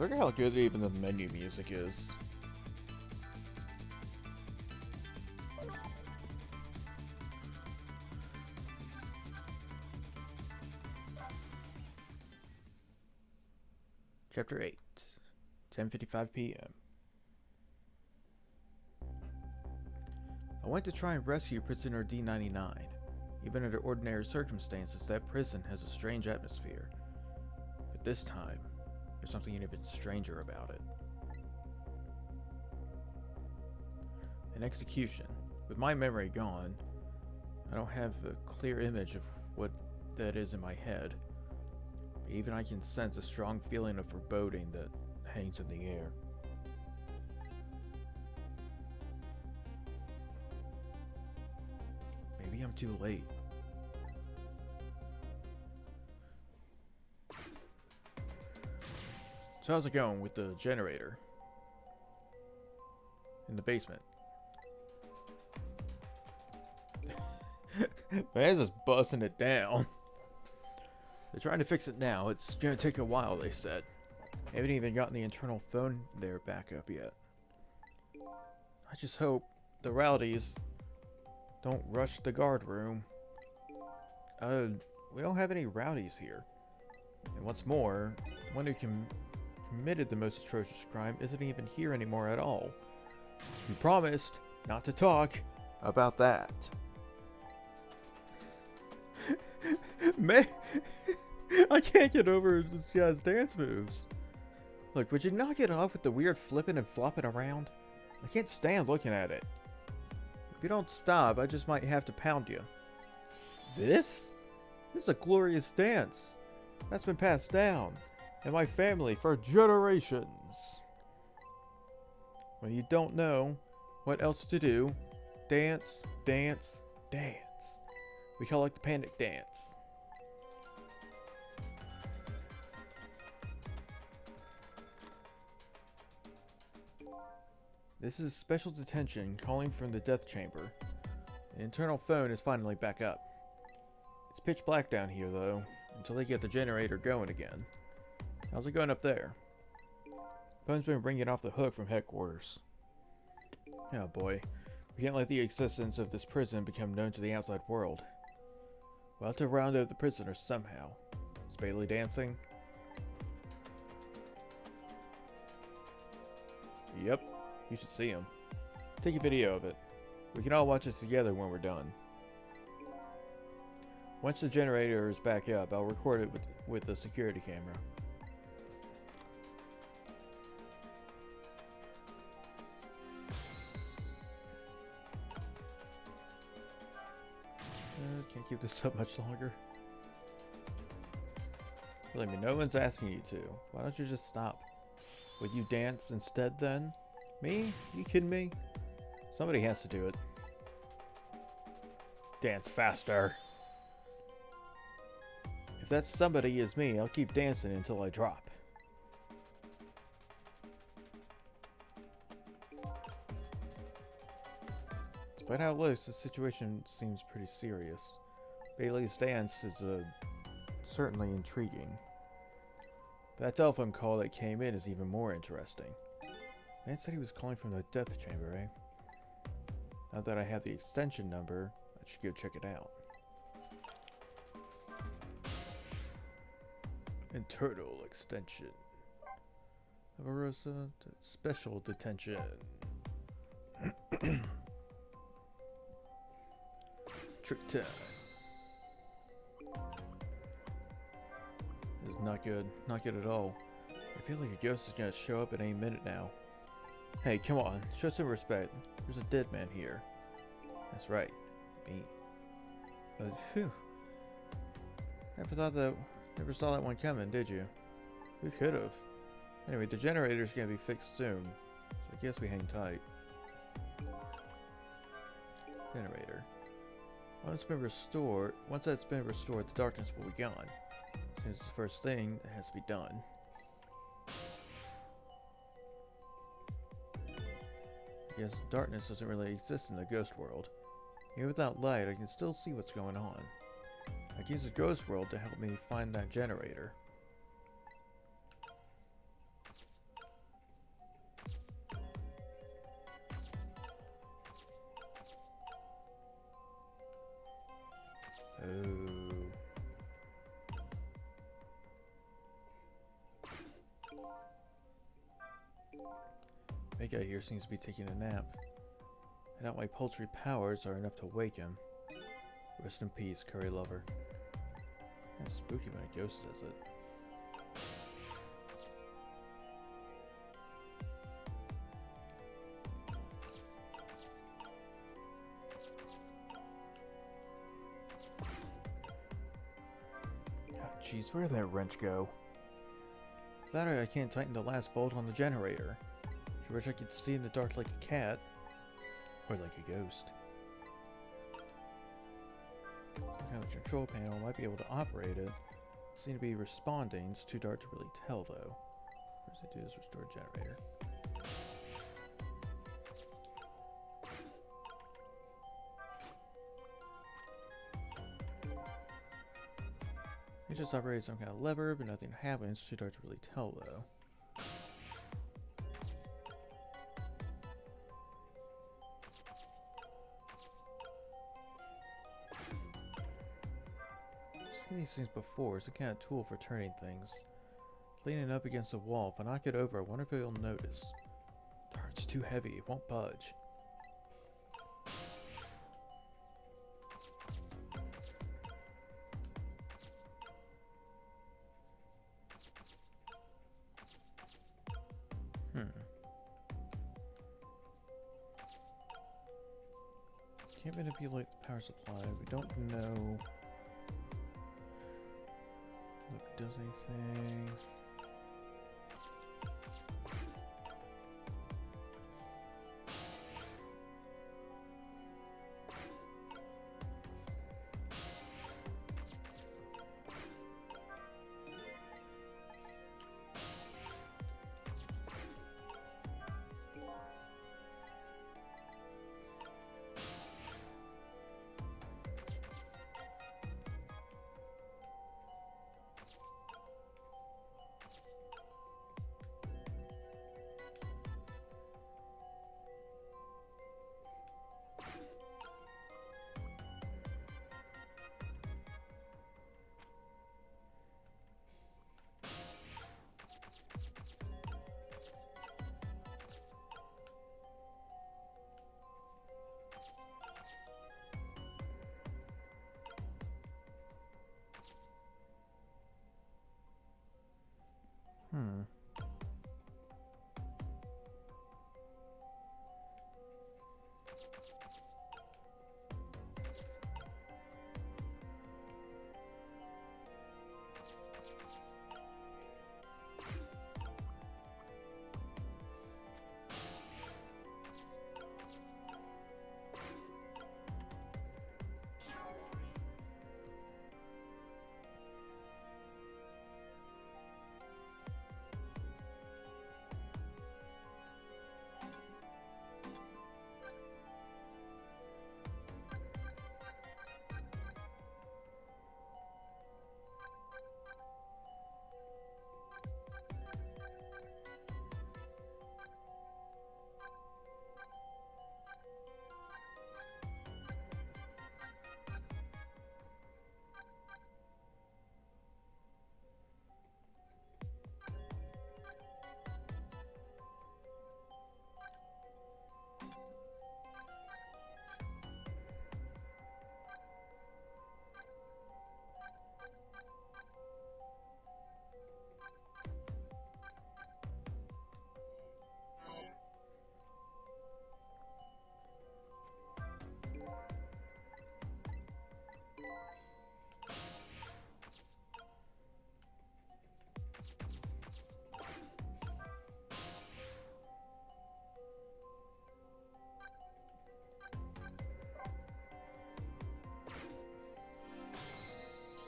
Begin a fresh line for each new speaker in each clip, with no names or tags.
Look at how good even the menu music is. Chapter 8, 10:55 p.m. I went to try and rescue prisoner D99. Even under ordinary circumstances, that prison has a strange atmosphere. But this time, there's something even stranger about it. An execution. With my memory gone, I don't have a clear image of what that is in my head. But even I can sense a strong feeling of foreboding that hangs in the air. Maybe I'm too late. So how's it going with the generator? In the basement. Man's just busting it down. They're trying to fix it now. It's gonna take a while, they said. They haven't even gotten the internal phone there back up yet. I just hope the rowdies don't rush the guard room. We don't have any rowdies here. And what's more, the one who committed the most atrocious crime isn't even here anymore at all. He promised not to talk about that. Man, I can't get over this guy's dance moves. Look, would you knock it off with the weird flipping and flopping around? I can't stand looking at it. If you don't stop, I just might have to pound you. This is a glorious dance that's been passed down in my family for generations. When you don't know what else to do, dance, dance, dance. We call it the panic dance. This is special detention calling from the death chamber. The internal phone is finally back up. It's pitch black down here though, until they get the generator going again. How's it going up there? Phone's been ringing off the hook from headquarters. Oh boy, we can't let the existence of this prison become known to the outside world. We'll have to round up the prisoners somehow. Is Bailey dancing? Yep. You should see him. Take a video of it. We can all watch it together when we're done. Once the generator is back up, I'll record it with the security camera. Can't keep this up much longer. Believe me, no one's asking you to. Why don't you just stop? Would you dance instead then? Me? You kidding me? Somebody has to do it. Dance faster. If that somebody is me, I'll keep dancing until I drop. Despite how it looks, the situation seems pretty serious. Bailey's dance is certainly intriguing. But that telephone call that came in is even more interesting. Man said he was calling from the death chamber, eh? Now that I have the extension number, I should go check it out. Internal extension. Avarosa, special detention. Trick time. This is not good. Not good at all. I feel like a ghost is gonna show up at any minute now. Hey, come on. Show some respect. There's a dead man here. That's right. Me. But, phew. Never saw that one coming, did you? Who could have? Anyway, the generator's gonna be fixed soon. So I guess we hang tight. Generator. Once that's been restored, the darkness will be gone. Since it's the first thing that has to be done. I guess darkness doesn't really exist in the ghost world. Even without light, I can still see what's going on. I can use the ghost world to help me find that generator. Big guy here seems to be taking a nap. I doubt my poultry powers are enough to wake him. Rest in peace, curry lover. It's spooky when a ghost says it. Oh, jeez, where'd that wrench go? That or I can't tighten the last bolt on the generator. I wish I could see in the dark like a cat. Or like a ghost. Now the control panel might be able to operate it. Seem to be responding. It's too dark to really tell though. First I do is restore generator. It just operates some kind of lever, but nothing happens. It's too dark to really tell though. These things before. It's a kind of tool for turning things. Leaning up against the wall. If I knock it over, I wonder if it'll notice. Darn, it's too heavy. It won't budge. Can't manipulate the power supply. We don't know. Look, does anything?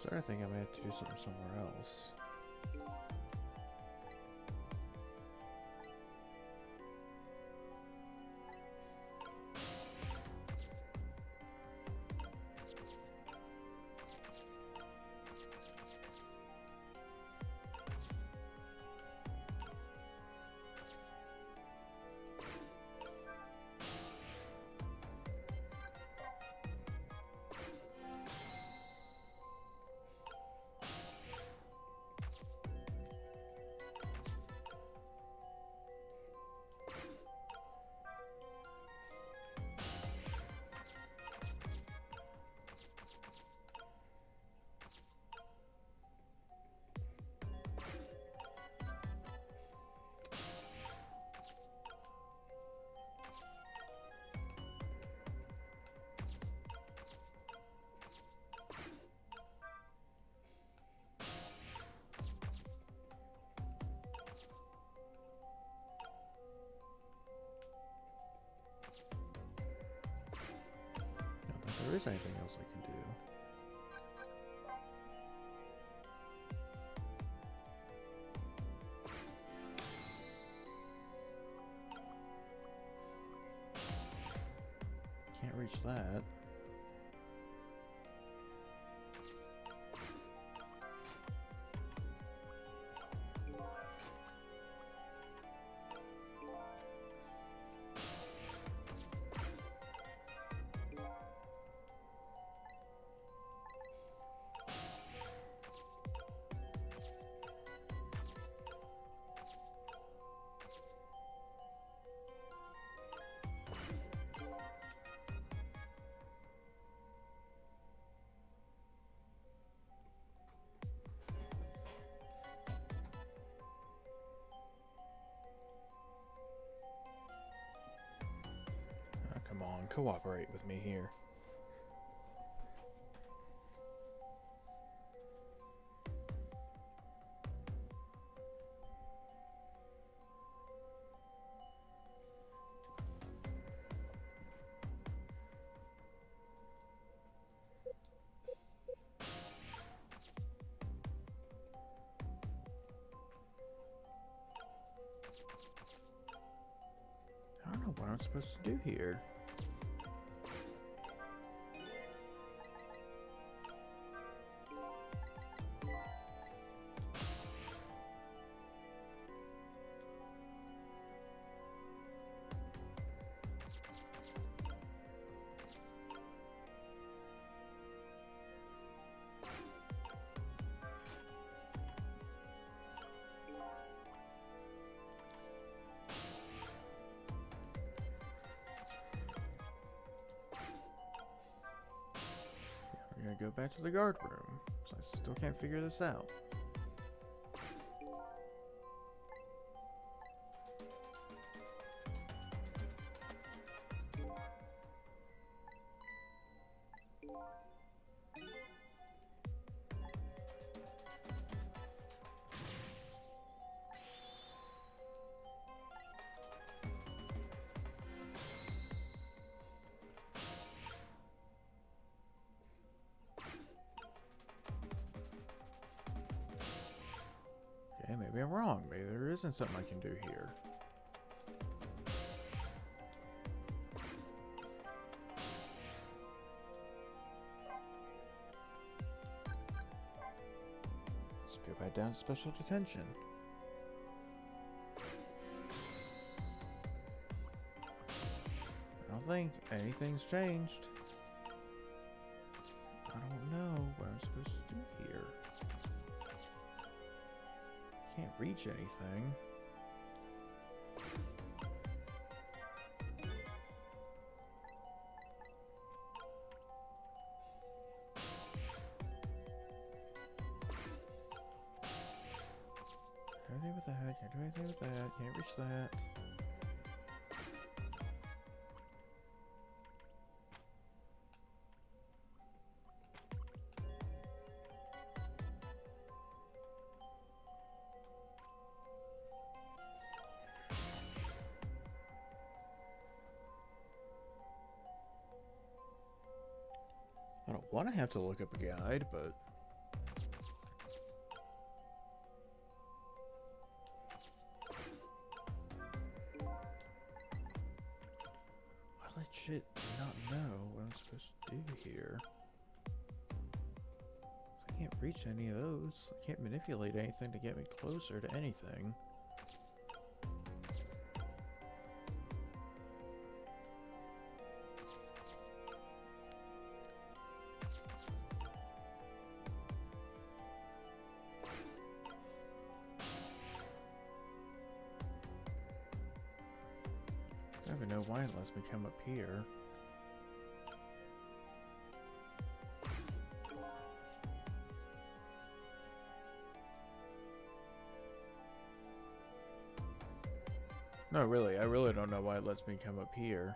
Started thinking I may have to do something somewhere else. there is anything else I can do. Can't reach that. Come on, cooperate with me here. I don't know what I'm supposed to do here. We're gonna go back to the guard room. So I still can't figure this out. Okay, maybe I'm wrong. Maybe there isn't something I can do here. Let's go back down to special detention. I don't think anything's changed. I don't know what I'm supposed to do here. Can't reach anything. Can't do anything with that. Can't do anything with that. Can't reach that. I don't want to have to look up a guide, but I legit do not know what I'm supposed to do here. I can't reach any of those. I can't manipulate anything to get me closer to anything. I don't even know why it lets me come up here. No, really, I really don't know why it lets me come up here.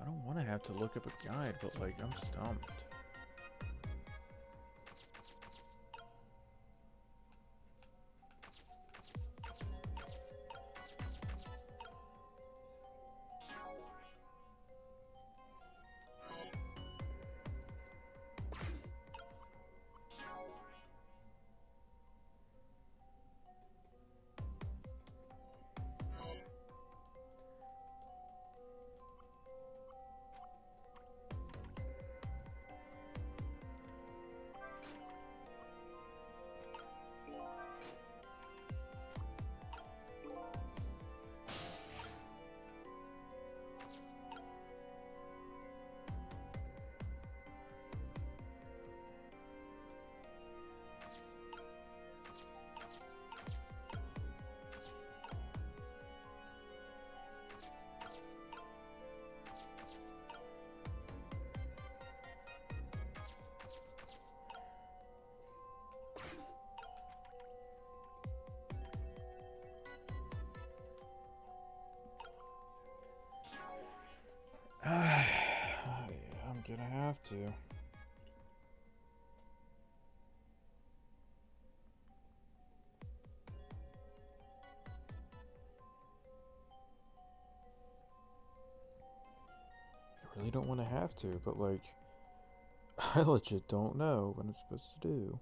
I don't want to have to look up a guide, but like, I'm stumped. have to. You really don't want to have to, but like, I legit don't know what I'm supposed to do.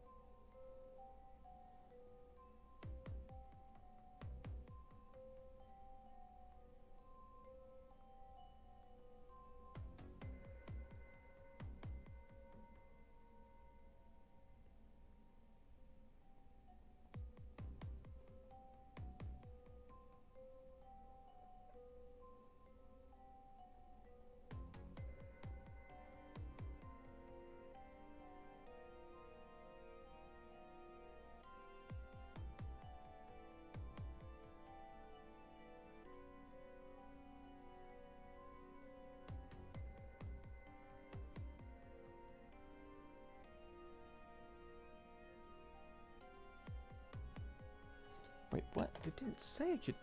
Wait, what? It didn't say I could...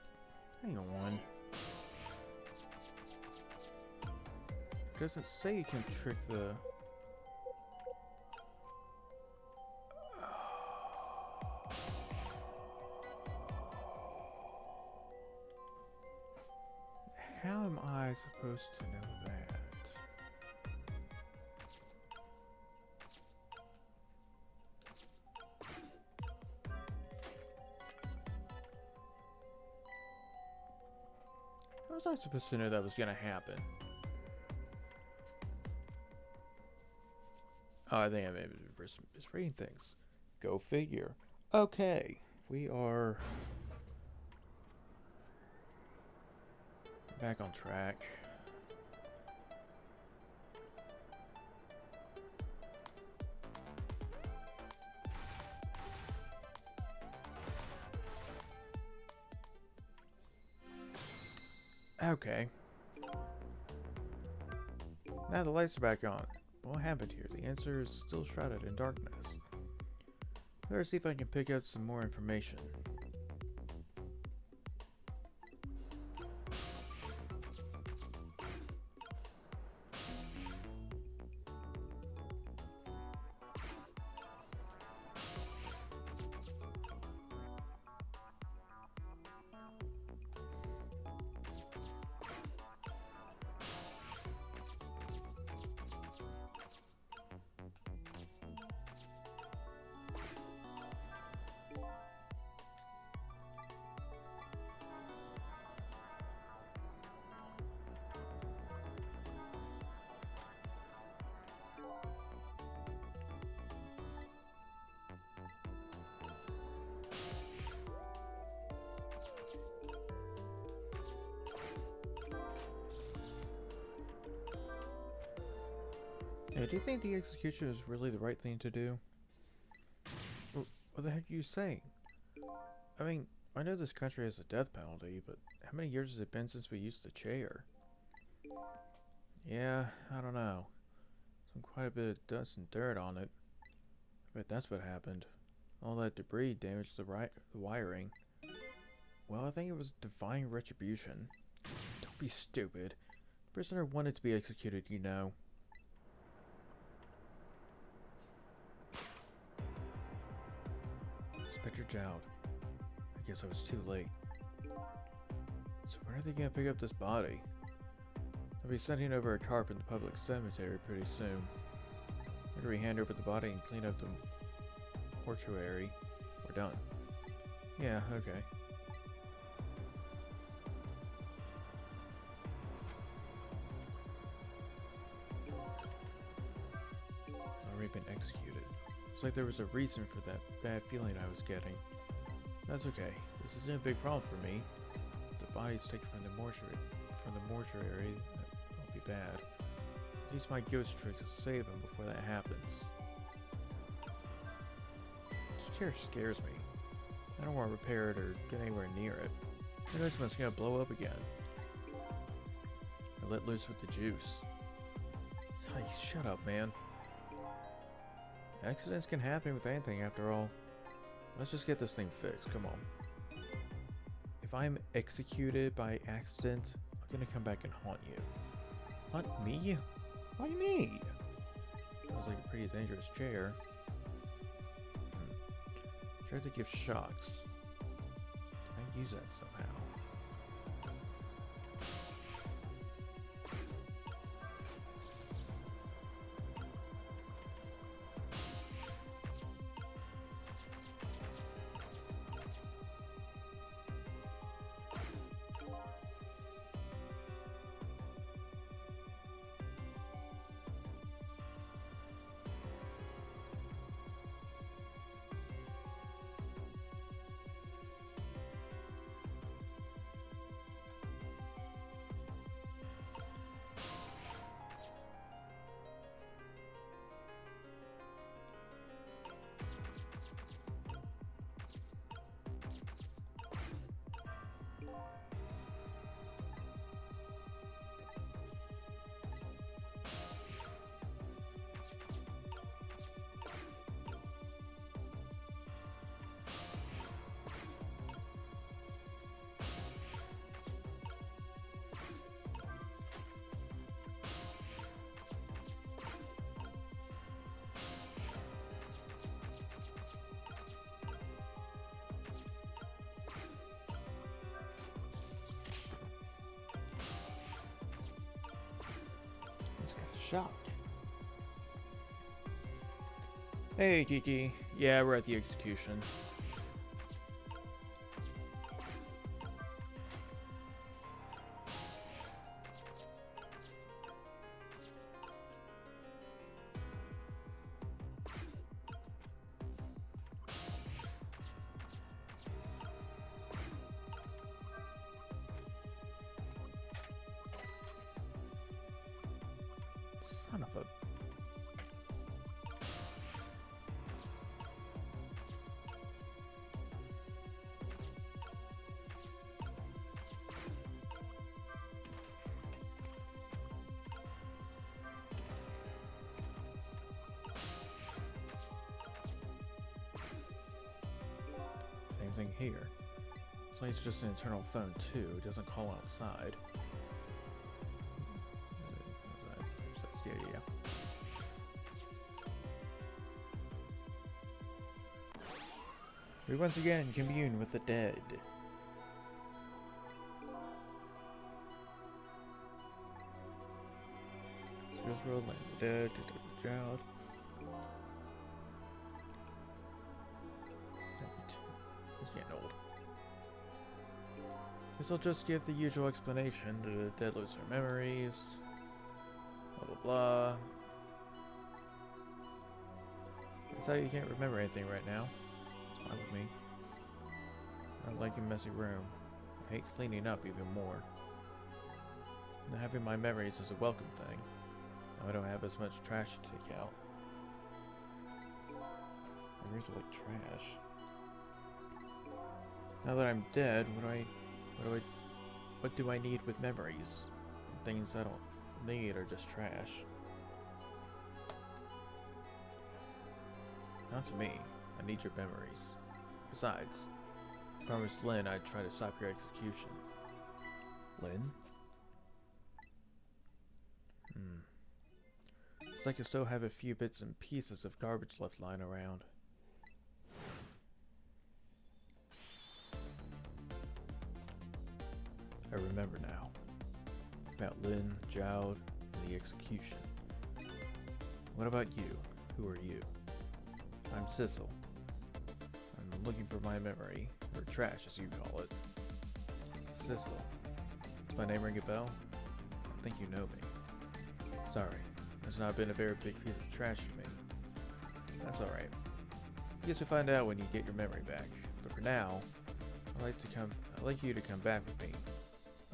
Hang on. It doesn't say you can trick the... How am I supposed to know that? How was I supposed to know that was gonna happen? Oh, I think I may be misreading things. Go figure. Okay, we are back on track. Okay. Now the lights are back on. What happened here? The answer is still shrouded in darkness. Let's see if I can pick up some more information. Yeah, do you think the execution is really the right thing to do? What the heck are you saying? I mean, I know this country has a death penalty, but how many years has it been since we used the chair? Yeah, I don't know. Quite a bit of dust and dirt on it. I bet that's what happened. All that debris damaged the wiring. Well, I think it was divine retribution. Don't be stupid. The prisoner wanted to be executed, you know. Inspector Jowd. I guess I was too late. So when are they gonna pick up this body? They'll be sending over a car from the public cemetery pretty soon. After we hand over the body and clean up the mortuary, we're done. Yeah, okay. Already been executed. It's like there was a reason for that bad feeling I was getting. That's okay. This isn't a big problem for me. If the body's taken from the mortuary, that won't be bad. I'll use my ghost trick to save him before that happens. This chair scares me. I don't want to repair it or get anywhere near it. Who knows when it's gonna blow up again? I let loose with the juice. Hey, shut up, man. Accidents can happen with anything after all. Let's just get this thing fixed, come on. If I'm executed by accident, I'm gonna come back and haunt you. Haunt me? Why me? pretty dangerous chair. Try to give shocks. Can I use that somehow? Shocked. Hey, Kiki. Yeah, we're at the execution. Son of a... Same thing here. This light's just an internal phone too. It doesn't call outside. Yeah. We once again commune with the dead. Just rolling the dead to the child. It's getting old. This'll just give the usual explanation. The dead lose their memories. Blah blah blah. That's how you can't remember anything right now. It's fine with me. I don't like a messy room. I hate cleaning up even more. And having my memories is a welcome thing. Now I don't have as much trash to take out. Memories are like trash. Now that I'm dead, what do I need with memories? Things I don't need are just trash. Not to me. I need your memories. Besides, I promised Lynn I'd try to stop your execution. Lynn? It's like I still have a few bits and pieces of garbage left lying around. I remember now. About Lynn, Jowd, and the execution. What about you? Who are you? I'm Sissel. I'm looking for my memory, or trash as you call it. Sissel. Does my name ring a bell? I think you know me. Sorry, there's not been a very big piece of trash to me. That's alright. I guess you'll find out when you get your memory back. But for now, I'd like you to come back with me.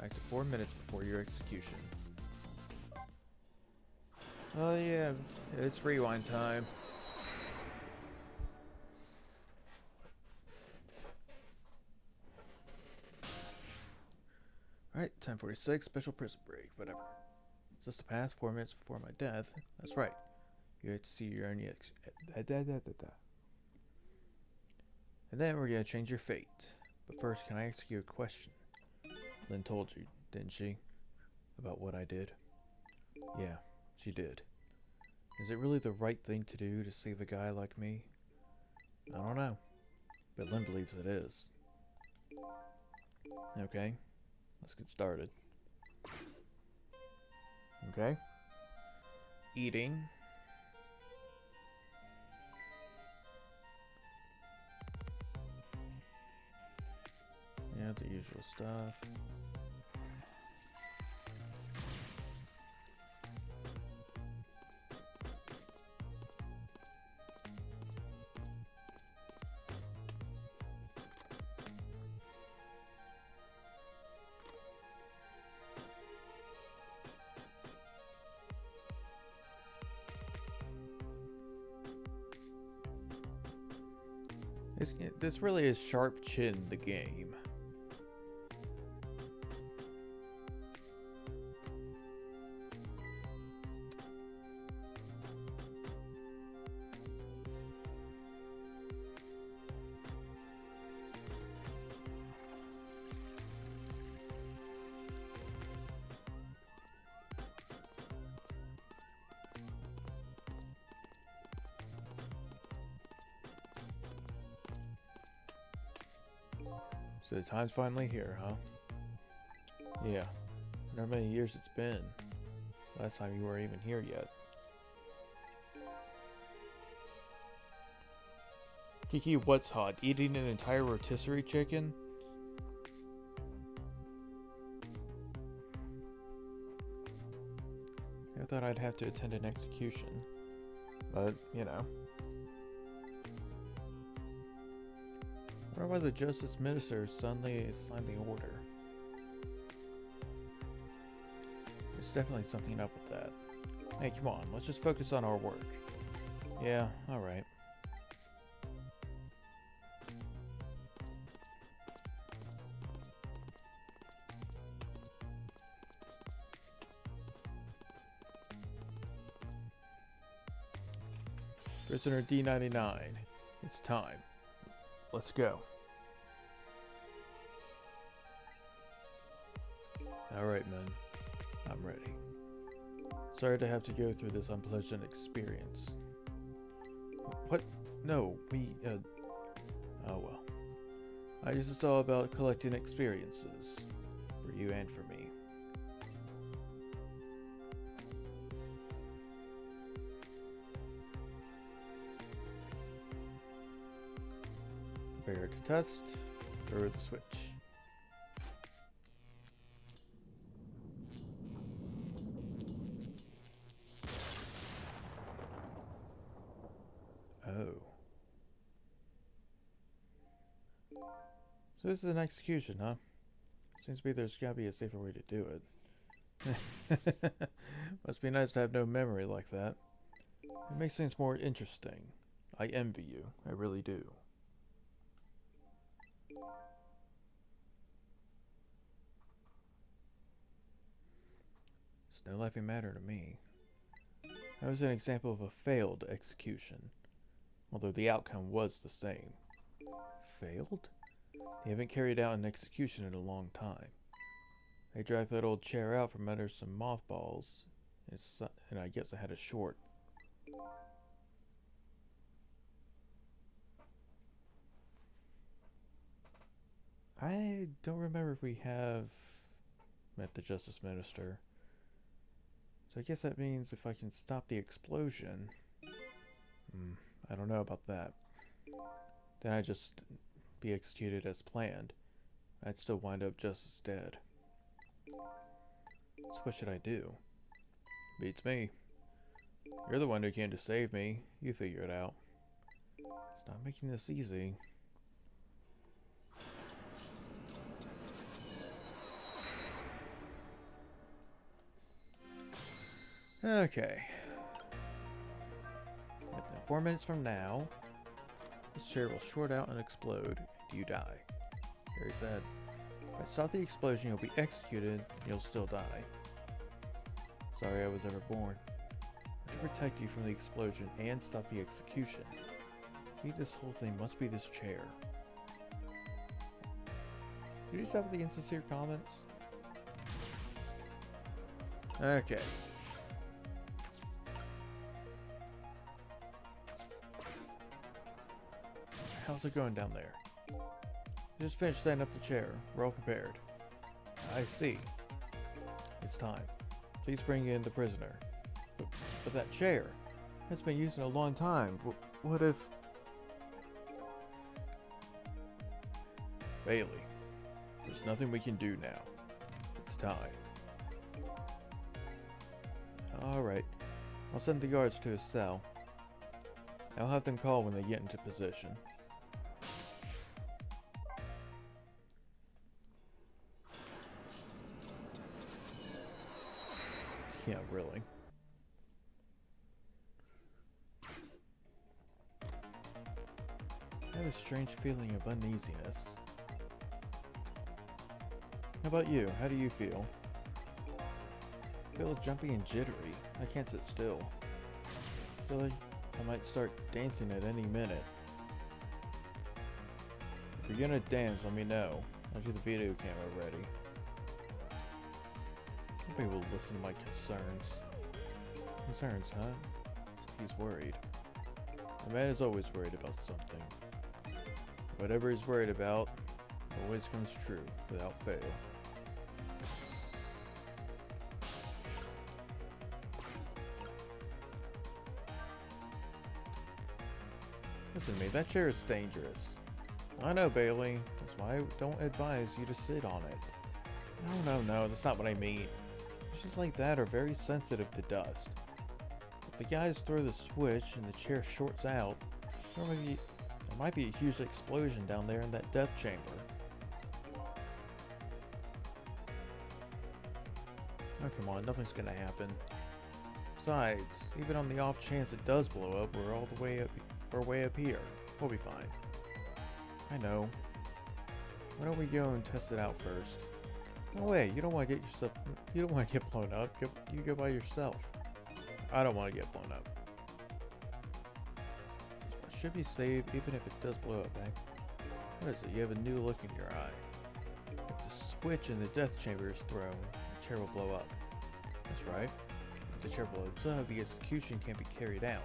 Back to 4 minutes before your execution. Oh yeah, it's rewind time. Alright, 10:46, special prison break, whatever. Is this the past 4 minutes before my death? That's right. You get to see your own and then we're gonna change your fate. But first, can I ask you a question? Lynn told you, didn't she? About what I did? Yeah, she did. Is it really the right thing to do to save a guy like me? I don't know. But Lynn believes it is. Okay. Let's get started. Okay. Eating. Yeah, the usual stuff. This really is Sharp Chin, the game. So the time's finally here, huh? Yeah. I wonder how many years it's been. Last time you weren't even here yet. Kiki, what's hot? Eating an entire rotisserie chicken? I thought I'd have to attend an execution. But, you know. I wonder why the Justice Minister suddenly signed the order. There's definitely something up with that. Hey, come on, let's just focus on our work. Yeah, alright. Prisoner D99. It's time. Let's go. Alright, men. I'm ready. Sorry to have to go through this unpleasant experience. What? No, oh well. I guess it's all about collecting experiences. For you and for me. Prepare to test. Throw the switch. Oh. So this is an execution, huh? Seems to me there's gotta be a safer way to do it. Must be nice to have no memory like that. It makes things more interesting. I envy you. I really do. It's no laughing matter to me. That was an example of a failed execution, although the outcome was the same. Failed? They haven't carried out an execution in a long time. They dragged that old chair out from under some mothballs, and I guess I had a short. I don't remember if we have met the Justice Minister. So I guess that means if I can stop the explosion... I don't know about that. Then I'd just be executed as planned. I'd still wind up just as dead. So what should I do? Beats me. You're the one who came to save me. You figure it out. Stop making this easy. Okay. Within 4 minutes from now, this chair will short out and explode, and you die. Very sad. If I stop the explosion, you'll be executed, and you'll still die. Sorry I was ever born. I have to protect you from the explosion and stop the execution. Key to this whole thing must be this chair. Did you stop with the insincere comments? Okay. How's it going down there? Just finished setting up the chair. We're all prepared. I see. It's time. Please bring in the prisoner. But that chair has been used in a long time. What if... Bailey, there's nothing we can do now. It's time. Alright. I'll send the guards to his cell. I'll have them call when they get into position. Yeah, really. I have a strange feeling of uneasiness. How about you? How do you feel? I feel jumpy and jittery. I can't sit still. I feel like I might start dancing at any minute. If you're gonna dance, let me know. I'll get the video camera ready. Nobody will listen to my concerns. Concerns, huh? So he's worried. The man is always worried about something. Whatever he's worried about always comes true, without fail. Listen to me, that chair is dangerous. I know, Bailey. That's why I don't advise you to sit on it. No, that's not what I mean. Fishes like that are very sensitive to dust. If the guys throw the switch and the chair shorts out, there might be a huge explosion down there in that death chamber. Oh, come on, nothing's gonna happen. Besides, even on the off chance it does blow up, we're way up here. We'll be fine. I know. Why don't we go and test it out first? No way, you don't want to get blown up. You go by yourself. I don't want to get blown up. It should be safe even if it does blow up, eh? What is it? You have a new look in your eye. If the switch in the death chamber is thrown, the chair will blow up. That's right. If the chair blows up, the execution can't be carried out.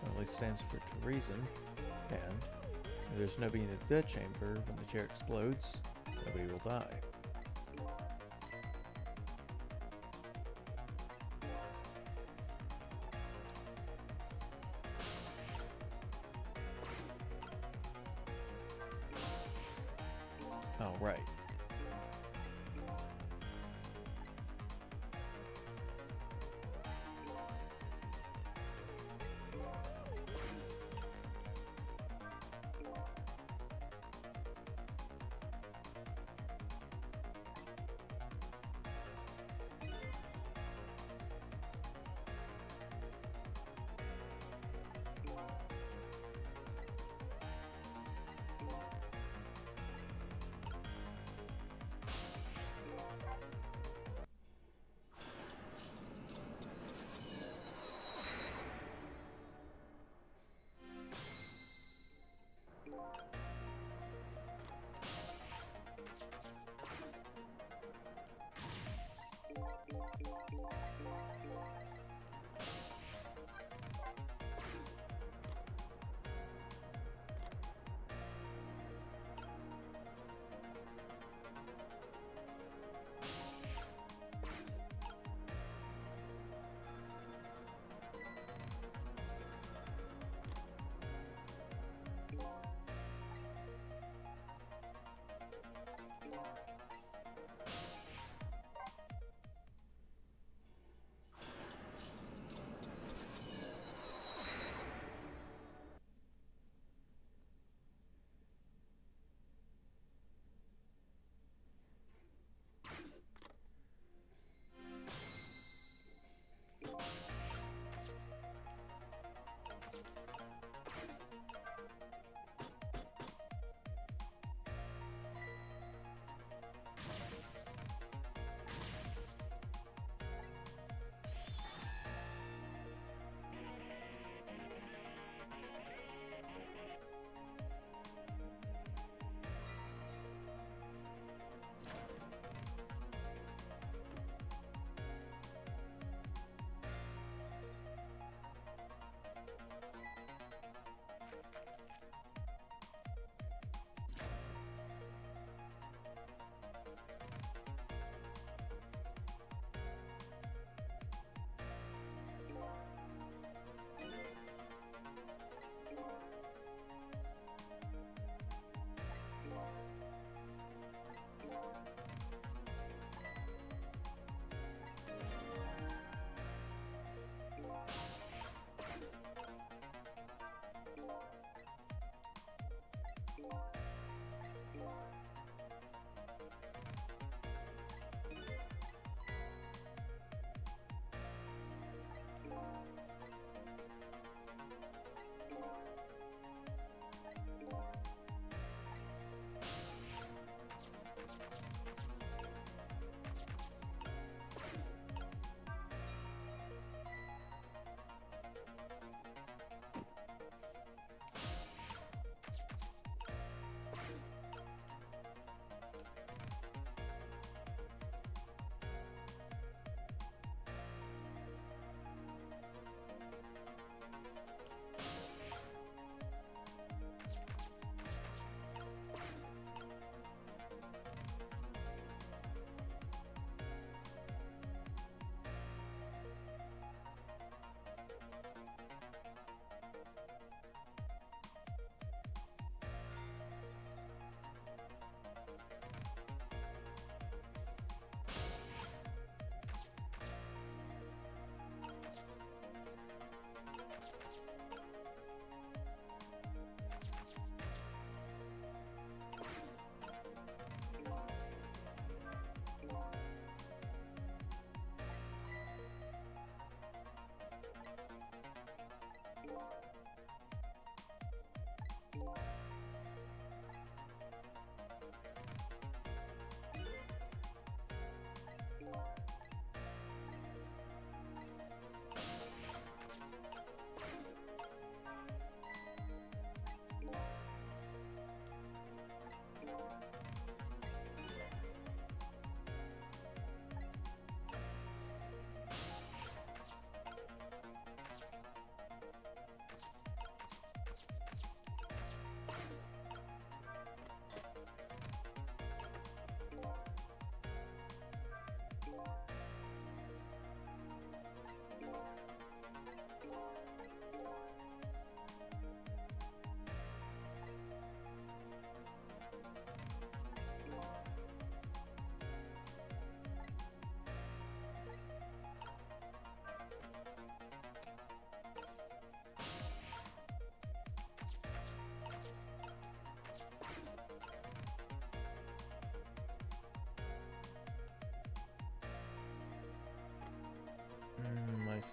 It only stands to reason, and if there's nobody in the death chamber when the chair explodes, nobody will die. Oh, right.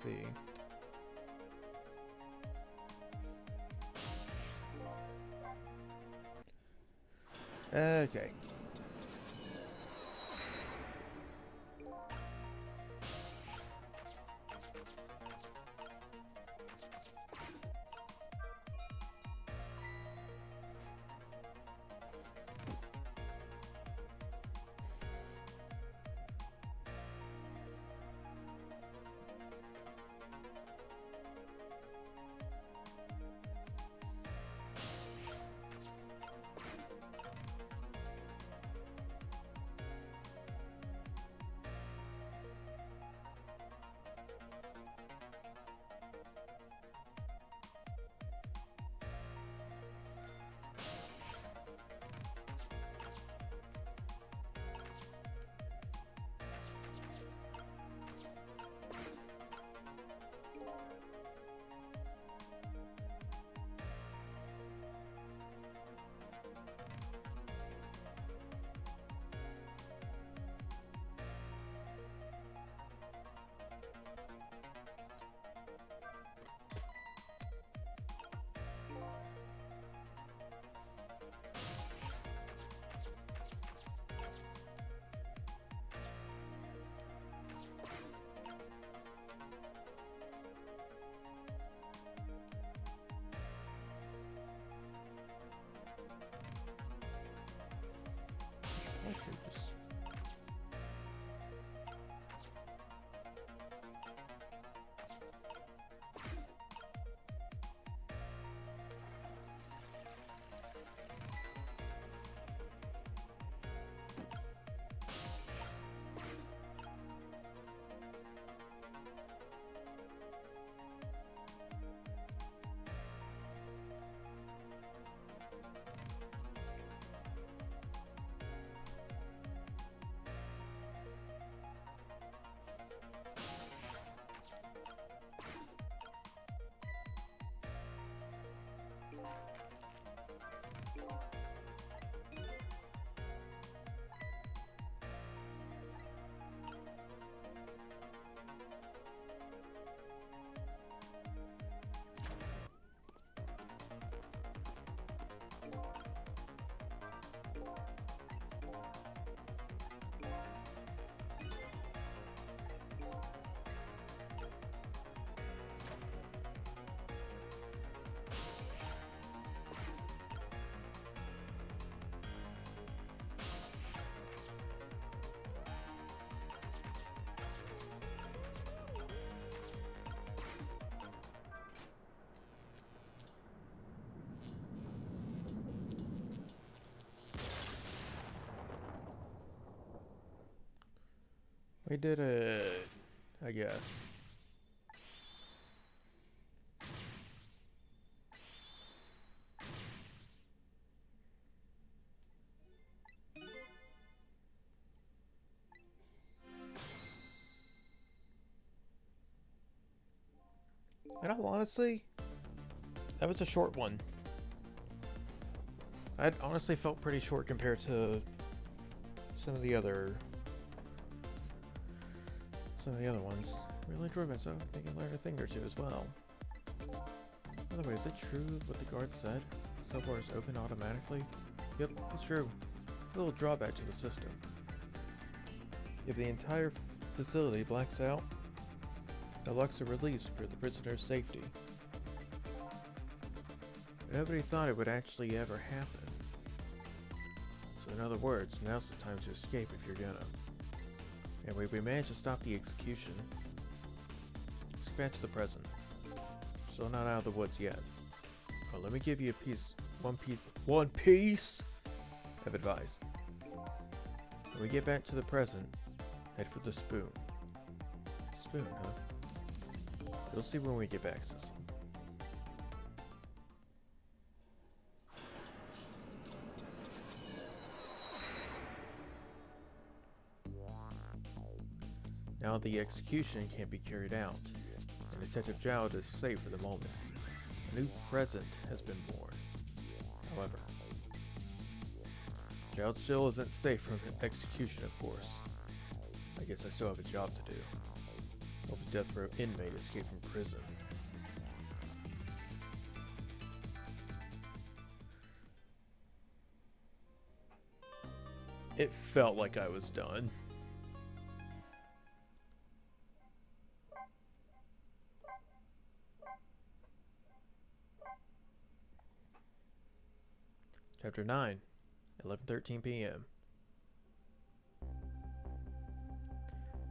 see. Okay. Just we did it, I guess. In all honesty, that was a short one. I honestly felt pretty short compared to some of the other ones. Really enjoyed myself. I think I learned a thing or two as well. By the way, is it true what the guard said? Cell bars open automatically? Yep, it's true. A little drawback to the system. If the entire facility blacks out, the locks are released for the prisoner's safety. Nobody thought it would actually ever happen. So in other words, now's the time to escape if you're gonna. Anyway, we managed to stop the execution. Let's get back to the present. Still not out of the woods yet. Oh, let me give you one piece of advice. When we get back to the present, head for the spoon. Spoon, huh? You'll see when we get back, Sissy. Now the execution can't be carried out, and Detective Jowd is safe for the moment. A new present has been born. However, Jowd still isn't safe from execution, of course. I guess I still have a job to do. Help a death row inmate escape from prison. It felt like I was done. Chapter 9, 11:13 p.m.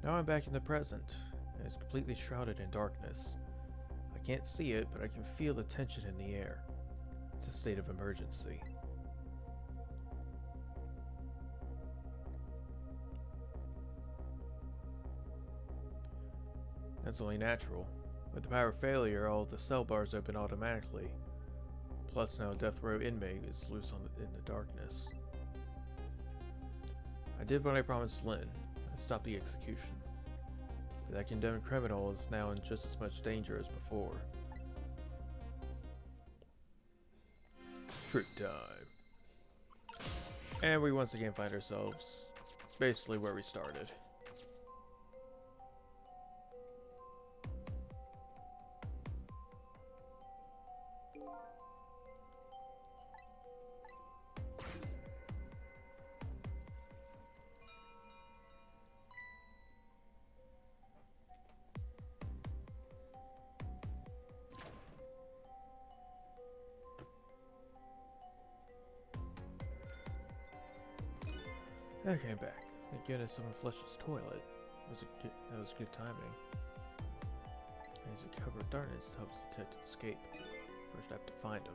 Now I'm back in the present, and it's completely shrouded in darkness. I can't see it, but I can feel the tension in the air. It's a state of emergency. That's only natural. With the power failure, all of the cell bars open automatically. Plus, now a death row inmate is loose in the darkness. I did what I promised Lynn. I stopped the execution. But that condemned criminal is now in just as much danger as before. Trick time. And we once again find ourselves basically where we started. Okay, I'm back. Thank goodness someone flushed his toilet. That was good timing. There's a cover of darkness to help the detective escape. First I have to find him.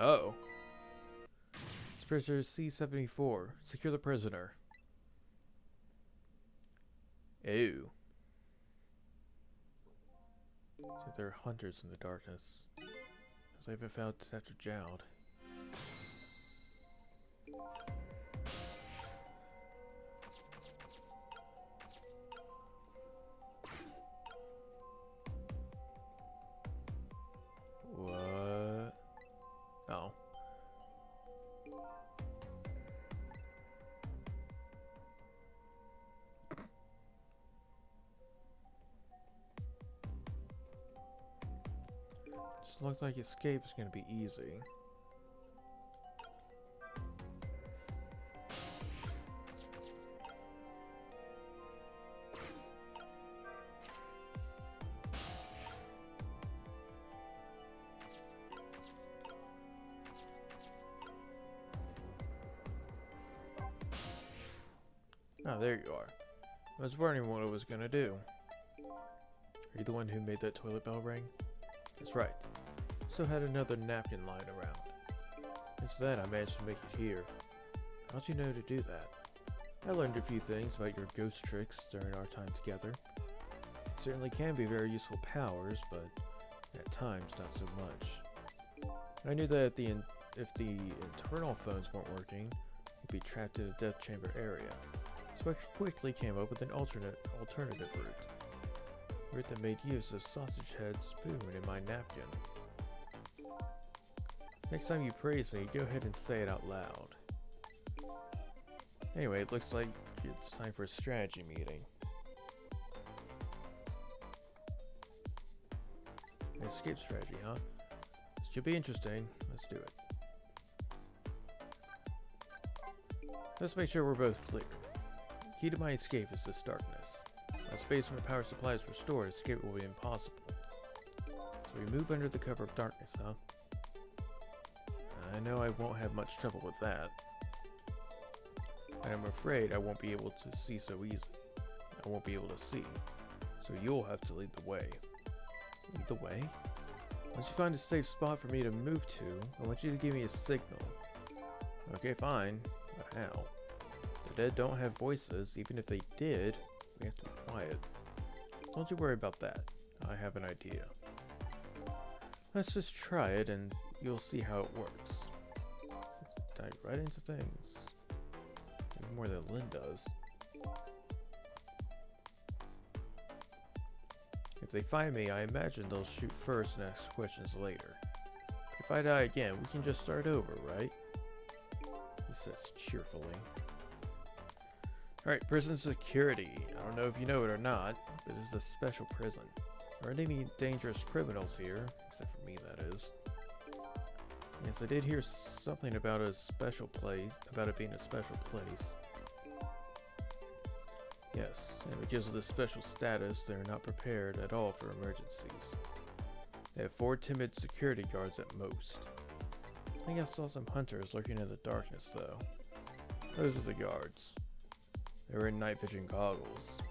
Oh. This prisoner is C-74. Secure the prisoner. Ew. So there are hunters in the darkness. I haven't found Detective Jowd. What? Oh. Just looks like escape is gonna be easy. Oh, there you are. I was wondering what I was gonna do. Are you the one who made that toilet bell ring? That's right. Still had another napkin lying around. Thanks to that, I managed to make it here. How'd you know to do that? I learned a few things about your ghost tricks during our time together. Certainly can be very useful powers, but at times not so much. I knew that if the internal phones weren't working, you'd be trapped in a death chamber area. So I quickly came up with an alternative route. A route that made use of sausage head spoon in my napkin. Next time you praise me, go ahead and say it out loud. Anyway, it looks like it's time for a strategy meeting. An escape strategy, huh? This should be interesting. Let's do it. Let's make sure we're both clear. The key to my escape is this darkness. Once basement power supply is restored, escape will be impossible. So we move under the cover of darkness, huh? I know I won't have much trouble with that. And I'm afraid I won't be able to see so easily. I won't be able to see. So you'll have to lead the way. Lead the way? Once you find a safe spot for me to move to, I want you to give me a signal. Okay, fine. But how? The dead don't have voices. Even if they did, we have to be quiet. Don't you worry about that. I have an idea. Let's just try it and you'll see how it works. Dive right into things. Even more than Lynn does. If they find me, I imagine they'll shoot first and ask questions later. If I die again, we can just start over, right? You It says cheerfully. Alright, prison security. I don't know if you know it or not, but this is a special prison. There aren't any dangerous criminals here, except for me, that is. Yes, I did hear something about a special place, about it being a special place. Yes, and because of this special status, they're not prepared at all for emergencies. They have 4 timid security guards at most. I think I saw some hunters lurking in the darkness, though. Those are the guards. They were in night vision goggles.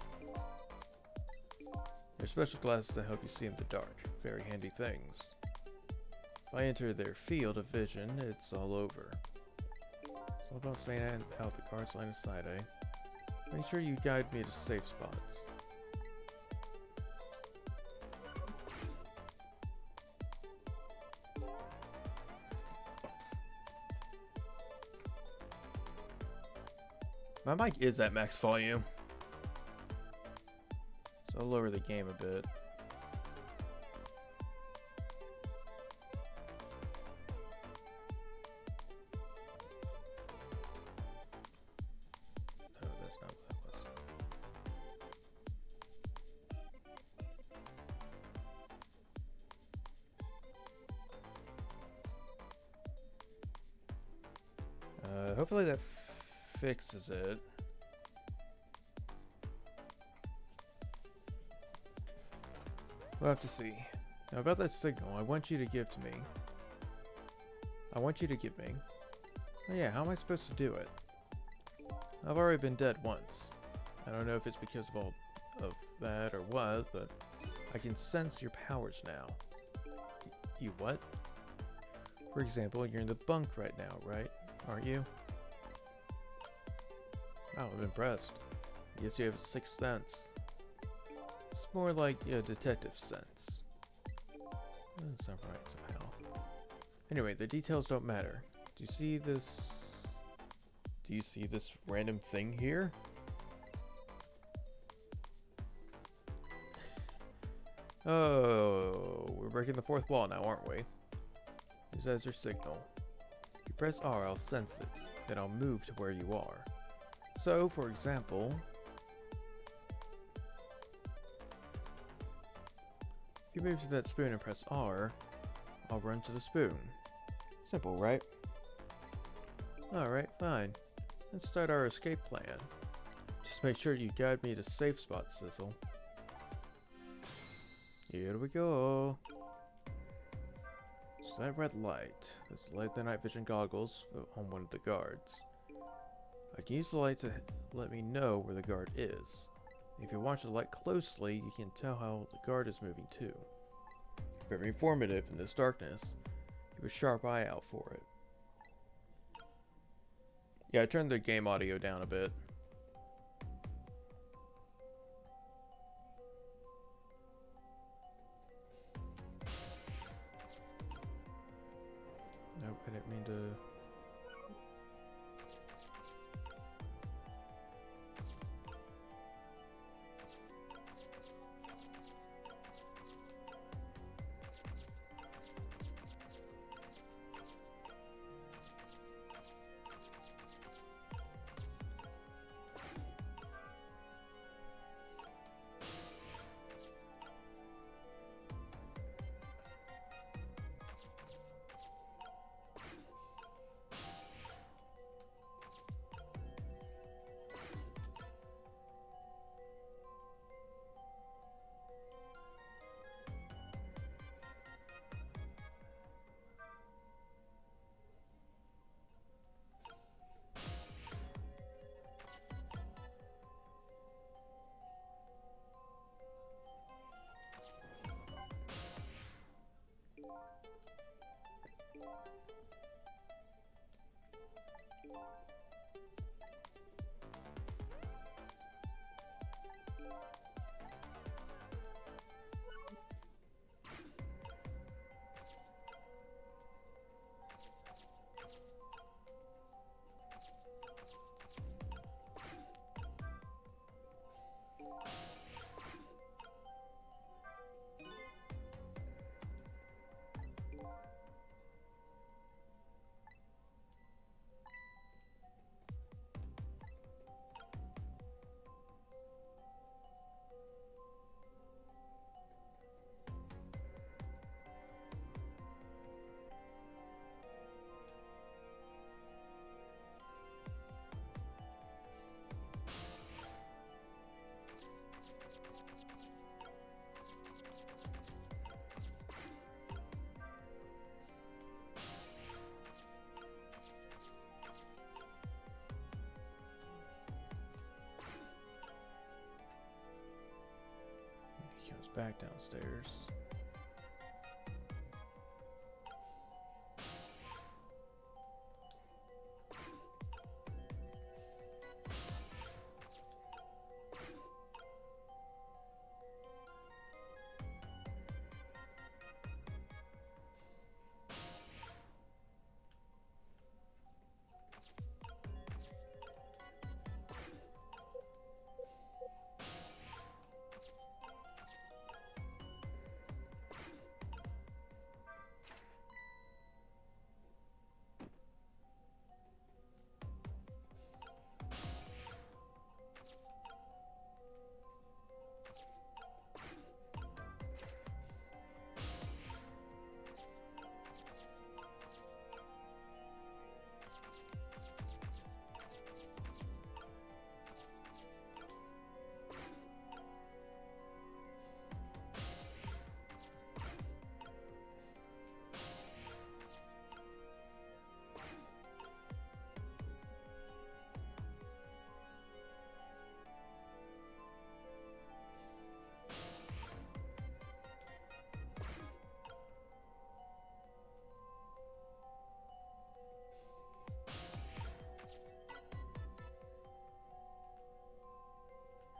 They're special glasses that help you see in the dark. Very handy things. If I enter their field of vision, it's all over. It's all about staying out the guard's line of sight, eh? Make sure you guide me to safe spots. My mic is at max volume, so I'll lower the game a bit. Oh, that's not what that was. Hopefully that fixes it. We'll have to see. Now about that signal, I want you to give to me. Oh yeah, how am I supposed to do it? I've already been dead once. I don't know if it's because of all of that or what, but I can sense your powers now. You what? For example, you're in the bunk right now, right? Aren't you? Wow, I'm impressed. Yes, you have a sixth sense. It's more like a detective sense. That's not right somehow. Anyway, the details don't matter. Do you see this? Do you see this random thing here? Oh, we're breaking the fourth wall now, aren't we? Use that as your signal. If you press R, I'll sense it. Then I'll move to where you are. So, for example, if you move to that spoon and press R, I'll run to the spoon. Simple, right? Alright, fine. Let's start our escape plan. Just make sure you guide me to safe spots, Sizzle. Here we go. So that red light. Let's light the night vision goggles on one of the guards. I can use the light to let me know where the guard is. If you watch the light closely, you can tell how the guard is moving too. Very informative in this darkness. Keep a sharp eye out for it. Yeah, I turned the game audio down a bit. Nope, I didn't mean to... He comes back downstairs.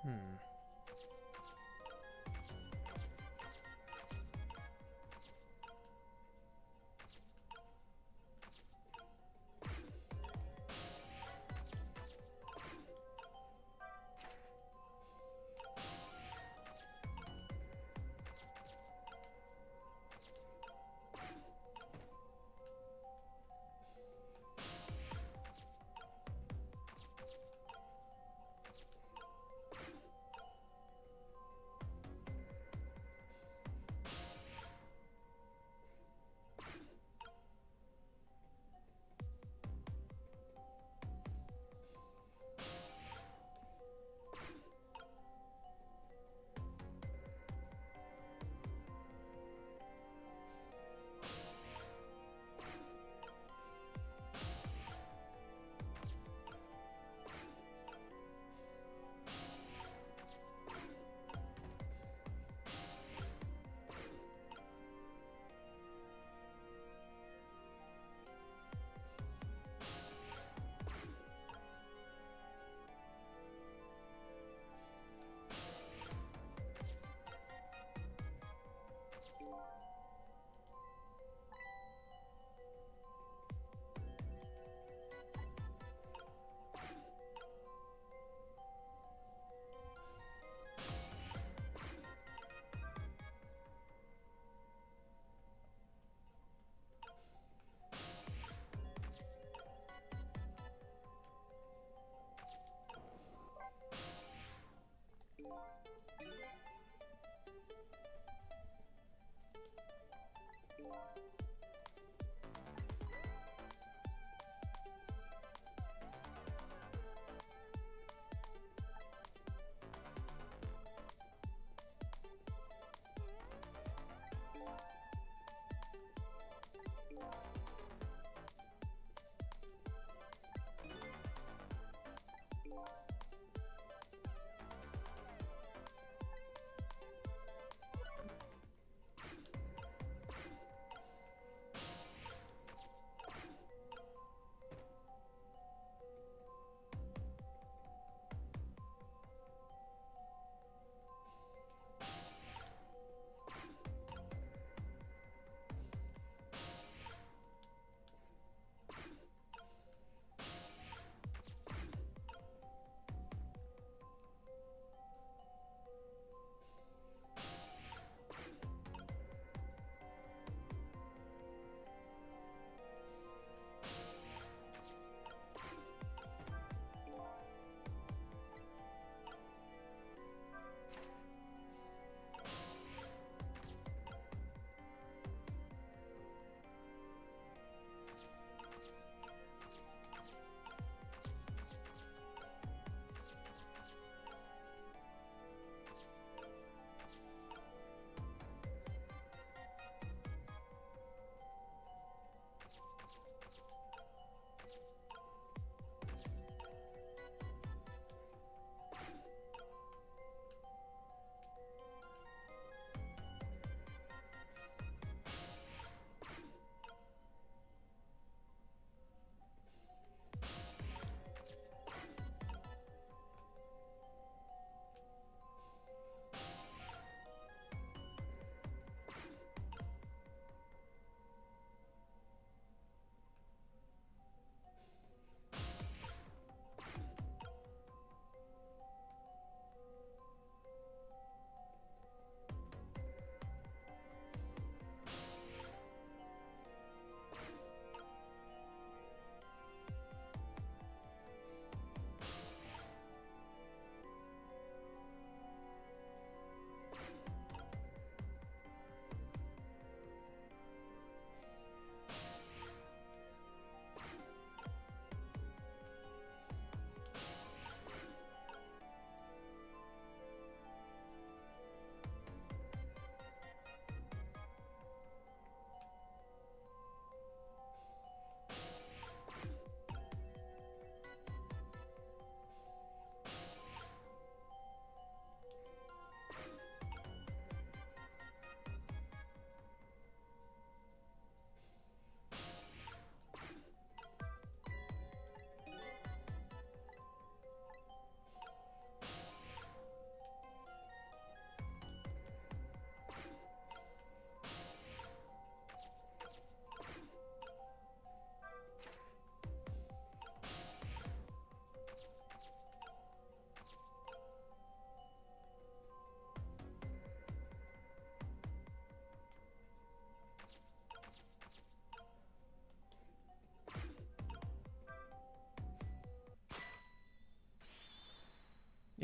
Hmm.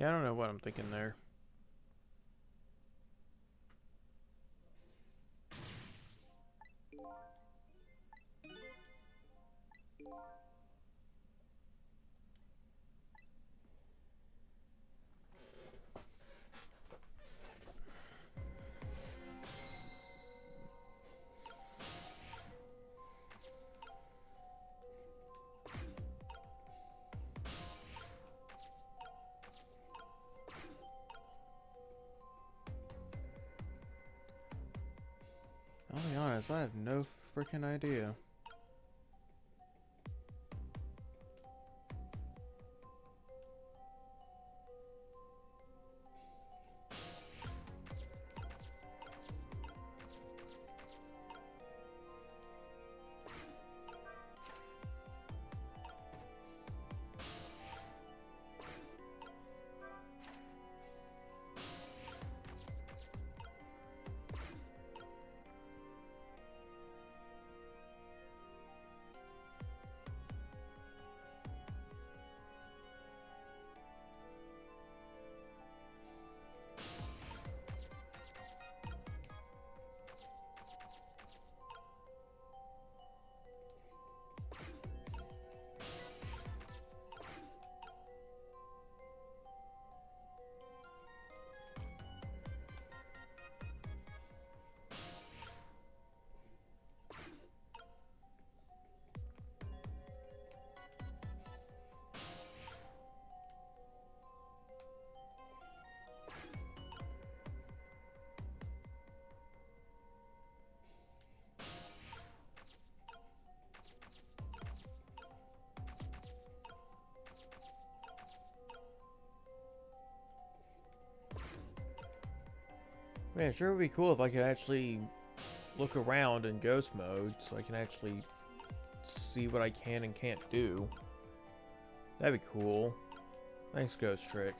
Yeah, I don't know what I'm thinking there. I'll be honest, I have no freaking idea. Man, it sure would be cool if I could actually look around in ghost mode so I can actually see what I can and can't do. That'd be cool. Thanks, Ghost Trick.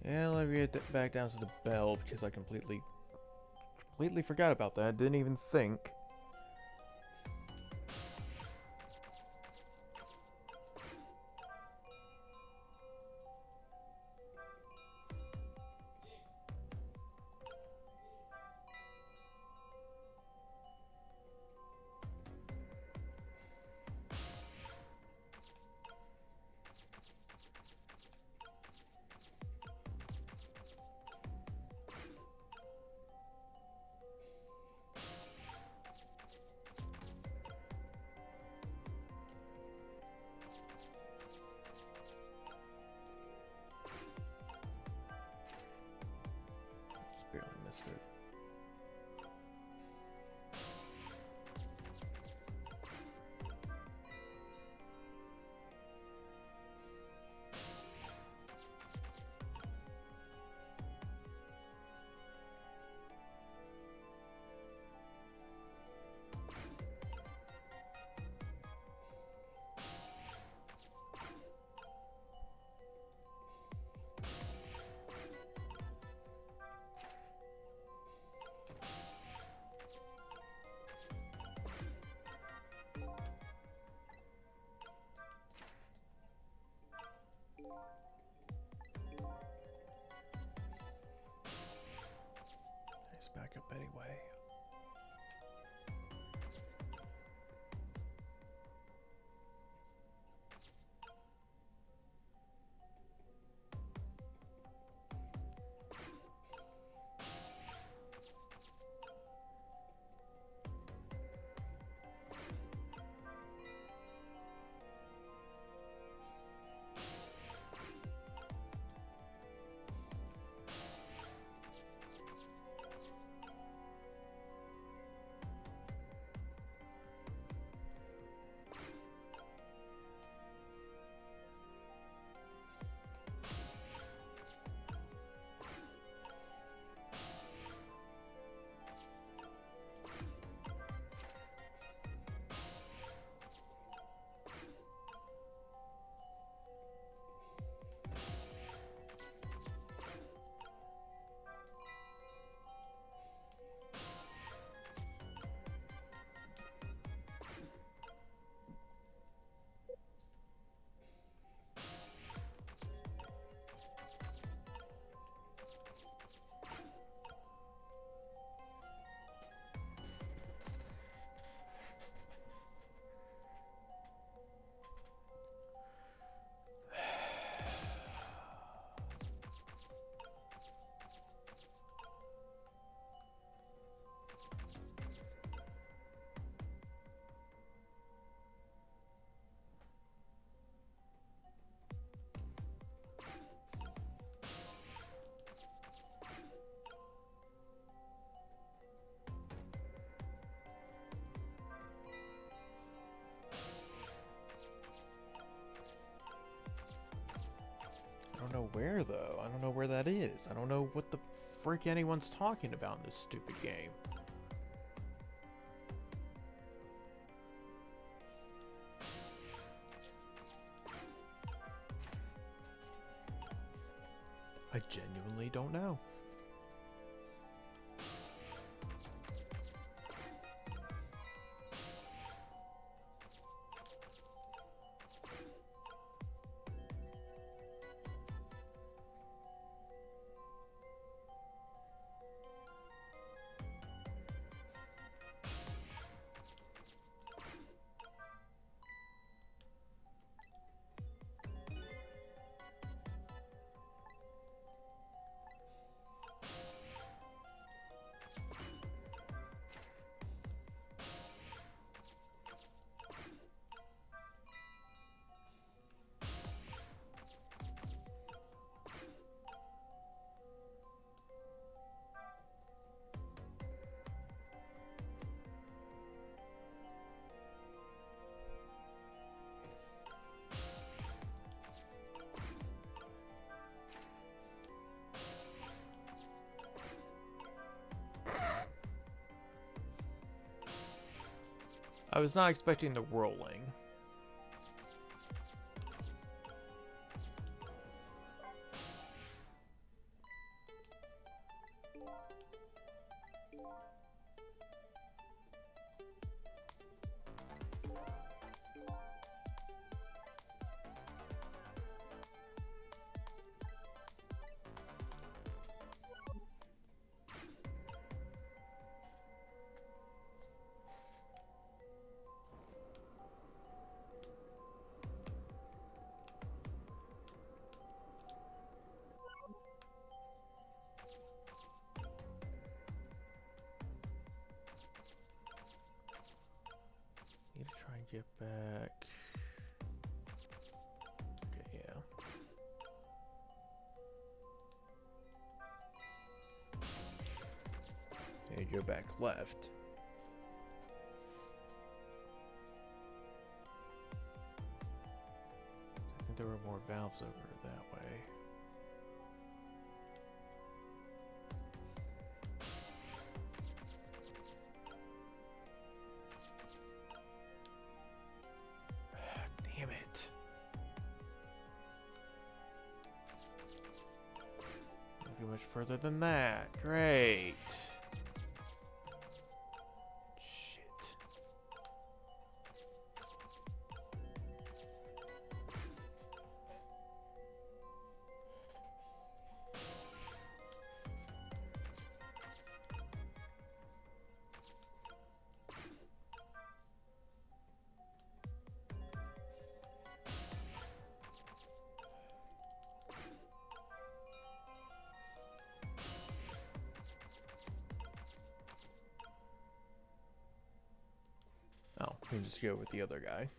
Yeah, let me get back down to the bell because I completely forgot about that. Didn't even think. Just barely missed it. Nice backup anyway. know where, though. I don't know where that is. I don't know what the frick anyone's talking about in this stupid game. I genuinely don't know. I was not expecting the whirling. Need to try and get back. Okay, yeah. And go back left. I think there were more valves over that way. Damn it. Not go much further than that. Great. Shit. Oh, we can just go with the other guy.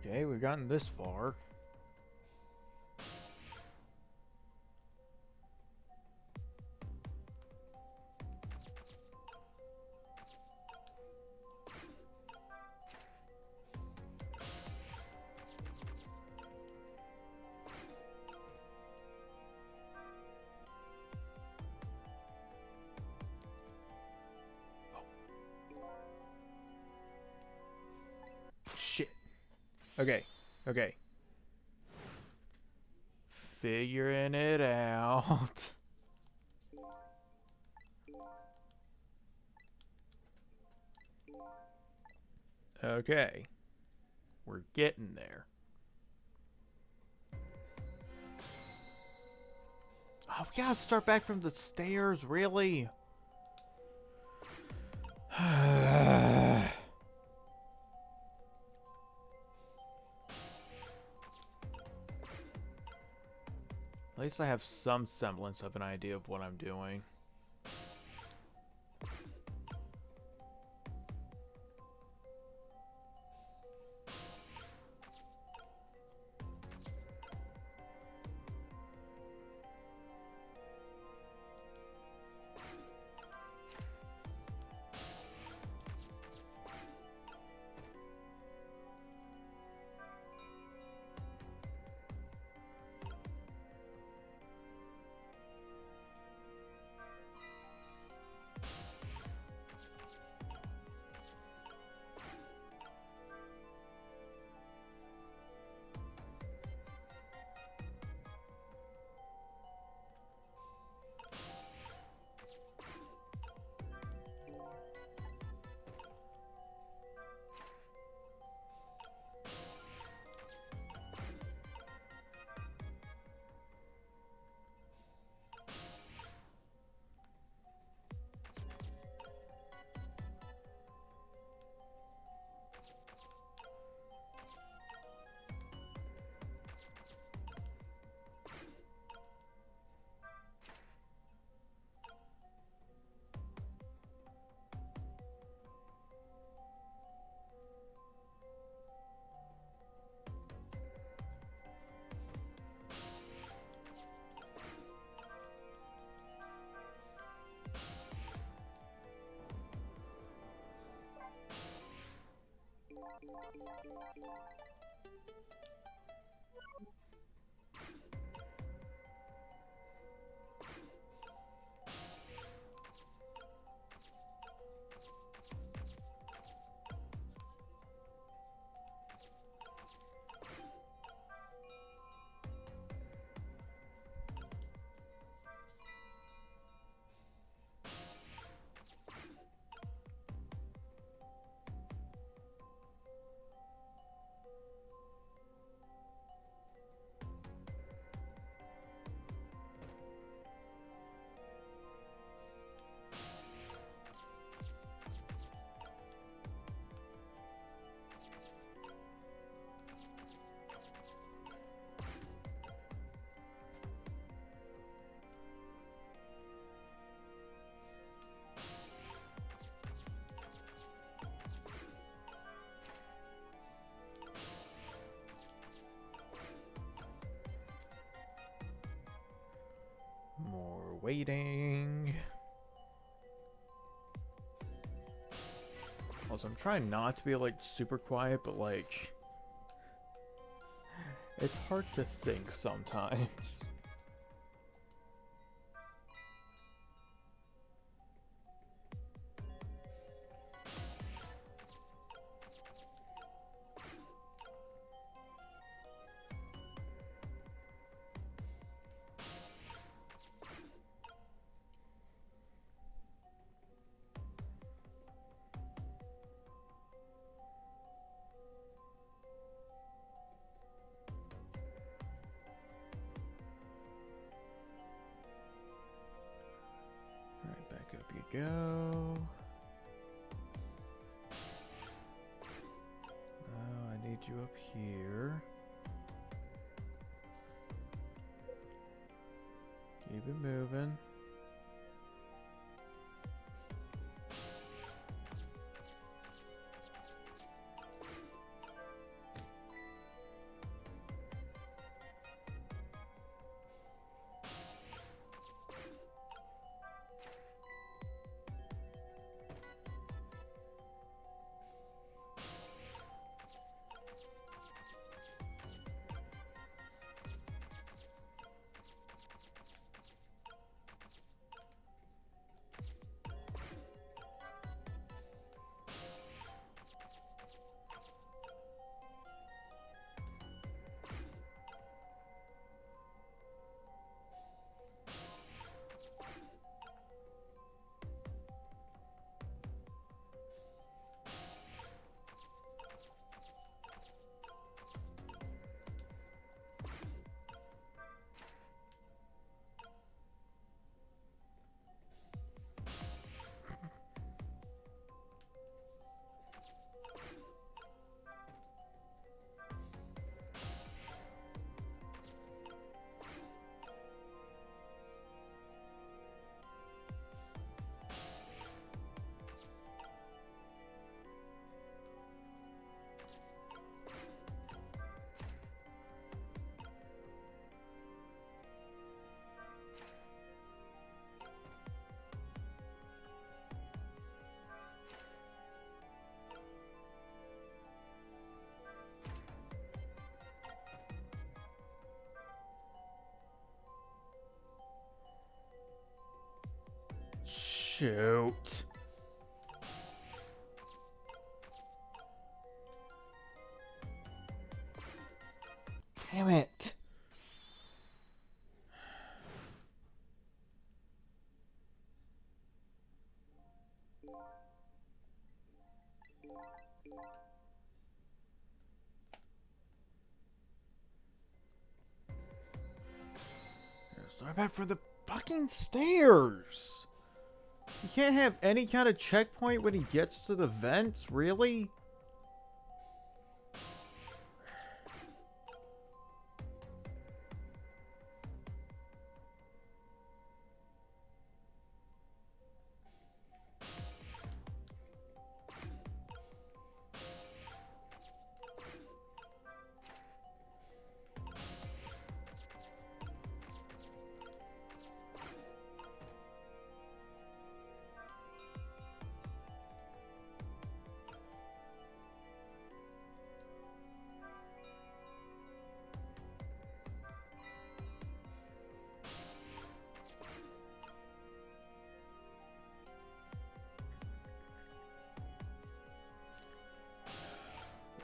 Okay, we've gotten this far. Shit. Okay. Okay. Figuring it out. Okay. We're getting there. Oh, we gotta start back from the stairs, really? At least I have some semblance of an idea of what I'm doing. More waiting. Also, I'm trying not to be like super quiet, but like it's hard to think sometimes. Alright, back up you go. Oh, I need you up here. Keep it moving. Shoot. Damn it. Start back for the fucking stairs. You can't have any kind of checkpoint when he gets to the vents, really?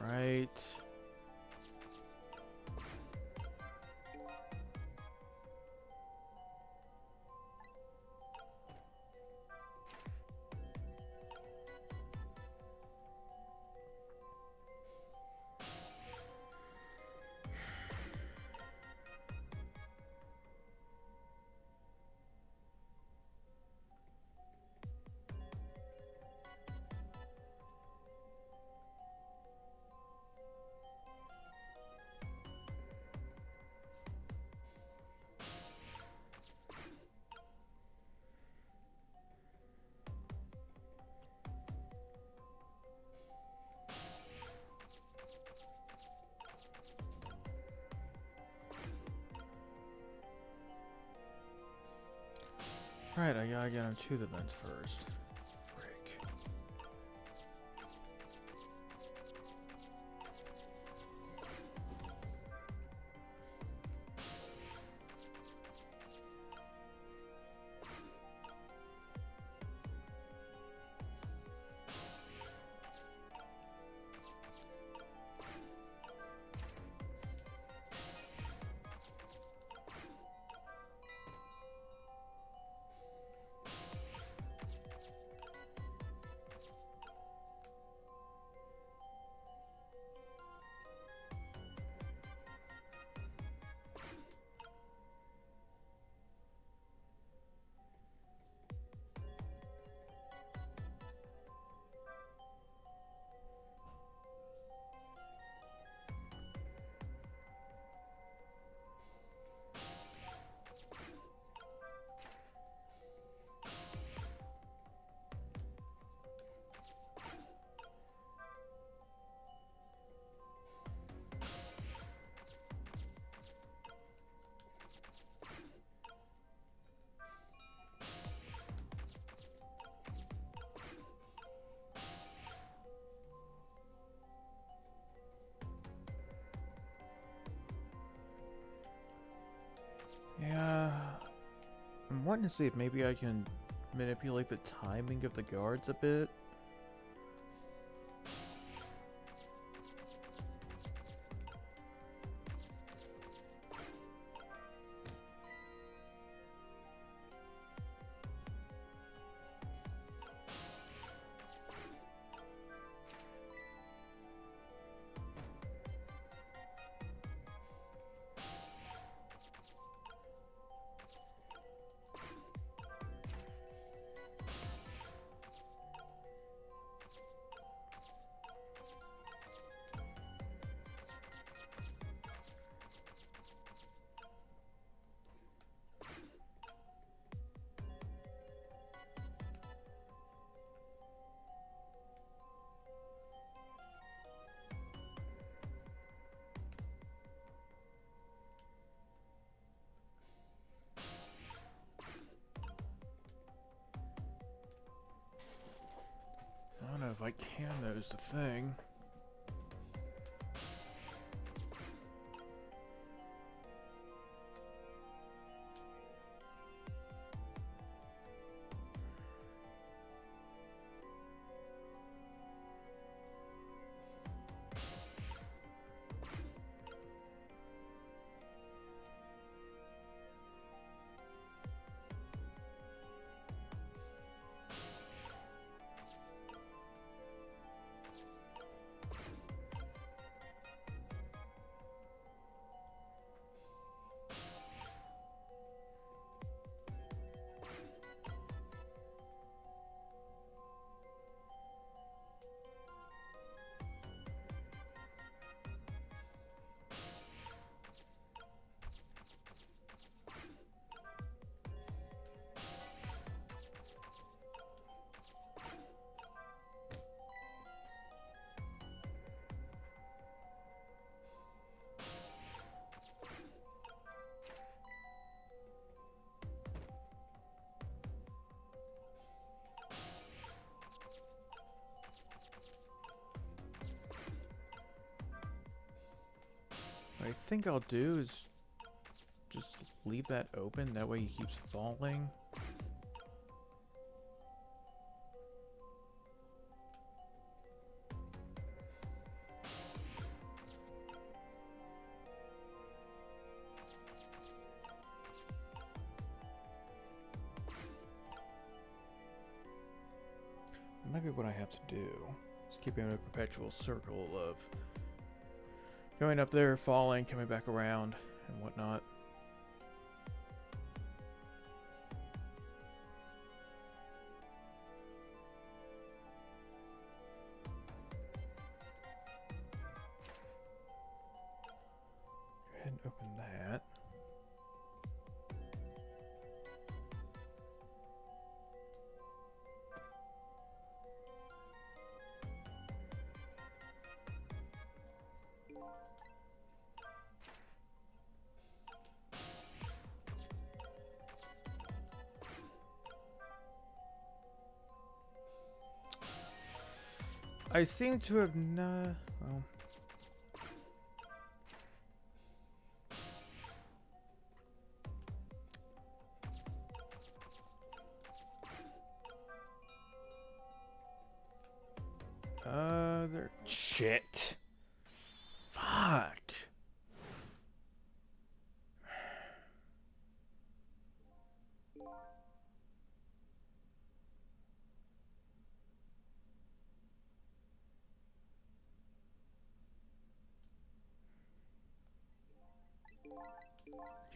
Right. Right, I gotta get him to the vents first. Frick. Yeah, I'm wanting to see if maybe I can manipulate the timing of the guards a bit. I don't know if I can, though, is the thing. What I think I'll do is just leave that open. That way he keeps falling. Maybe what I have to do is keep him in a perpetual circle of going up there, falling, coming back around, and whatnot. Go ahead and open that. I seem to have not. Well, there. Shit. Fuck.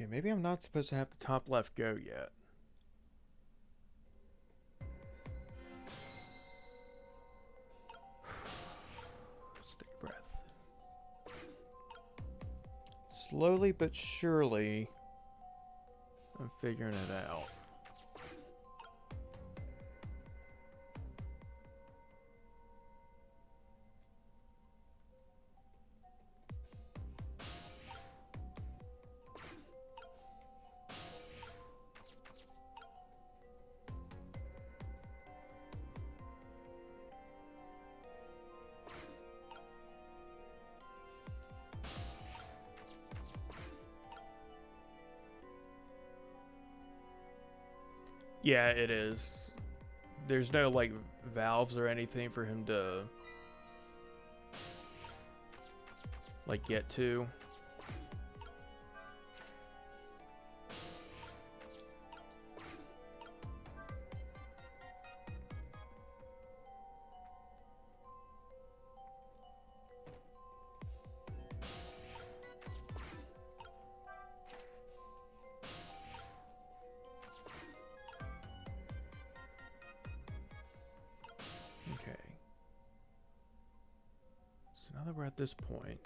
Okay, maybe I'm not supposed to have the top left go yet. Just take a breath. Slowly but surely, I'm figuring it out. Yeah, it is. There's no, like, valves or anything for him to, like, get to. Now that we're at this point,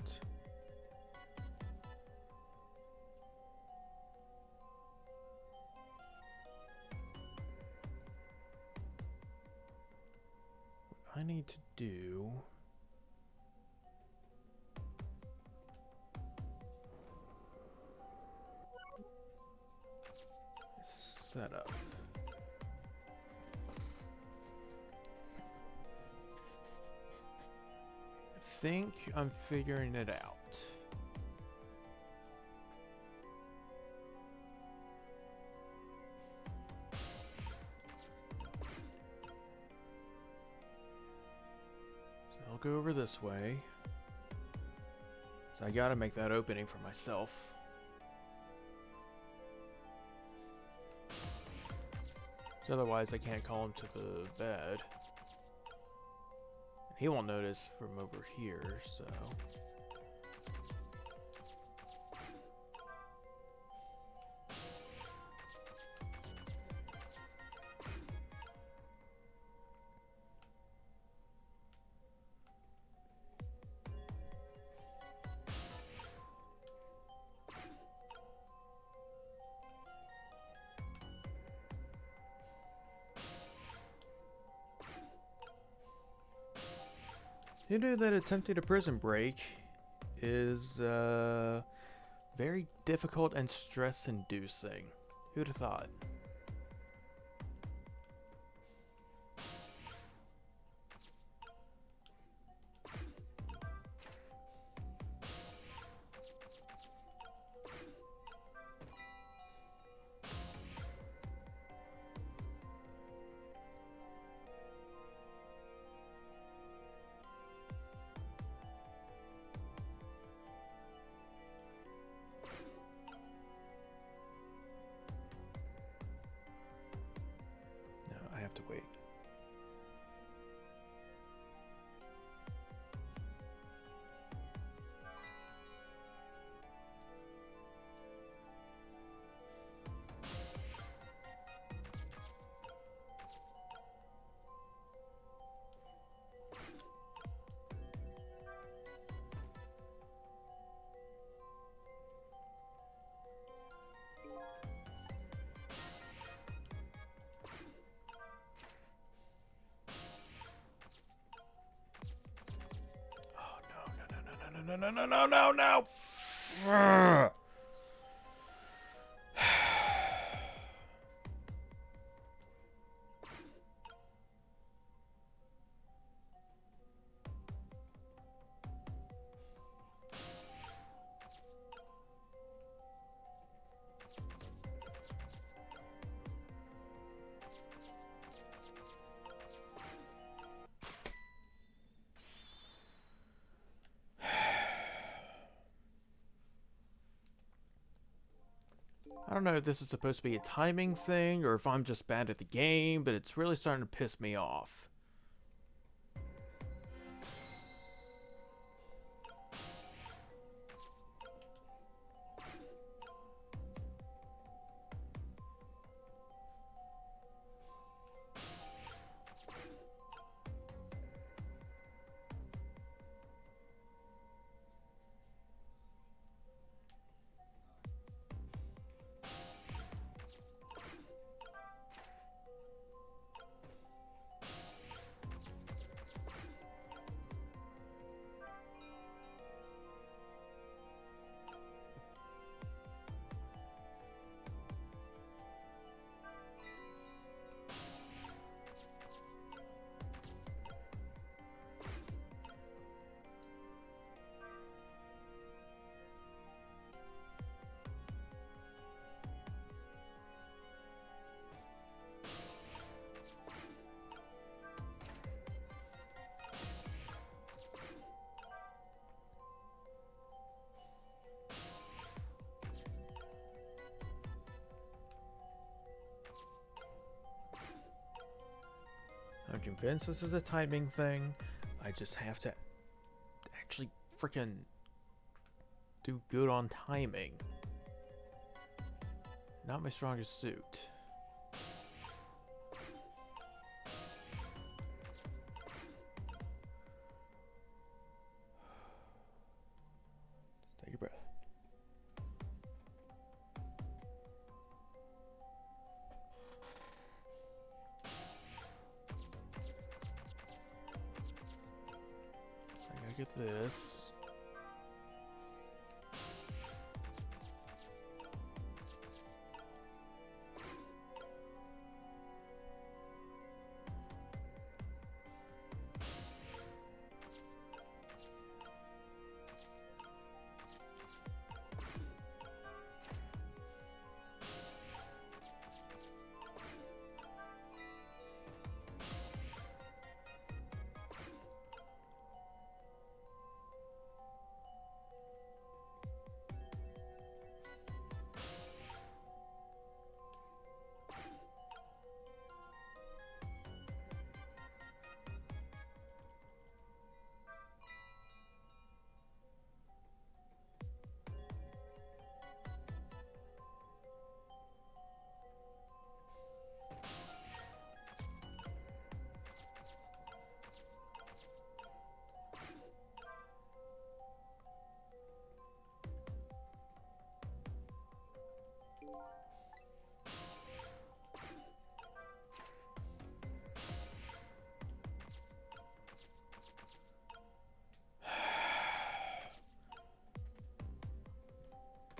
what I need to do is set up. I think I'm figuring it out. So I'll go over this way. So I gotta make that opening for myself. So otherwise I can't call him to the bed. He won't notice from over here, so... You knew that attempting a prison break is very difficult and stress-inducing. Who'd have thought? have to wait. No. I don't know if this is supposed to be a timing thing or if I'm just bad at the game, but it's really starting to piss me off. I'm convinced this is a timing thing. I just have to actually freaking do good on timing. Not my strongest suit. Take a breath. I gotta get this.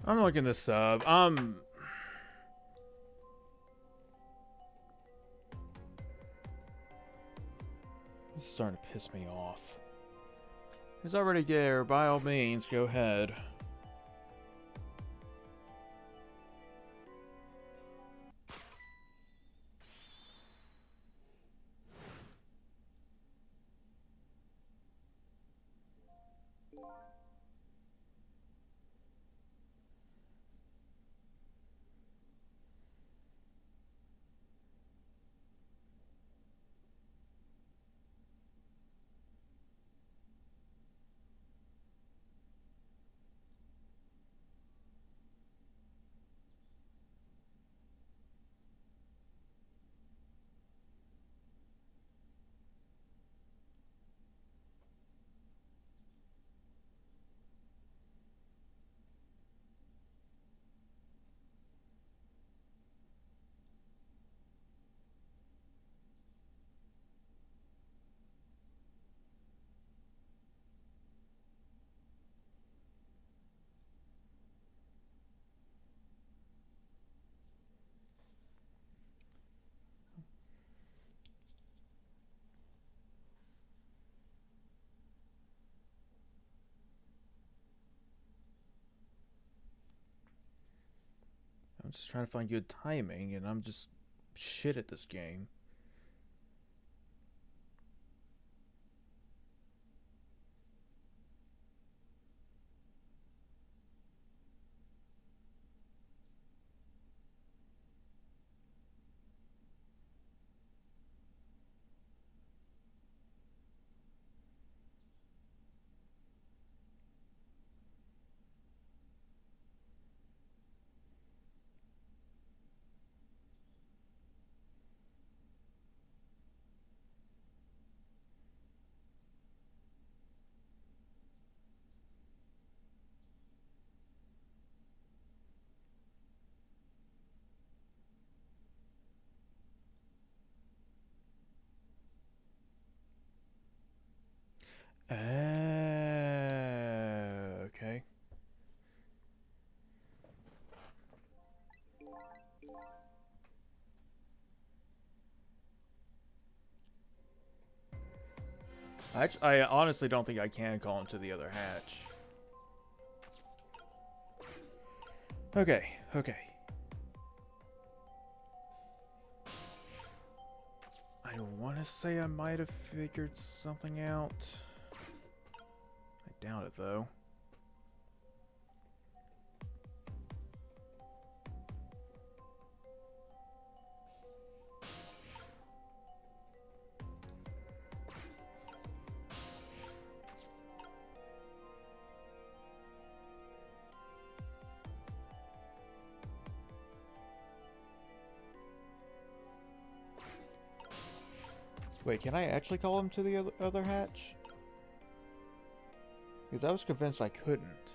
I'm looking this up. This is starting to piss me off. He's already there. By all means, go ahead. just trying to find good timing, and I'm just shit at this game. Okay. I honestly don't think I can call him to the other hatch. Okay, okay. I want to say I might have figured something out. I doubt it, though. Wait, can I actually call him to the other hatch? Because I was convinced I couldn't.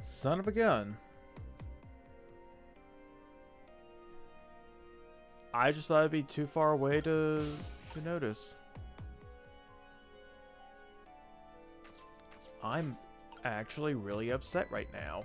Son of a gun. I just thought it'd be too far away to notice. I'm actually really upset right now.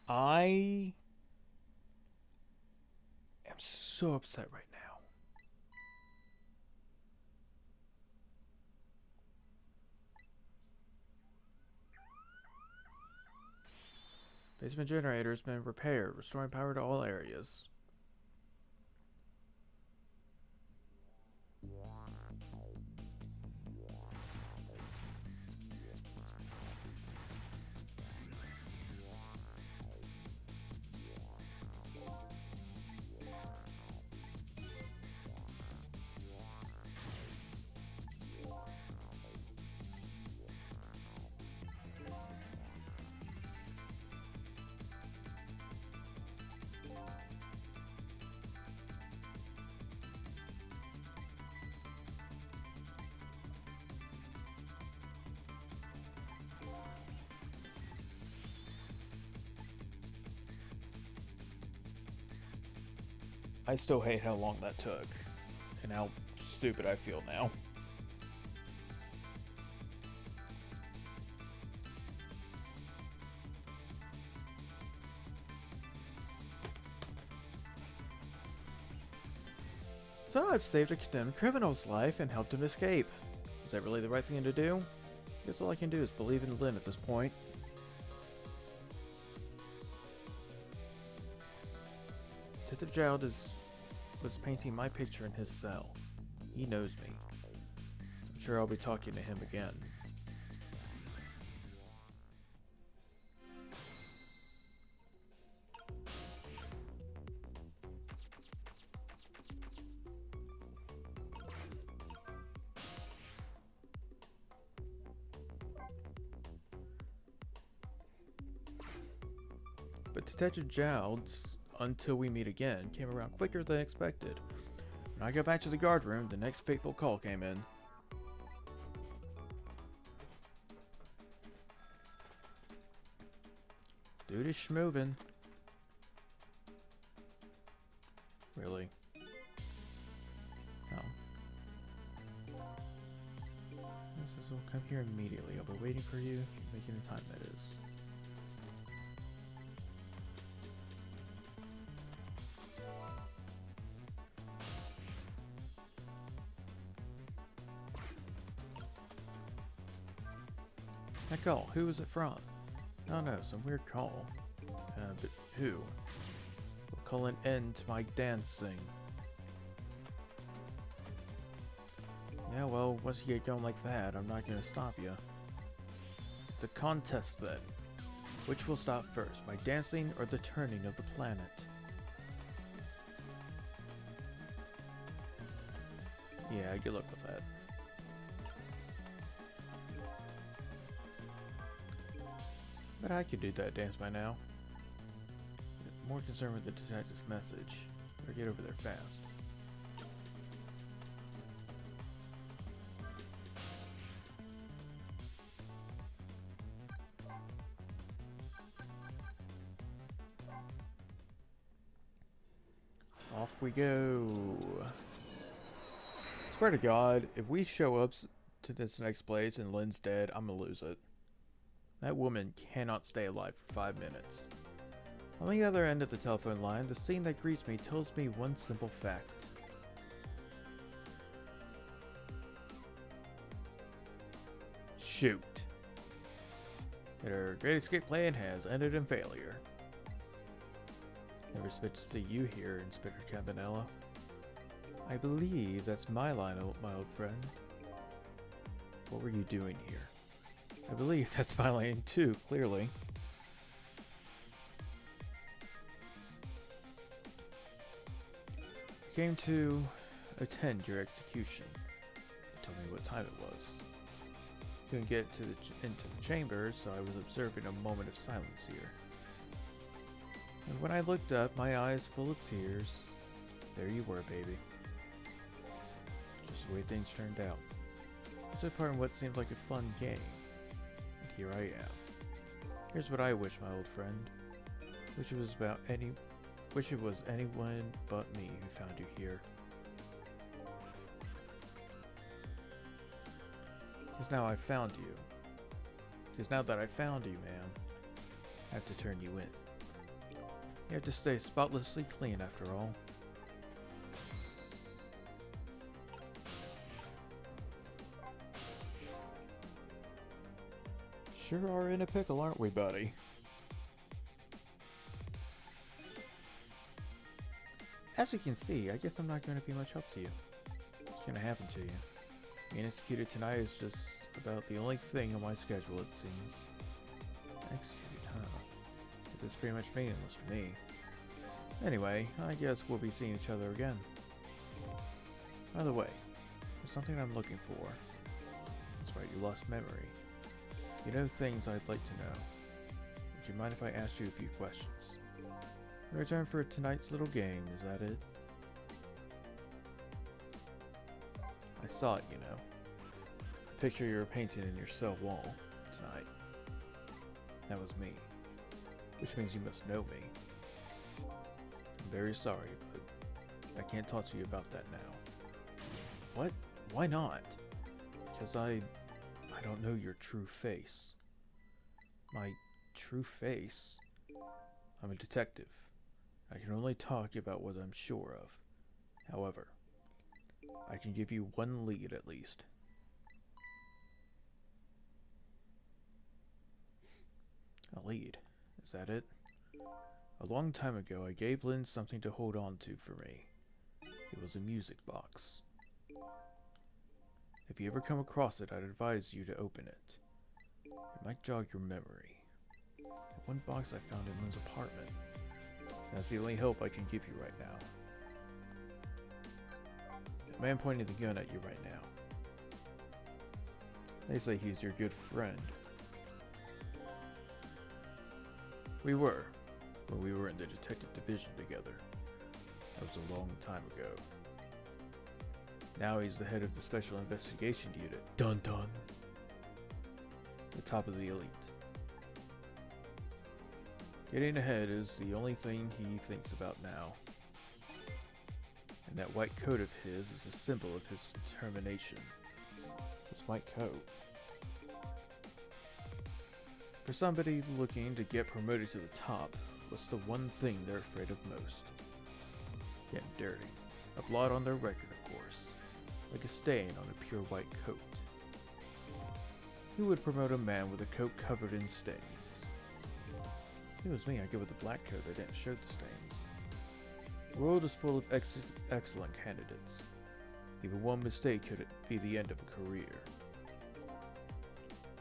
I am so upset right now. Basement generator has been repaired, restoring power to all areas. I still hate how long that took, and how stupid I feel now. So I've saved a condemned criminal's life and helped him escape. Is that really the right thing to do? I guess all I can do is believe in Lynn at this point. Detective Gerald was painting my picture in his cell. He knows me. I'm sure I'll be talking to him again. But Detective Gerald's Until We Meet Again came around quicker than expected. When I got back to the guard room, the next fateful call came in. Dude is schmovin'. Really? Oh. This is, will come here immediately. I'll be waiting for you. Make any time that is. That call, who was it from? Oh no, some weird call. But who? Will call an end to my dancing. Yeah, well, once you get going like that, I'm not gonna stop you. It's a contest then. Which will stop first, my dancing or the turning of the planet? Yeah, good luck with that. But I could do that dance by now. More concerned with the detective's message. Better get over there fast. Off we go. Swear to God, if we show up to this next place and Lynn's dead, I'm gonna lose it. That woman cannot stay alive for 5 minutes. On the other end of the telephone line, the scene that greets me tells me one simple fact. Shoot. That our great escape plan has ended in failure. Never expect to see you here, Inspector Campanella. I believe that's my line, my old friend. What were you doing here? I believe that's my lane too, clearly. I came to attend your execution. Tell me what time it was. Couldn't get to into the chamber, so I was observing a moment of silence here. And when I looked up, my eyes full of tears, there you were, baby. Just the way things turned out. I took part in what seemed like a fun game. And here I am. Here's what I wish, my old friend. Wish it was anyone but me who found you here. Because now I found you. Because now that I found you, man, I have to turn you in. You have to stay spotlessly clean after all. Sure are in a pickle, aren't we, buddy? As you can see, I guess I'm not going to be much help to you. What's going to happen to you? Being executed tonight is just about the only thing on my schedule, it seems. Executed, huh? This is pretty much meaningless to me. Anyway, I guess we'll be seeing each other again. By the way, there's something I'm looking for. That's right, you lost memory. You know things I'd like to know. Would you mind if I ask you a few questions? In return for tonight's little game, is that it? I saw it, you know. Picture you were painting in your cell wall tonight. That was me. Which means you must know me. I'm very sorry, but I can't talk to you about that now. What? Why not? Because I don't know your true face. My true face? I'm a detective. I can only talk about what I'm sure of. However, I can give you one lead at least. A lead? Is that it? A long time ago, I gave Lynn something to hold on to for me. It was a music box. If you ever come across it, I'd advise you to open it. It might jog your memory. That one box I found in Lynn's apartment. That's the only help I can give you right now. The man pointing the gun at you right now. They say he's your good friend. We were, when we were in the detective division together. That was a long time ago. Now he's the head of the Special Investigation Unit. Dun dun! The top of the elite. Getting ahead is the only thing he thinks about now. And that white coat of his is a symbol of his determination. His white coat. For somebody looking to get promoted to the top, what's the one thing they're afraid of most? Getting dirty. A blot on their record, of course. Like a stain on a pure white coat. Who would promote a man with a coat covered in stains? It was me. I go with the black coat that didn't show the stains. The world is full of excellent candidates. Even one mistake could be the end of a career.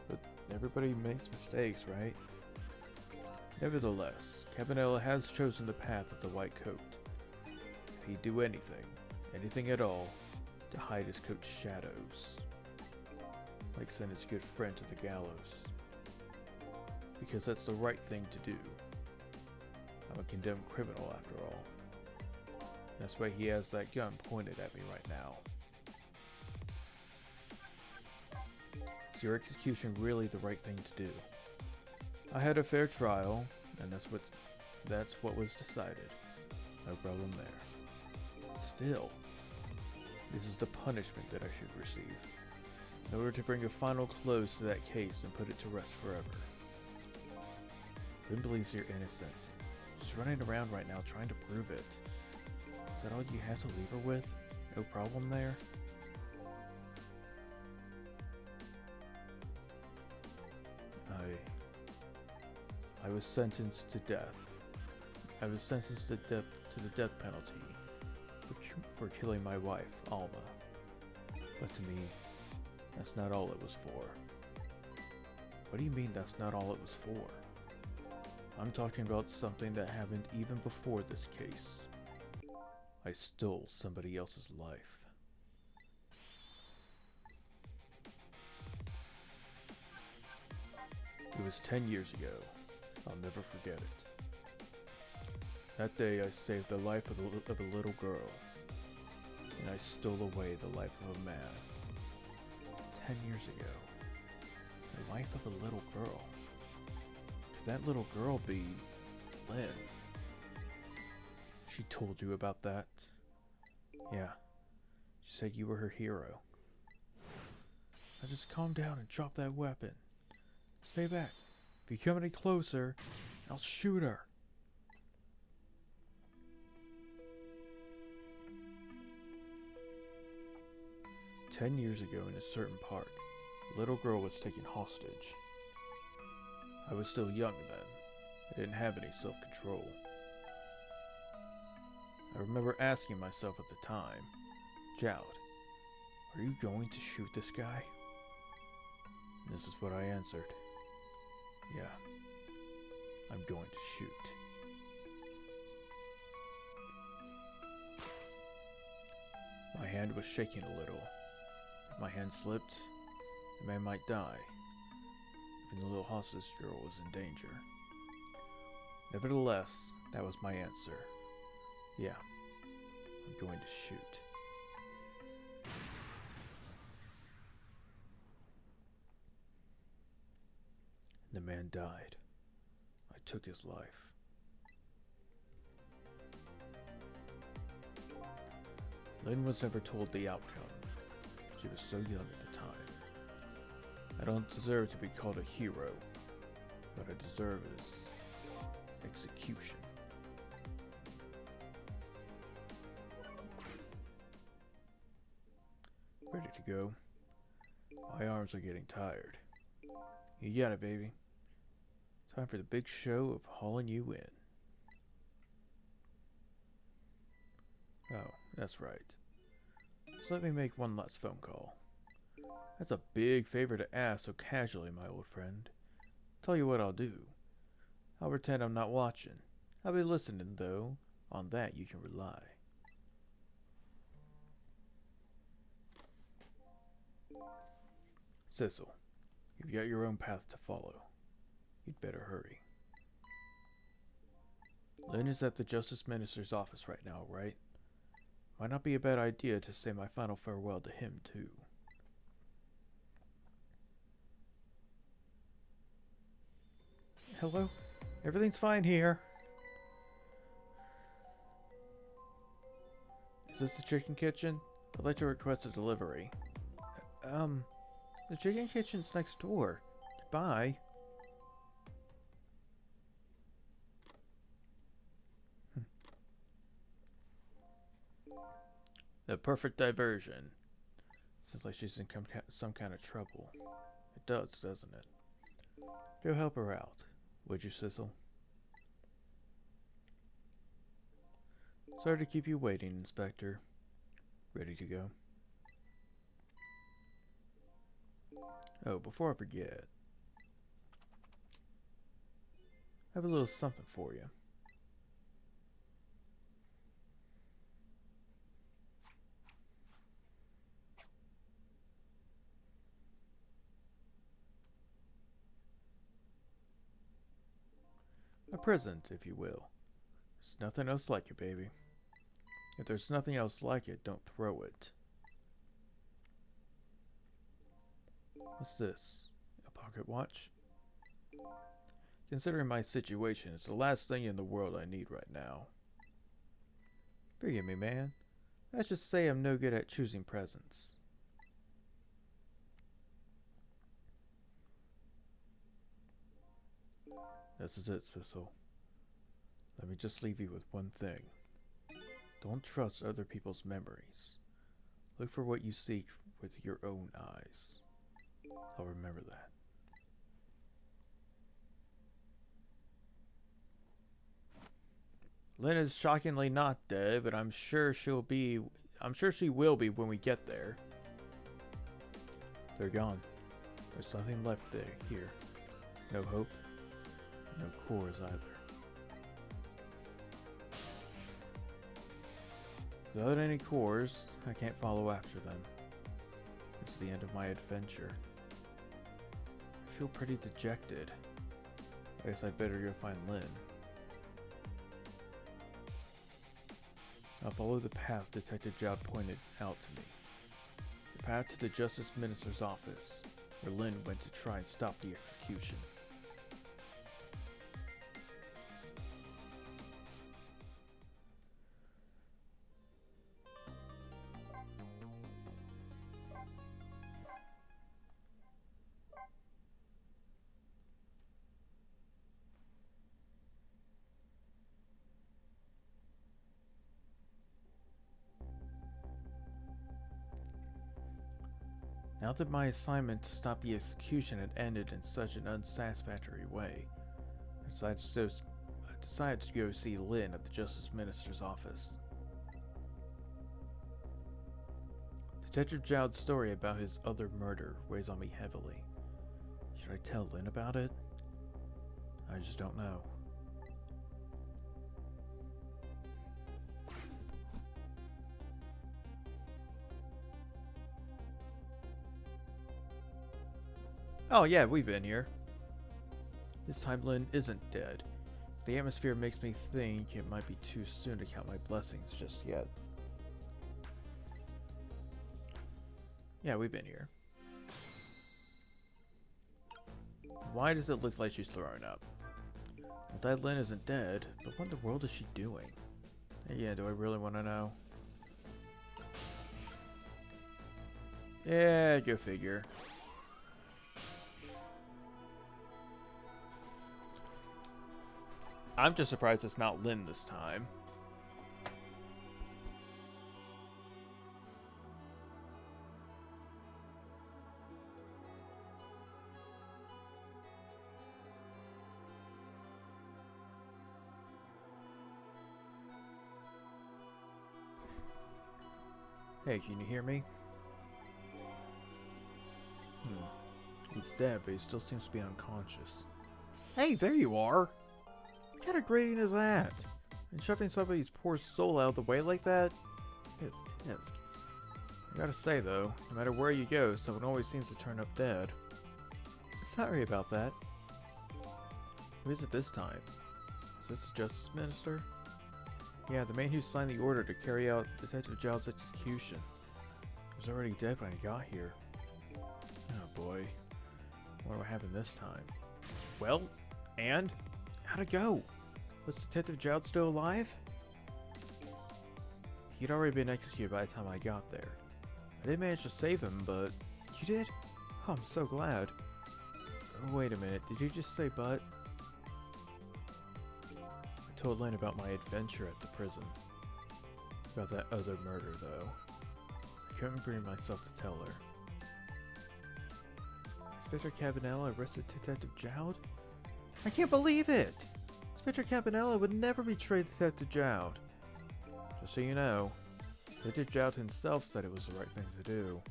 But everybody makes mistakes, right? Nevertheless, Cabanela has chosen the path of the white coat. He'd do anything at all, to hide his coat's shadows. Like send his good friend to the gallows. Because that's the right thing to do. I'm a condemned criminal after all. That's why he has that gun pointed at me right now. Is your execution really the right thing to do? I had a fair trial, and that's what was decided. No problem there. Still, this is the punishment that I should receive, in order to bring a final close to that case and put it to rest forever. Lynn believes you're innocent. She's running around right now trying to prove it. Is that all you have to leave her with? No problem there? I was sentenced to death. I was sentenced to death, to the death penalty for killing my wife, Alma. But to me, that's not all it was for. What do you mean that's not all it was for? I'm talking about something that happened even before this case. I stole somebody else's life. It was 10 years ago. I'll never forget it. That day I saved the life of a little girl. And I stole away the life of a man. 10 years ago. The life of a little girl. Could that little girl be Lynn? She told you about that? Yeah. She said you were her hero. Now just calm down and drop that weapon. Stay back. If you come any closer, I'll shoot her. 10 years ago in a certain park, a little girl was taken hostage. I was still young then. I didn't have any self-control. I remember asking myself at the time, Jowd, are you going to shoot this guy? And this is what I answered. Yeah, I'm going to shoot. My hand was shaking a little. If my hand slipped, the man might die. Even the little hostage girl was in danger. Nevertheless, that was my answer. Yeah, I'm going to shoot. The man died. I took his life. Lynn was never told the outcome. She was so young at the time. I don't deserve to be called a hero. What I deserve is execution. Ready to go. My arms are getting tired. You got it, baby. Time for the big show of hauling you in. Oh, that's right. So let me make one last phone call. That's a big favor to ask so casually, my old friend. Tell you what I'll do. I'll pretend I'm not watching. I'll be listening, though. On that you can rely. Cecil, you've got your own path to follow. You'd better hurry. Lynn is at the Justice Minister's office right now, right? Might not be a bad idea to say my final farewell to him, too. Hello? Everything's fine here. Is this the chicken kitchen? I'd like to request a delivery. The chicken kitchen's next door. Goodbye. The perfect diversion. Seems like she's in some kind of trouble. It does, doesn't it? Go help her out, would you, Cecil? Sorry to keep you waiting, Inspector. Ready to go? Oh, before I forget, I have a little something for you. A present, if you will. There's nothing else like it, baby. If there's nothing else like it, don't throw it. What's this? A pocket watch? Considering my situation, it's the last thing in the world I need right now. Forgive me, man. Let's just say I'm no good at choosing presents. This is it, Cecil. Let me just leave you with one thing. Don't trust other people's memories. Look for what you seek with your own eyes. I'll remember that. Lynn is shockingly not dead, but I'm sure she will be when we get there. They're gone. There's nothing left there here. No hope. No cores either. Without any cores, I can't follow after them. This is the end of my adventure. I feel pretty dejected. I guess I'd better go find Lynn. I'll follow the path Detective Jowd pointed out to me. The path to the Justice Minister's office, where Lynn went to try and stop the execution. Now that my assignment to stop the execution had ended in such an unsatisfactory way, I decided to go see Lynn at the Justice Minister's office. Detective Jowd's story about his other murder weighs on me heavily. Should I tell Lynn about it? I just don't know. Oh yeah, we've been here. This time Lynn isn't dead. The atmosphere makes me think it might be too soon to count my blessings just yet. Yeah, we've been here. Why does it look like she's throwing up? Well, Dead Lynn isn't dead, but what in the world is she doing? Yeah, do I really want to know? Yeah, go figure. I'm just surprised it's not Lynn this time. Hey, can you hear me? He's dead, but he still seems to be unconscious. Hey, there you are! What kind of grating is that? And shoving somebody's poor soul out of the way like that? Tisk. I gotta say though, no matter where you go, someone always seems to turn up dead. Sorry about that. Who is it this time? Is this the Justice Minister? Yeah, the man who signed the order to carry out Detective Jowd's execution. He was already dead when I got here. Oh boy. I wonder what happened this time. Well, and? How'd it go? Was Detective Jowd still alive? He'd already been executed by the time I got there. I did manage to save him, but... You did? Oh, I'm so glad. Oh, wait a minute, did you just say but? I told Lynn about my adventure at the prison. About that other murder, though. I couldn't bring myself to tell her. Inspector Cabanela arrested Detective Jowd? I can't believe it! Inspector Cabanela would never betray Detective Jowd. Just so you know, Detective Jowd himself said it was the right thing to do.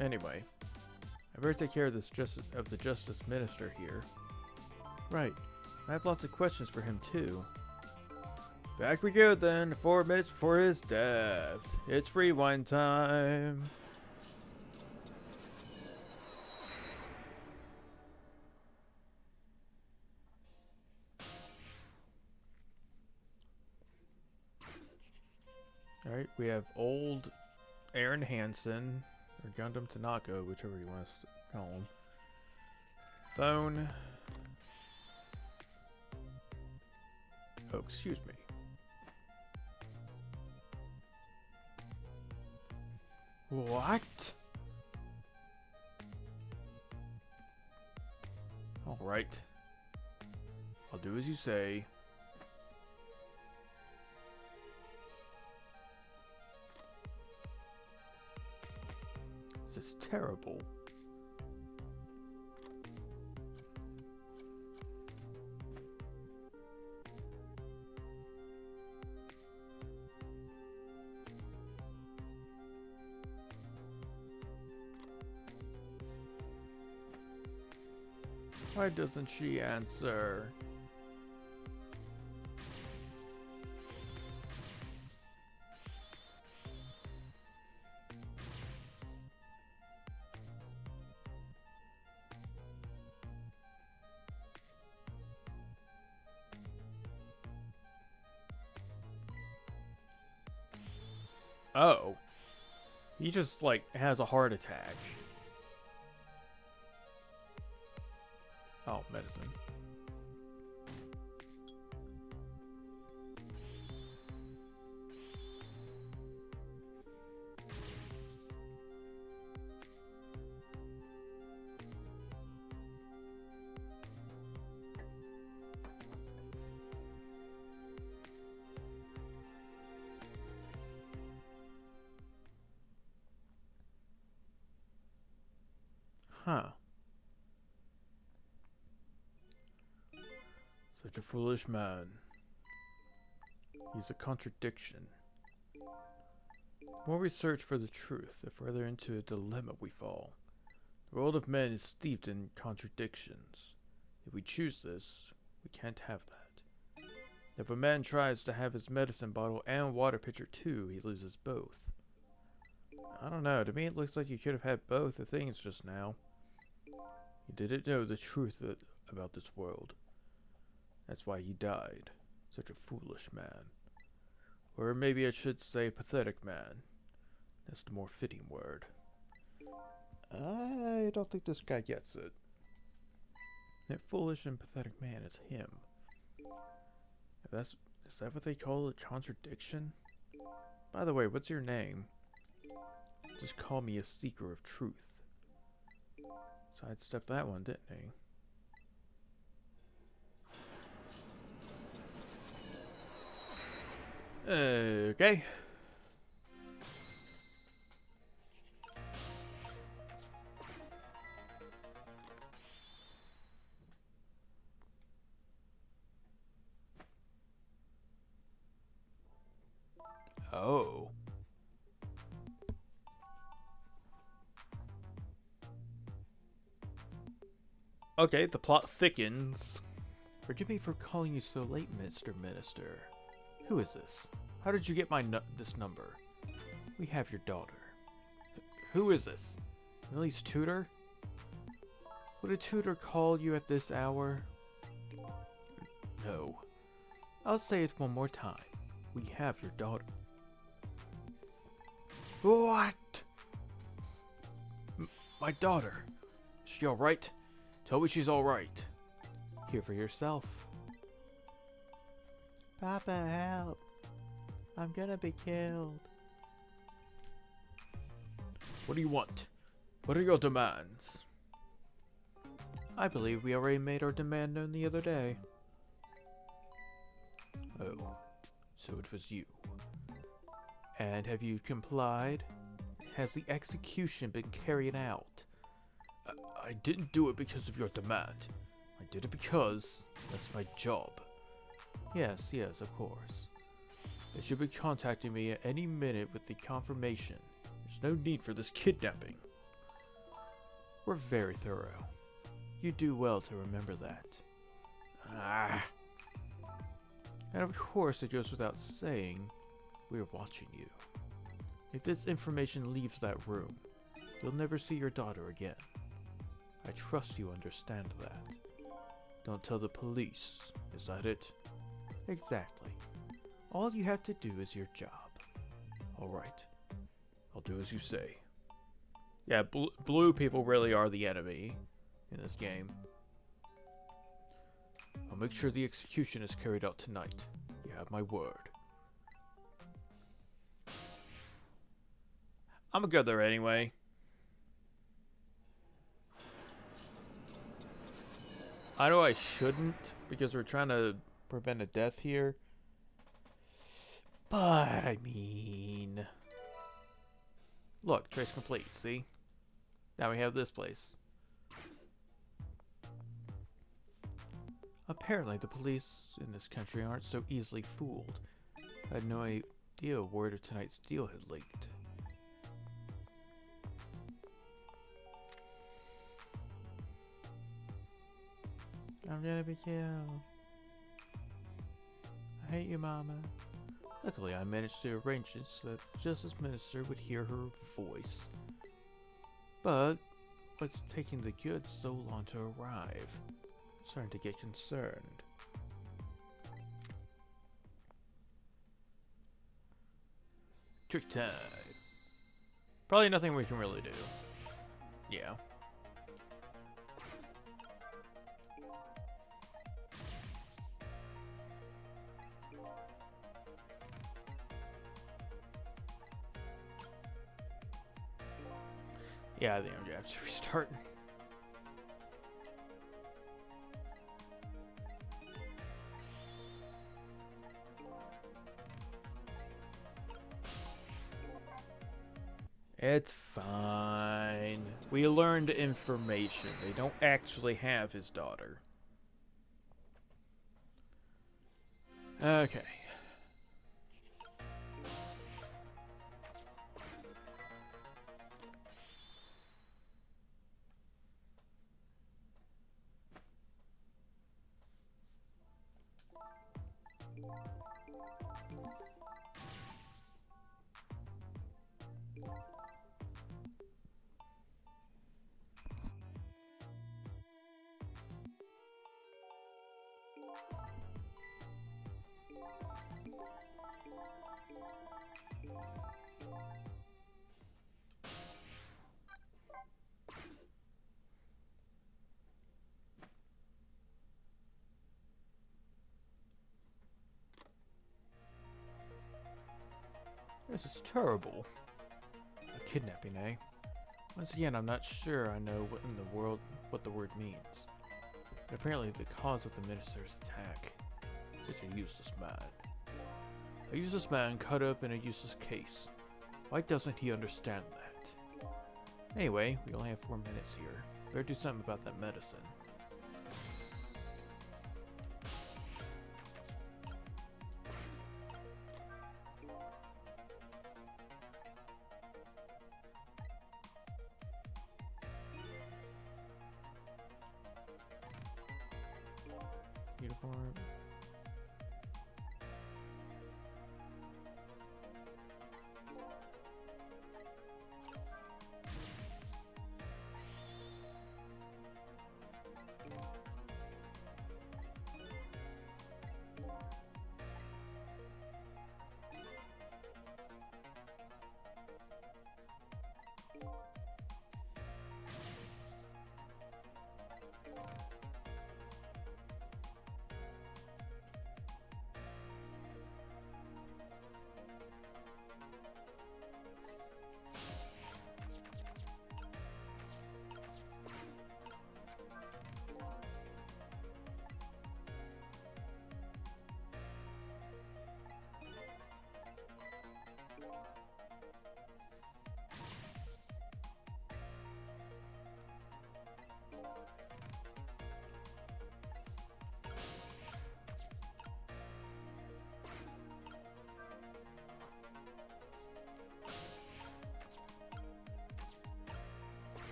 Anyway, I better take care of the Justice Minister here. Right, I have lots of questions for him too. Back we go then, 4 minutes before his death. It's rewind time. Alright, we have old Aaron Hansen, or Gundam Tanaka, whichever you want to call him. Phone. Oh, excuse me. What? Alright. I'll do as you say. This is terrible. Why doesn't she answer? Oh. He just, like, has a heart attack. Oh, medicine. Huh. Such a foolish man. He's a contradiction. The more we search for the truth, the further into a dilemma we fall. The world of men is steeped in contradictions. If we choose this, we can't have that. If a man tries to have his medicine bottle and water pitcher too, he loses both. I don't know, to me it looks like you could have had both the things just now. He didn't know the truth about this world. That's why he died. Such a foolish man. Or maybe I should say pathetic man. That's the more fitting word. I don't think this guy gets it. That foolish and pathetic man is him. Is that what they call a contradiction? By the way, what's your name? Just call me a seeker of truth. Sidestepped that one, didn't he? Okay. Oh. Okay, the plot thickens. Forgive me for calling you so late, Mr. Minister. Who is this? How did you get this number? We have your daughter. Who is this? Millie's tutor? Would a tutor call you at this hour? No. I'll say it one more time. We have your daughter. What? My daughter. Is she alright? Tell me she's alright. Hear for yourself. Papa, help. I'm gonna be killed. What do you want? What are your demands? I believe we already made our demand known the other day. Oh, so it was you. And have you complied? Has the execution been carried out? I didn't do it because of your demand. I did it because that's my job. Yes, of course. They should be contacting me at any minute with the confirmation. There's no need for this kidnapping. We're very thorough. You do well to remember that. Ah. And of course, it goes without saying, we're watching you. If this information leaves that room, you'll never see your daughter again. I trust you understand that. Don't tell the police, is that it? Exactly. All you have to do is your job. Alright. I'll do as you say. Yeah, blue people really are the enemy in this game. I'll make sure the execution is carried out tonight. You have my word. I'm gonna go there anyway. I know I shouldn't, because we're trying to prevent a death here. But, I mean... Look, trace complete, see? Now we have this place. Apparently the police in this country aren't so easily fooled. I had no idea word of tonight's deal had leaked. I'm gonna be killed. I hate you, Mama. Luckily, I managed to arrange it so that Justice Minister would hear her voice. But what's taking the goods so long to arrive? I'm starting to get concerned. Trick time. Probably nothing we can really do. Yeah. Yeah, I think I'm gonna have to restart. It's fine. We learned information. They don't actually have his daughter. Okay. This is terrible. A kidnapping, eh? Once again, I'm not sure I know what the word means. But apparently the cause of the minister's attack is a useless man. A useless man caught up in a useless case. Why doesn't he understand that? Anyway, we only have 4 minutes here. Better do something about that medicine. Uniform.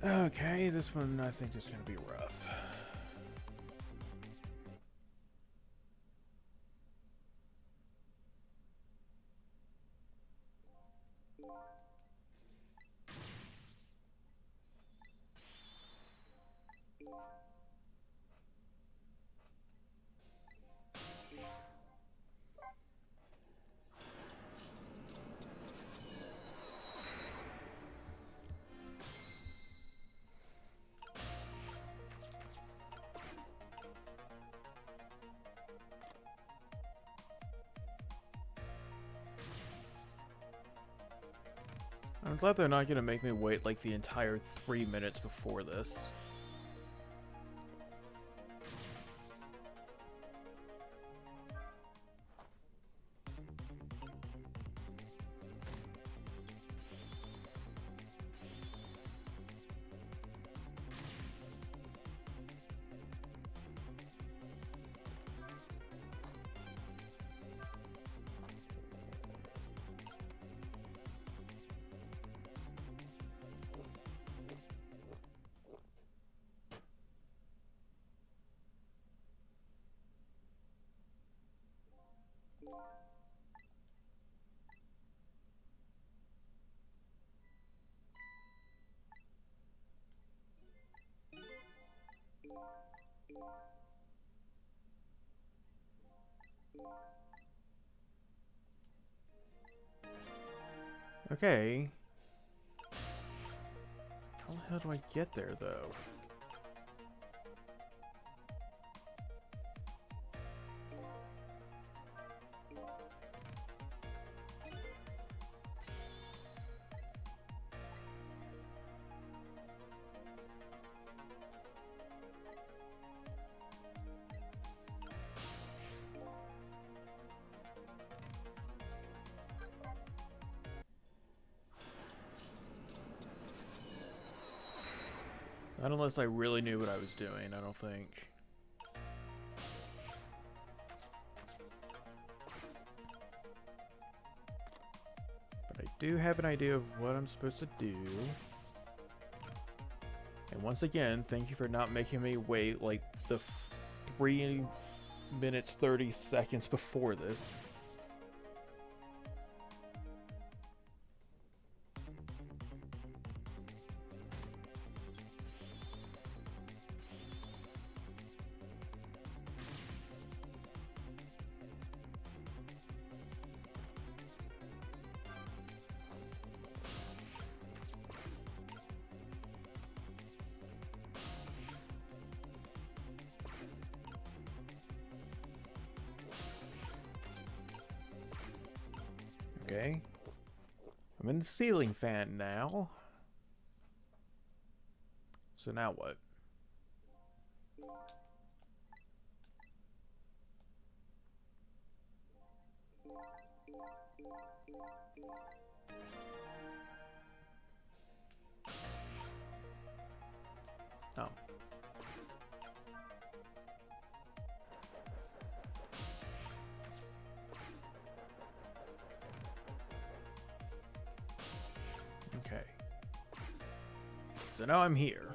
Okay, this one I think is going to be rough. glad they're not gonna make me wait like the entire 3 minutes before this. Okay. How the hell do I get there, though? Not unless I really knew what I was doing, I don't think. But I do have an idea of what I'm supposed to do. And once again, thank you for not making me wait like the 3 minutes 30 seconds before this. Okay. I'm in the ceiling fan now. So now what? Oh. Okay. So now I'm here.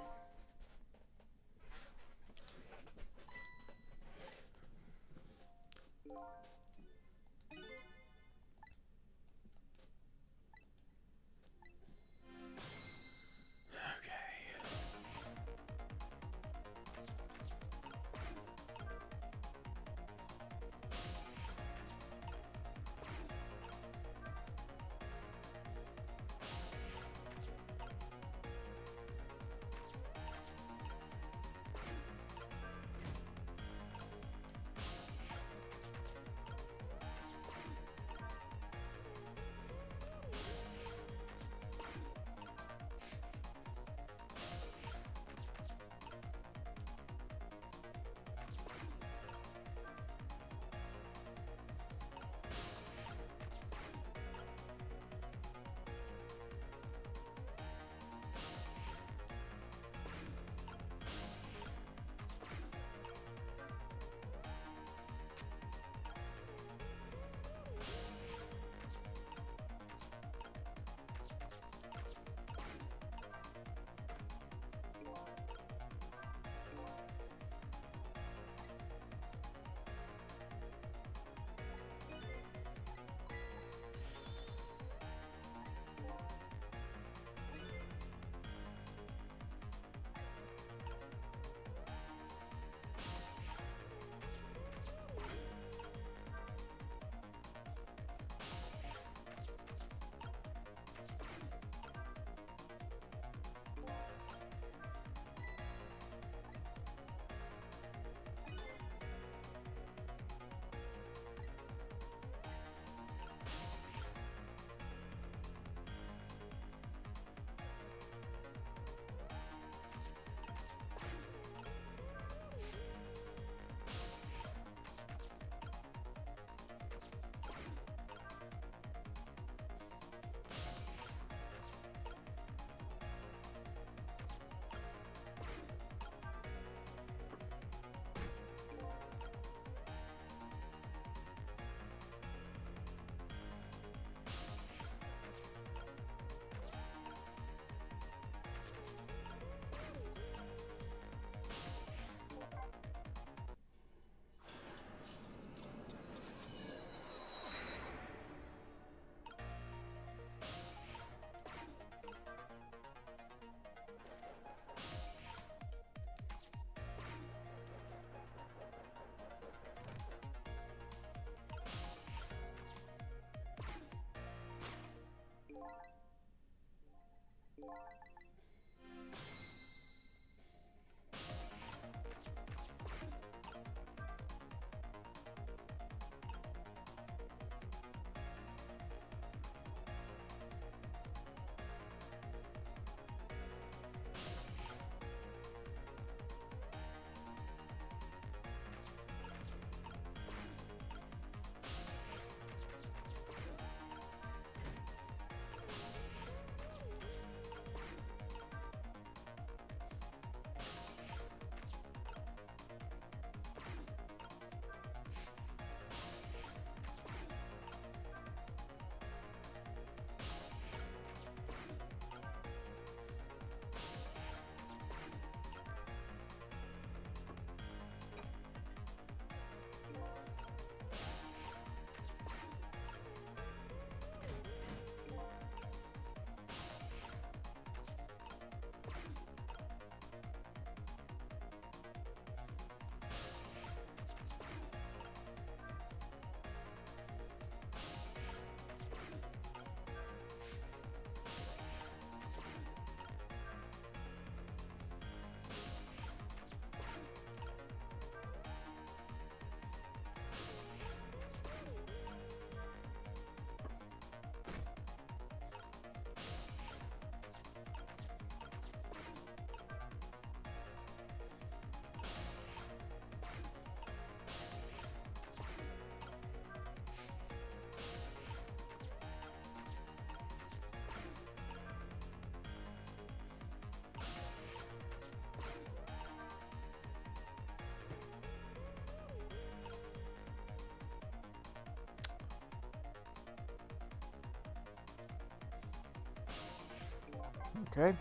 Okay.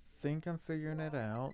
I think I'm figuring it out.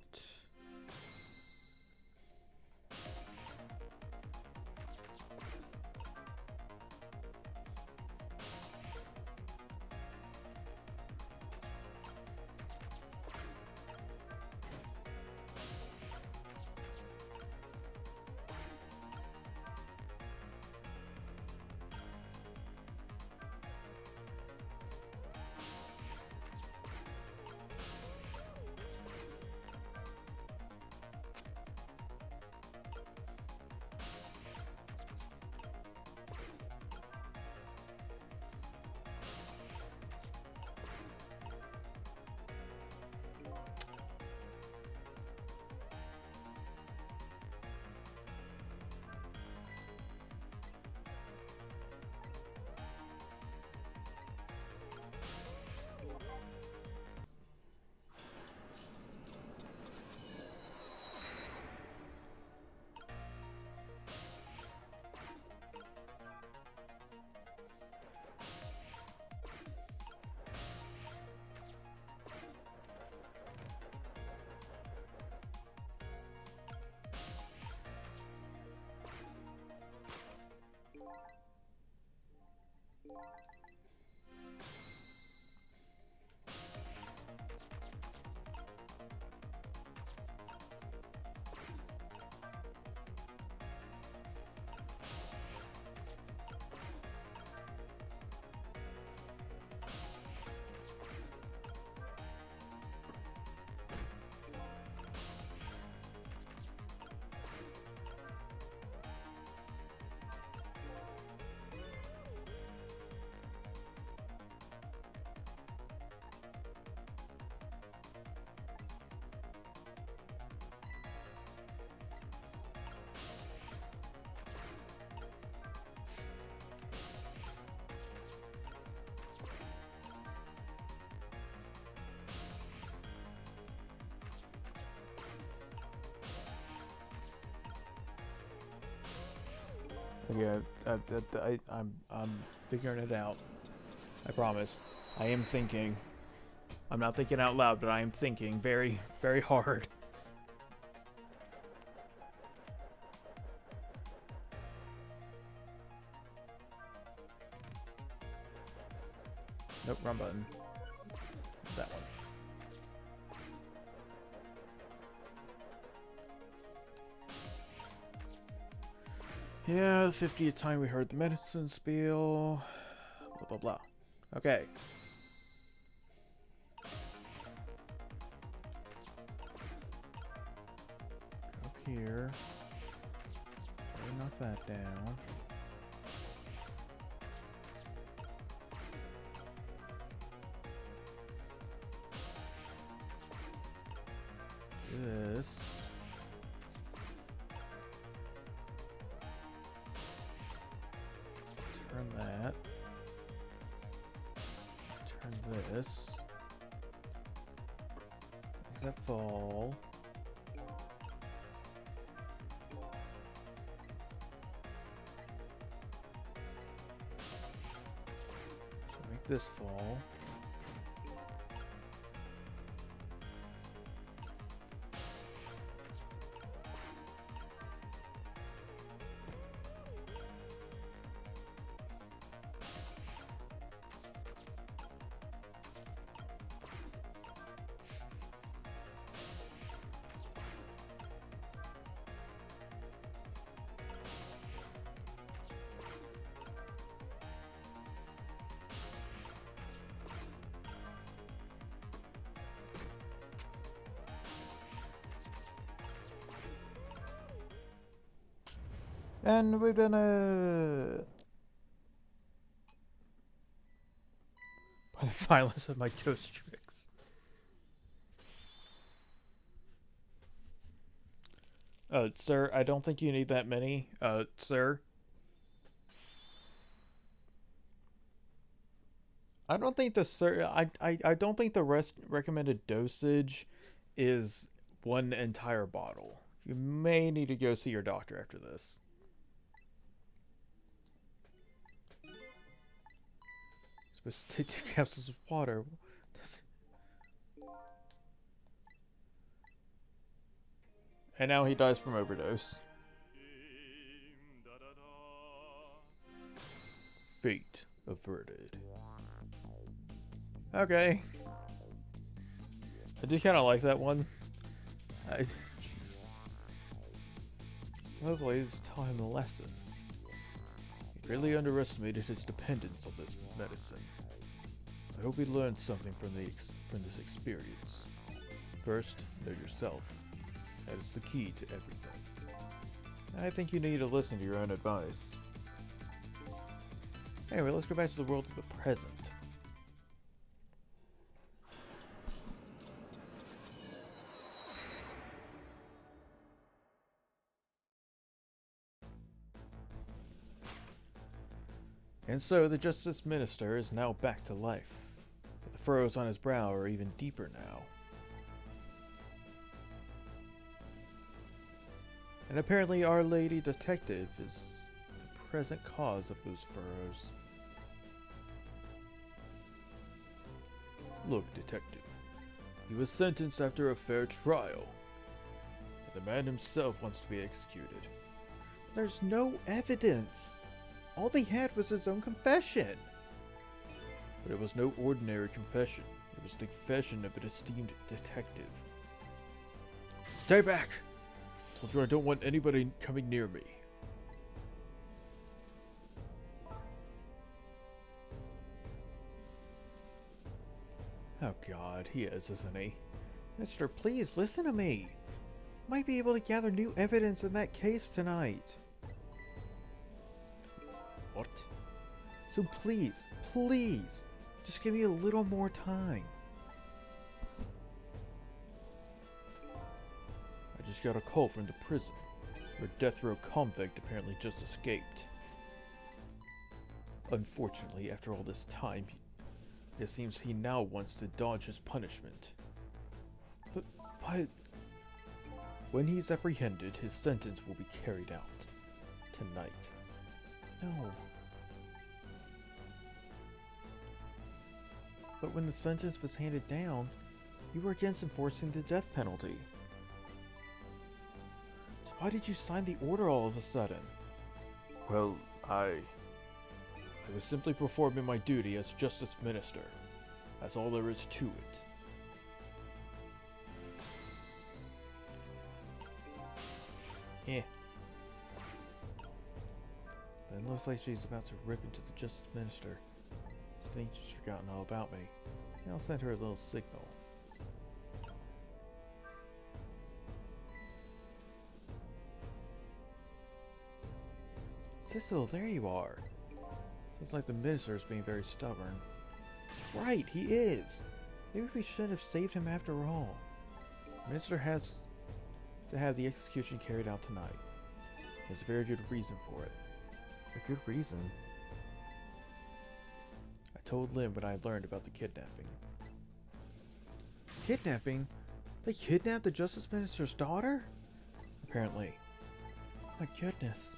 Yeah, I'm figuring it out. I promise. I am thinking. I'm not thinking out loud, but I am thinking very, very hard. Nope, wrong button. That one. Yeah, the 50th time we heard the medicine spiel. Blah, blah, blah. Okay. Up here. Knock that down. This. Turn that. Turn this. Make that fall. So make this fall. And we've done it! By the violence of my ghost tricks. Sir, I don't think you need that many. Sir? I don't think I don't think the recommended dosage is one entire bottle. You may need to go see your doctor after this. Supposed to take 2 capsules of water. And now he dies from overdose. Fate averted. Okay. I do kind of like that one. Jeez. Hopefully this taught him a lesson. He greatly underestimated his dependence on this medicine. I hope he learned something from this experience. First, know yourself. That is the key to everything. I think you need to listen to your own advice. Anyway, let's go back to the world of the present. And so the Justice Minister is now back to life, but the furrows on his brow are even deeper now. And apparently Our Lady Detective is the present cause of those furrows. Look, Detective, he was sentenced after a fair trial. But the man himself wants to be executed. There's no evidence. All they had was his own confession. But it was no ordinary confession. It was the confession of an esteemed detective. Stay back! I told you I don't want anybody coming near me. Oh god, he is, isn't he? Mister, please listen to me. Might be able to gather new evidence in that case tonight. What? So please, please, just give me a little more time. I just got a call from the prison, where a death row convict apparently just escaped. Unfortunately, after all this time, it seems he now wants to dodge his punishment. But when he's apprehended, his sentence will be carried out. Tonight. No. But when the sentence was handed down, you were against enforcing the death penalty. So why did you sign the order all of a sudden? Well, I was simply performing my duty as Justice Minister. That's all there is to it. Eh. But it looks like she's about to rip into the Justice Minister. I think she's forgotten all about me. I'll send her a little signal. Cecil, there you are. Looks like the minister is being very stubborn. That's right, he is. Maybe we shouldn't have saved him after all. The minister has to have the execution carried out tonight. There's a very good reason for it. A good reason? I told Lynn what I learned about the kidnapping. Kidnapping? They kidnapped the Justice Minister's daughter? Apparently. My goodness.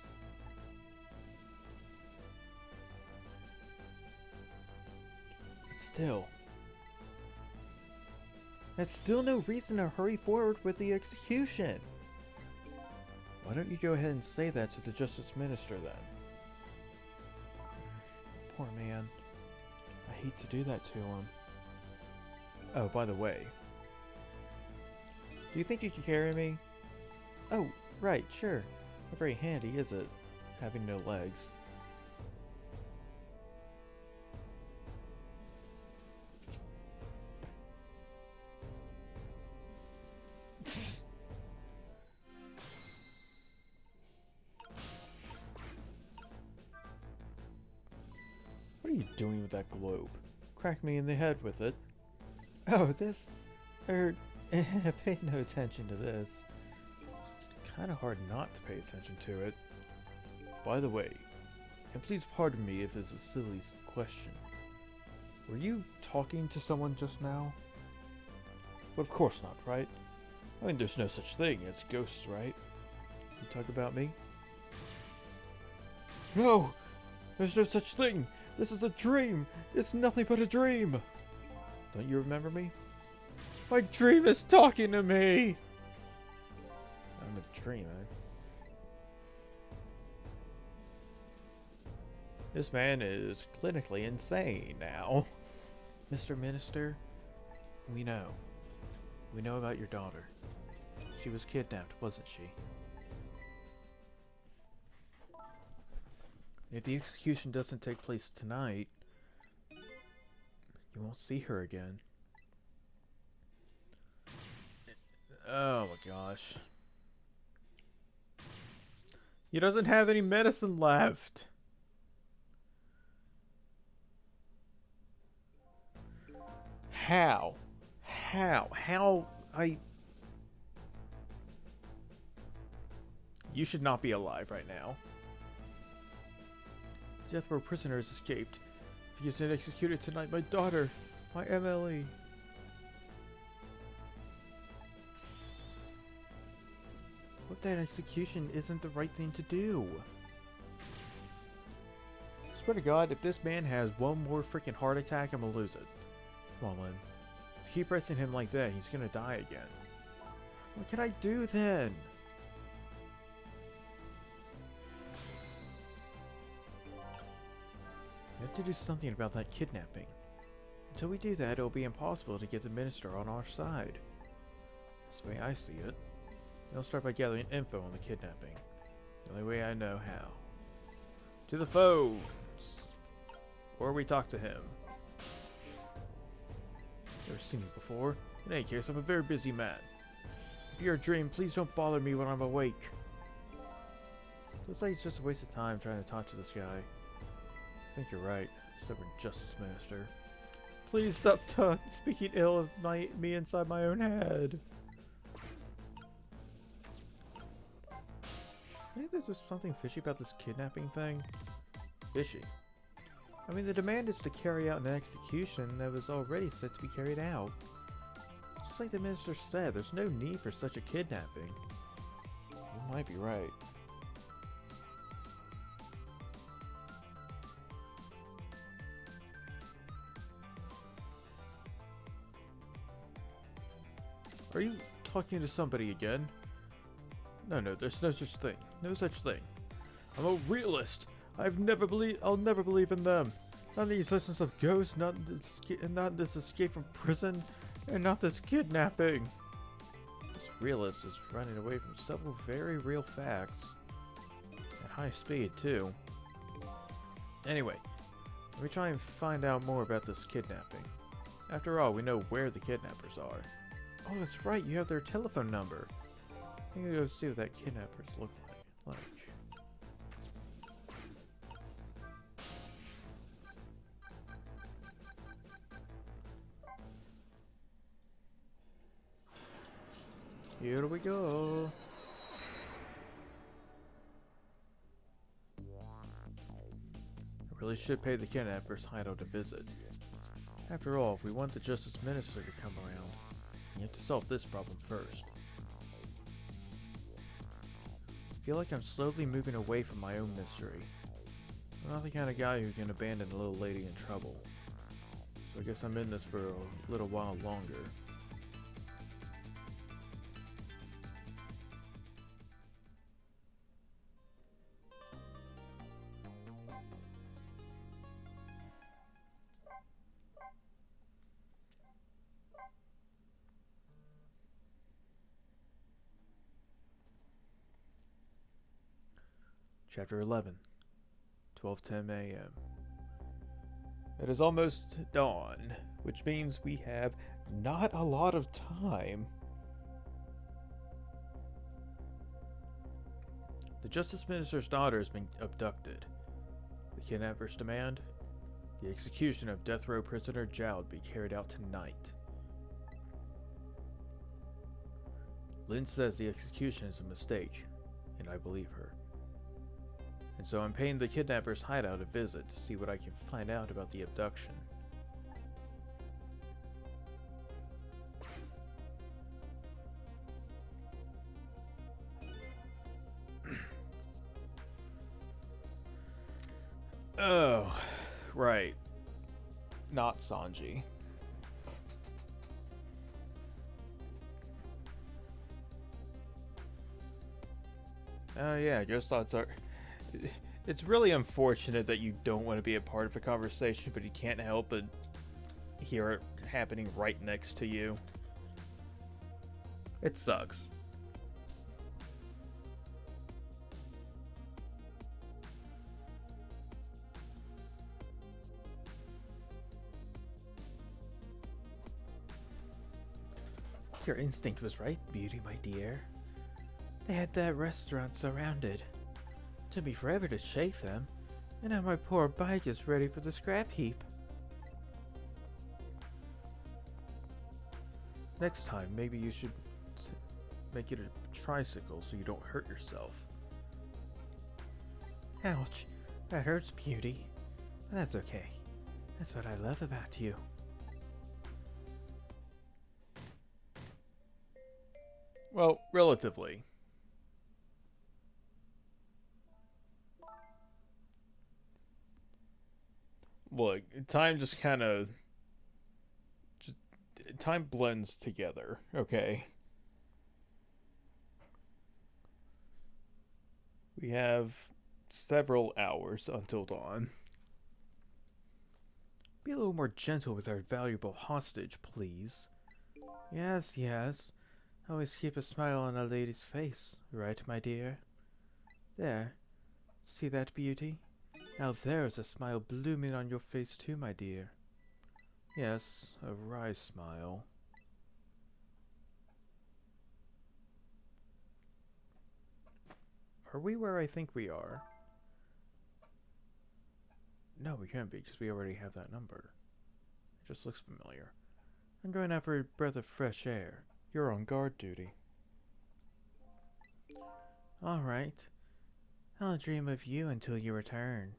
But still. That's still no reason to hurry forward with the execution. Why don't you go ahead and say that to the Justice Minister then? Poor man. I hate to do that to him. Oh, by the way. Do you think you can carry me? Oh, right, sure. Not very handy, is it? Having no legs. What are you doing with that globe? Crack me in the head with it. Oh, this... pay no attention to this. It's kind of hard not to pay attention to it. By the way, and please pardon me if it's a silly question, Were you talking to someone just now? But of course not, right? I mean, there's no such thing as ghosts, right? You talk about me? No! There's no such thing! This is a dream! It's nothing but a dream! Don't you remember me? My dream is talking to me! I'm a dream, eh? This man is clinically insane now. Mr. Minister, we know. We know about your daughter. She was kidnapped, wasn't she? If the execution doesn't take place tonight, you won't see her again. Oh my gosh. He doesn't have any medicine left. How? You should not be alive right now. Death row prisoner has escaped. If he isn't executed tonight, my daughter, my MLE. What if that execution isn't the right thing to do? Swear to God, if this man has one more freaking heart attack, I'm gonna lose it. Come on, Lynn. If you keep pressing him like that, he's gonna die again. What can I do then? We have to do something about that kidnapping. Until we do that, it'll be impossible to get the minister on our side. That's the way I see it. We'll start by gathering info on the kidnapping. The only way I know how. To the phones! Or we talk to him. Never seen me before. In any case, I'm a very busy man. If you're a dream, please don't bother me when I'm awake. Looks like it's just a waste of time trying to talk to this guy. I think you're right, stubborn Justice Minister. Please stop speaking ill of me inside my own head. I think there's just something fishy about this kidnapping thing. Fishy? I mean, the demand is to carry out an execution that was already set to be carried out. Just like the minister said, there's no need for such a kidnapping. You might be right. Are you talking to somebody again? No, there's no such thing. No such thing. I'm a realist. I'll never believe in them. Not the existence of ghosts, not this escape from prison, and not this kidnapping. This realist is running away from several very real facts. At high speed, too. Anyway, let me try and find out more about this kidnapping. After all, we know where the kidnappers are. Oh, that's right, you have their telephone number. I'm gonna go see what that kidnappers look like. Here we go. I really should pay the kidnappers hideout a visit. After all, if we want the Justice Minister to come around, you have to solve this problem first. I feel like I'm slowly moving away from my own mystery. I'm not the kind of guy who can abandon a little lady in trouble. So I guess I'm in this for a little while longer. Chapter 11, 12:10 a.m. It is almost dawn, which means we have not a lot of time. The Justice Minister's daughter has been abducted. The kidnappers demand the execution of death row prisoner Jowd be carried out tonight. Lynn says the execution is a mistake, and I believe her. And so I'm paying the kidnappers' hideout a visit to see what I can find out about the abduction. Oh, right. Not Sanji. Oh yeah, Ghost thoughts are... It's really unfortunate that you don't want to be a part of a conversation, but you can't help but hear it happening right next to you. It sucks. Your instinct was right, Beauty, my dear. They had that restaurant surrounded. It took me forever to shake them, and now my poor bike is ready for the scrap heap. Next time, maybe you should make it a tricycle so you don't hurt yourself. Ouch, that hurts, Beauty. But that's okay. That's what I love about you. Well, relatively. Look, time just kind of... time blends together, okay? We have several hours until dawn. Be a little more gentle with our valuable hostage, please. Yes, yes. Always keep a smile on a lady's face, right, my dear? There. See that, Beauty? Now there's a smile blooming on your face too, my dear. Yes, a wry smile. Are we where I think we are? No, we can't be, because we already have that number. It just looks familiar. I'm going out for a breath of fresh air. You're on guard duty. Alright. I'll dream of you until you return.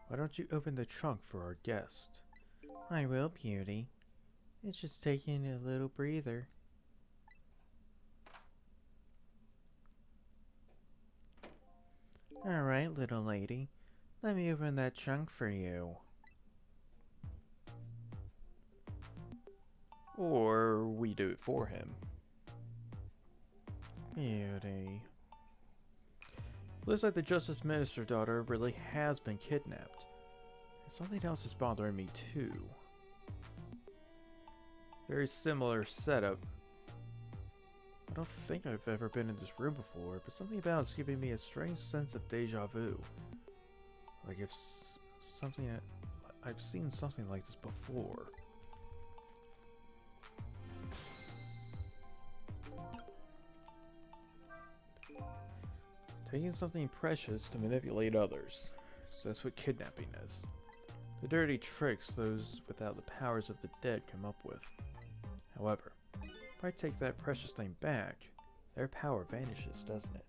Why don't you open the trunk for our guest? I will, Beauty. It's just taking a little breather. Alright, little lady. Let me open that trunk for you. Or we do it for him. Beauty. Looks like the Justice Minister daughter really has been kidnapped. And something else is bothering me too. Very similar setup. I don't think I've ever been in this room before, but something about it's giving me a strange sense of deja vu. Like if something I've seen something like this before. Taking something precious to manipulate others. So that's what kidnapping is. The dirty tricks those without the powers of the dead come up with. However, if I take that precious thing back, their power vanishes, doesn't it?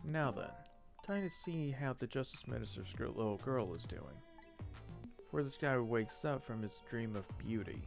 Now then, time to see how the Justice Minister's little girl is doing. Before this guy wakes up from his dream of beauty.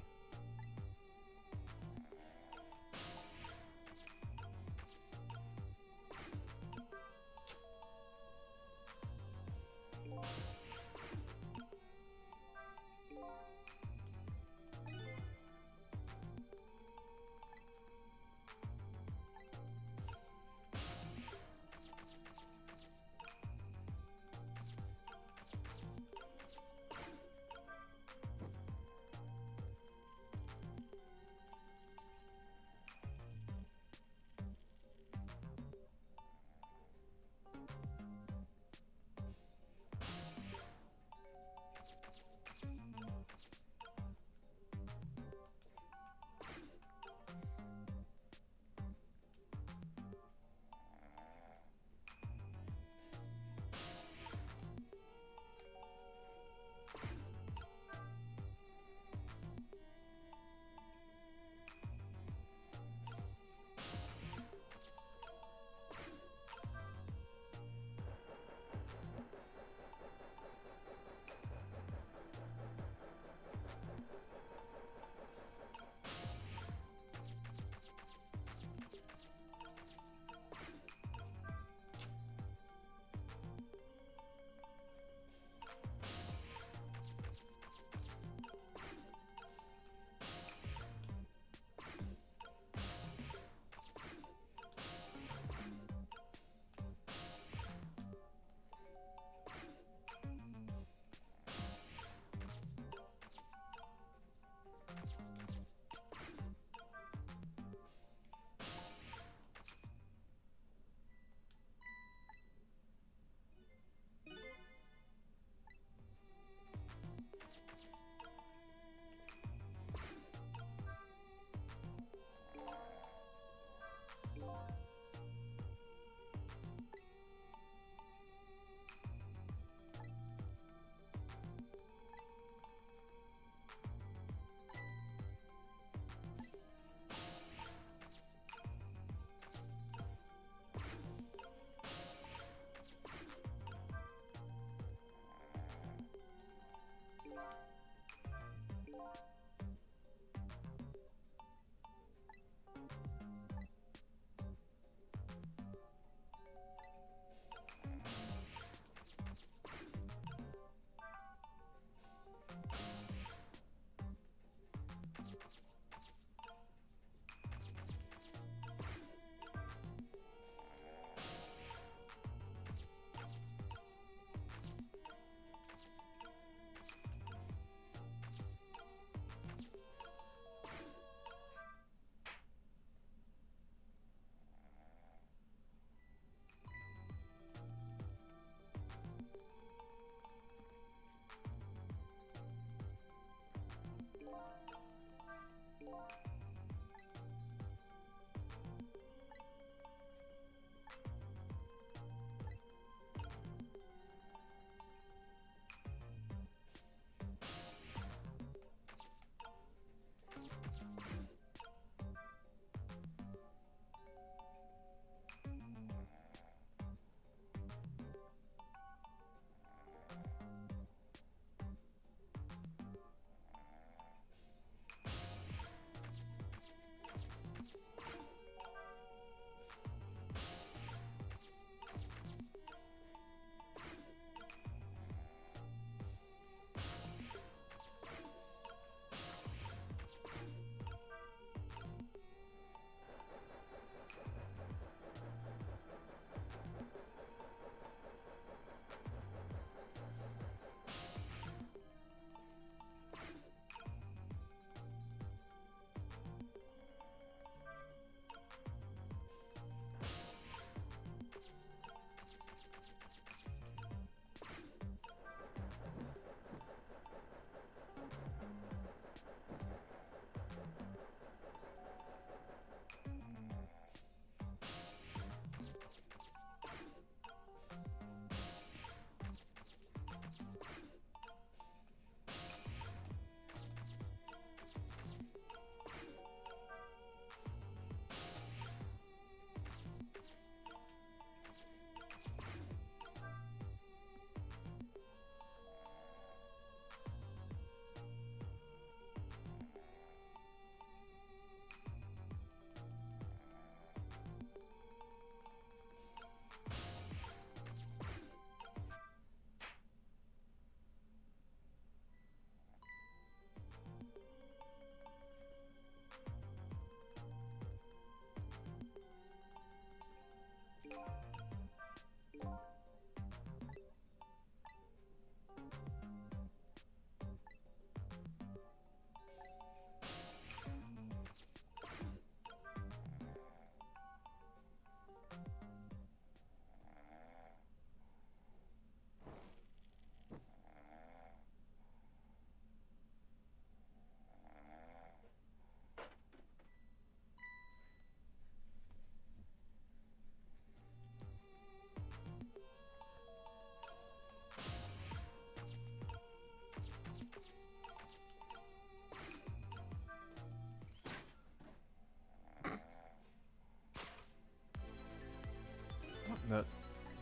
No,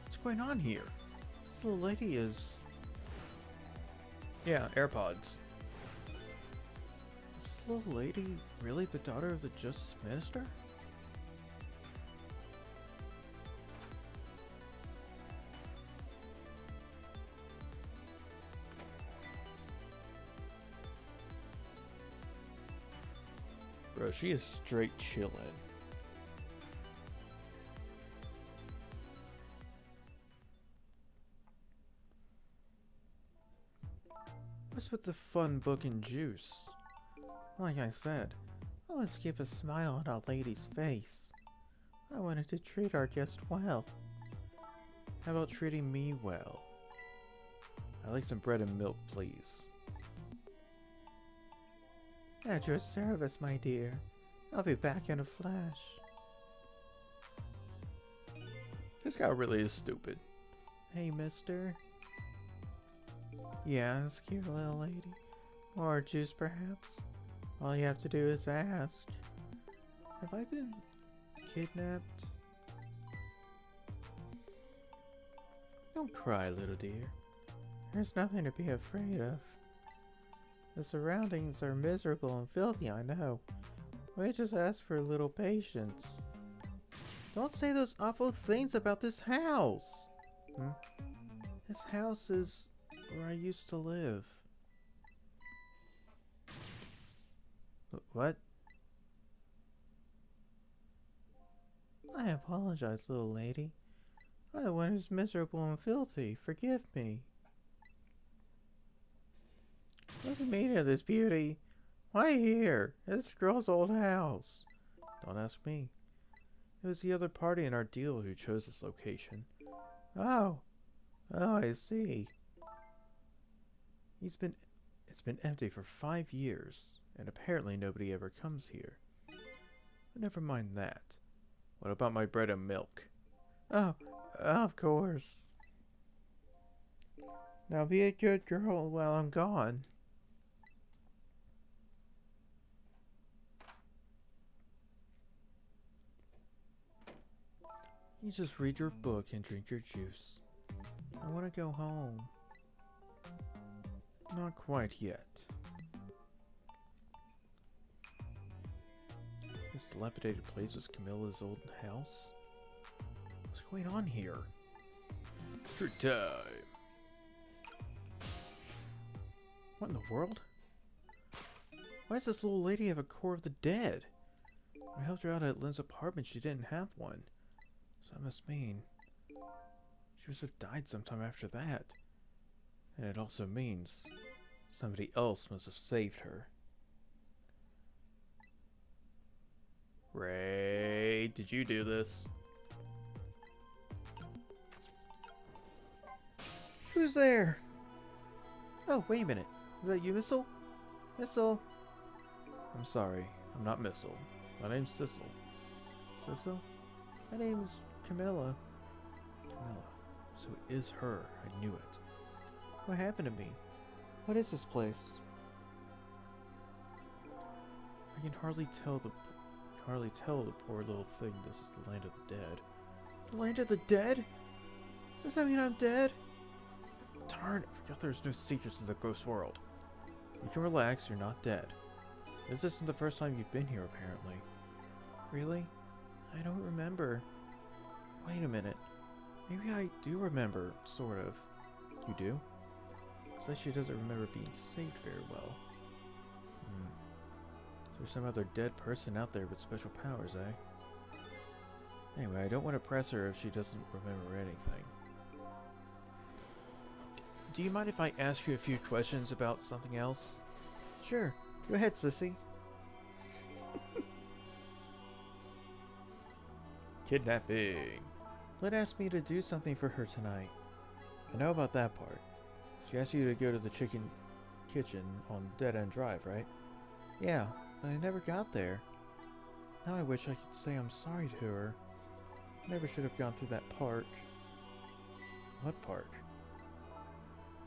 what's going on here? This little lady is... Yeah, AirPods. Is this little lady really the daughter of the Justice Minister? Bro, she is straight chillin'. What's with the fun book and juice? Like I said, I always keep a smile on our lady's face. I wanted to treat our guest well. How about treating me well? I'd like some bread and milk, please. At your service, my dear. I'll be back in a flash. This guy really is stupid. Hey, mister. Yes, cute little lady. More juice, perhaps? All you have to do is ask. Have I been kidnapped? Don't cry, little dear. There's nothing to be afraid of. The surroundings are miserable and filthy, I know. We just ask for a little patience. Don't say those awful things about this house! This house is where I used to live. What? I apologize, little lady. I'm the one who's miserable and filthy. Forgive me. What's the meaning of this, beauty? Why here? This girl's old house. Don't ask me. It was the other party in our deal who chose this location. Oh. Oh, I see. It's been empty for 5 years, and apparently nobody ever comes here. But never mind that. What about my bread and milk? Oh, of course. Now be a good girl while I'm gone. You just read your book and drink your juice. I want to go home. Not quite yet. This dilapidated place was Camilla's old house? What's going on here? Trick time! What in the world? Why does this little lady have a core of the dead? I helped her out at Lynn's apartment, she didn't have one. So that must mean she must have died sometime after that. And it also means somebody else must have saved her. Ray, did you do this? Who's there? Oh, wait a minute. Is that you, Missile? Missile? I'm sorry, I'm not Missile. My name's Sissel. Sissel? My name's Camilla. Camilla. So it is her. I knew it. What happened to me? What is this place? I can hardly tell the poor little thing this is the land of the dead. The land of the dead? Does that mean I'm dead? Darn, I forgot there's no secrets in the ghost world. You can relax, you're not dead. This isn't the first time you've been here, apparently. Really? I don't remember. Wait a minute. Maybe I do remember, sort of. You do? Says she doesn't remember being saved very well. So there's some other dead person out there with special powers, eh? Anyway, I don't want to press her if she doesn't remember anything. Do you mind if I ask you a few questions about something else? Sure. Go ahead, sissy. Kidnapping. Lynn asked me to do something for her tonight. I know about that part. She asked you to go to the kitchen on Dead End Drive, right? Yeah, but I never got there. Now I wish I could say I'm sorry to her. I never should have gone through that park. What park?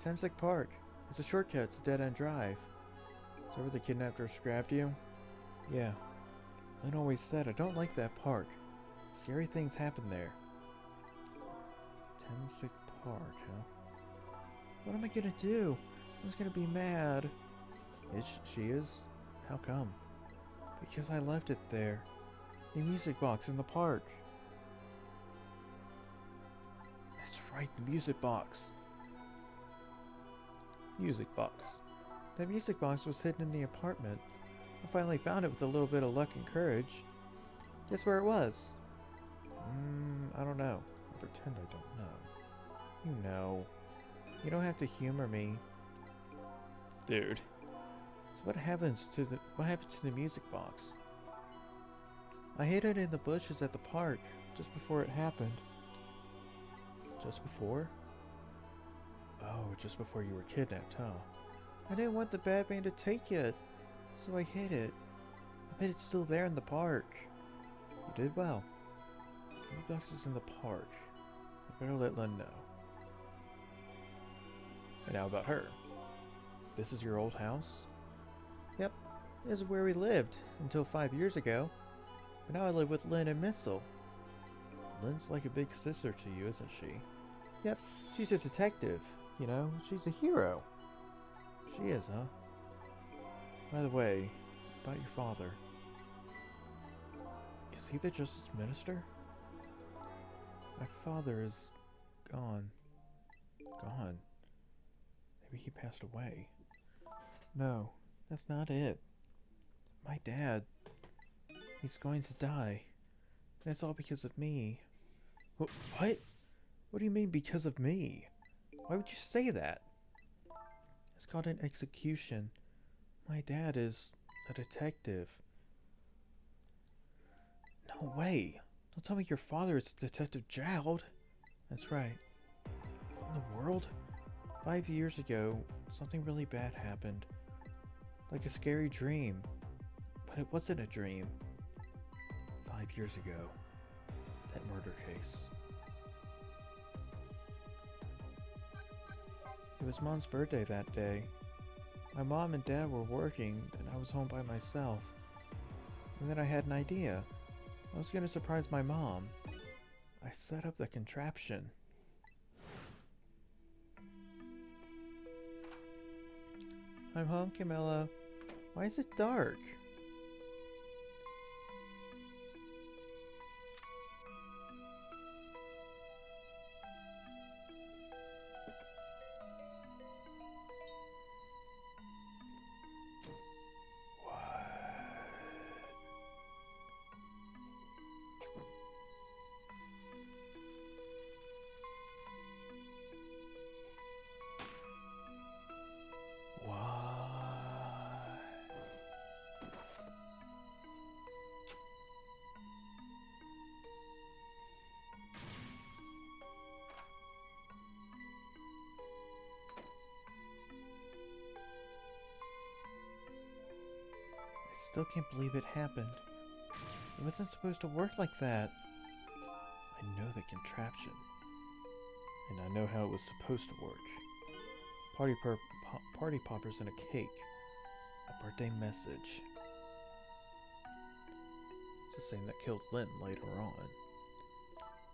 Thames Park. It's a shortcut to Dead End Drive. Is that where the kidnappers grabbed you? Yeah. Lynn always said I don't like that park. Scary things happen there. Hemsick Park, huh? What am I gonna do? I was gonna be mad. She is? How come? Because I left it there. The music box in the park. That's right, the music box. Music box. The music box was hidden in the apartment. I finally found it with a little bit of luck and courage. Guess where it was? I don't know. I pretend I don't know. You know. You don't have to humor me. Dude. So what happened to the music box? I hid it in the bushes at the park just before it happened. Just before? Oh, just before you were kidnapped, huh? I didn't want the bad man to take it, so I hid it. I bet it's still there in the park. You did well. The box is in the park. I better let Lynn know. And now about her. This is your old house? Yep, this is where we lived until 5 years ago. But now I live with Lynn and Missile. Lynn's like a big sister to you, isn't she? Yep, she's a detective. You know, she's a hero. She is, huh? By the way, about your father. Is he the Justice Minister? My father is gone. Gone? Maybe he passed away. No, that's not it. My dad. He's going to die. And it's all because of me. What? What do you mean because of me? Why would you say that? It's called an execution. My dad is a detective. No way. Don't tell me your father is Detective Jowd. That's right. What in the world? 5 years ago, something really bad happened. Like a scary dream. But it wasn't a dream. 5 years ago. That murder case. It was Mom's birthday that day. My mom and dad were working, and I was home by myself. And then I had an idea. I was gonna surprise my mom. I set up the contraption. I'm home, Camilla. Why is it dark? Still can't believe it happened. It wasn't supposed to work like that. I know the contraption. And I know how it was supposed to work. Party poppers and a cake. A birthday message. It's the same that killed Lynn later on.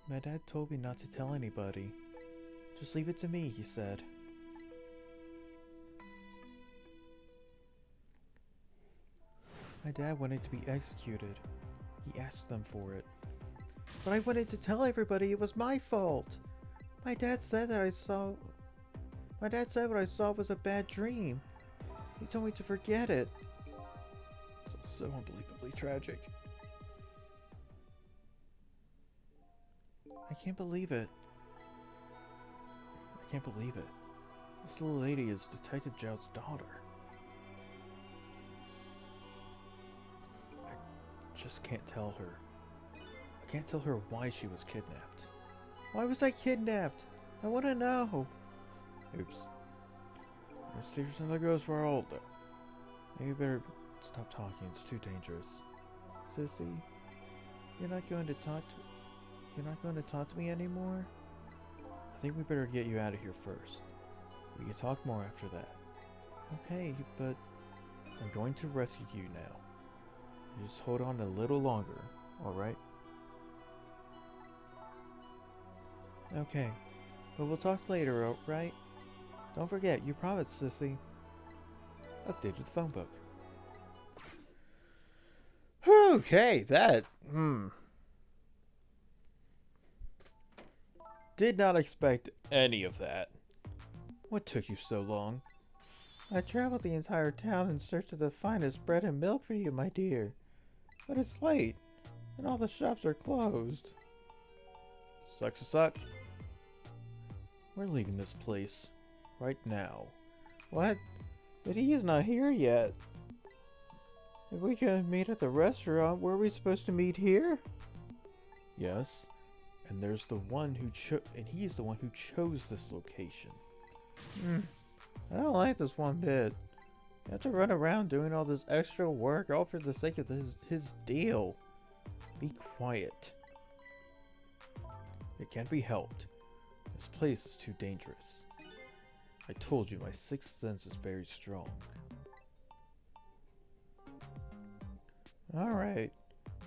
My dad told me not to tell anybody. Just leave it to me, he said. My dad wanted to be executed. He asked them for it. But I wanted to tell everybody it was my fault. My dad said what I saw was a bad dream. He told me to forget it. It's so unbelievably tragic. I can't believe it. I can't believe it. This little lady is Detective Jowd's daughter. Just can't tell her. I can't tell her why she was kidnapped. Why was I kidnapped? I want to know. Oops. There's secrets in the ghost world. Maybe you better stop talking. It's too dangerous. Sissy, you're not going to talk to me anymore? I think we better get you out of here first. We can talk more after that. Okay, but I'm going to rescue you now. Just hold on a little longer, alright? Okay, But we'll talk later, right? Don't forget, you promised, sissy. Updated the phone book. Okay, that... Did not expect any of that. What took you so long? I traveled the entire town in search of the finest bread and milk for you, my dear. But it's late, and all the shops are closed. Sucks to suck. We're leaving this place. Right now. What? But he's not here yet. If we could meet at the restaurant, were we supposed to meet here? Yes. And there's the one who he's the one who chose this location. I don't like this one bit. You have to run around doing all this extra work all for the sake of his deal. Be quiet. It can't be helped. This place is too dangerous. I told you my sixth sense is very strong. Alright.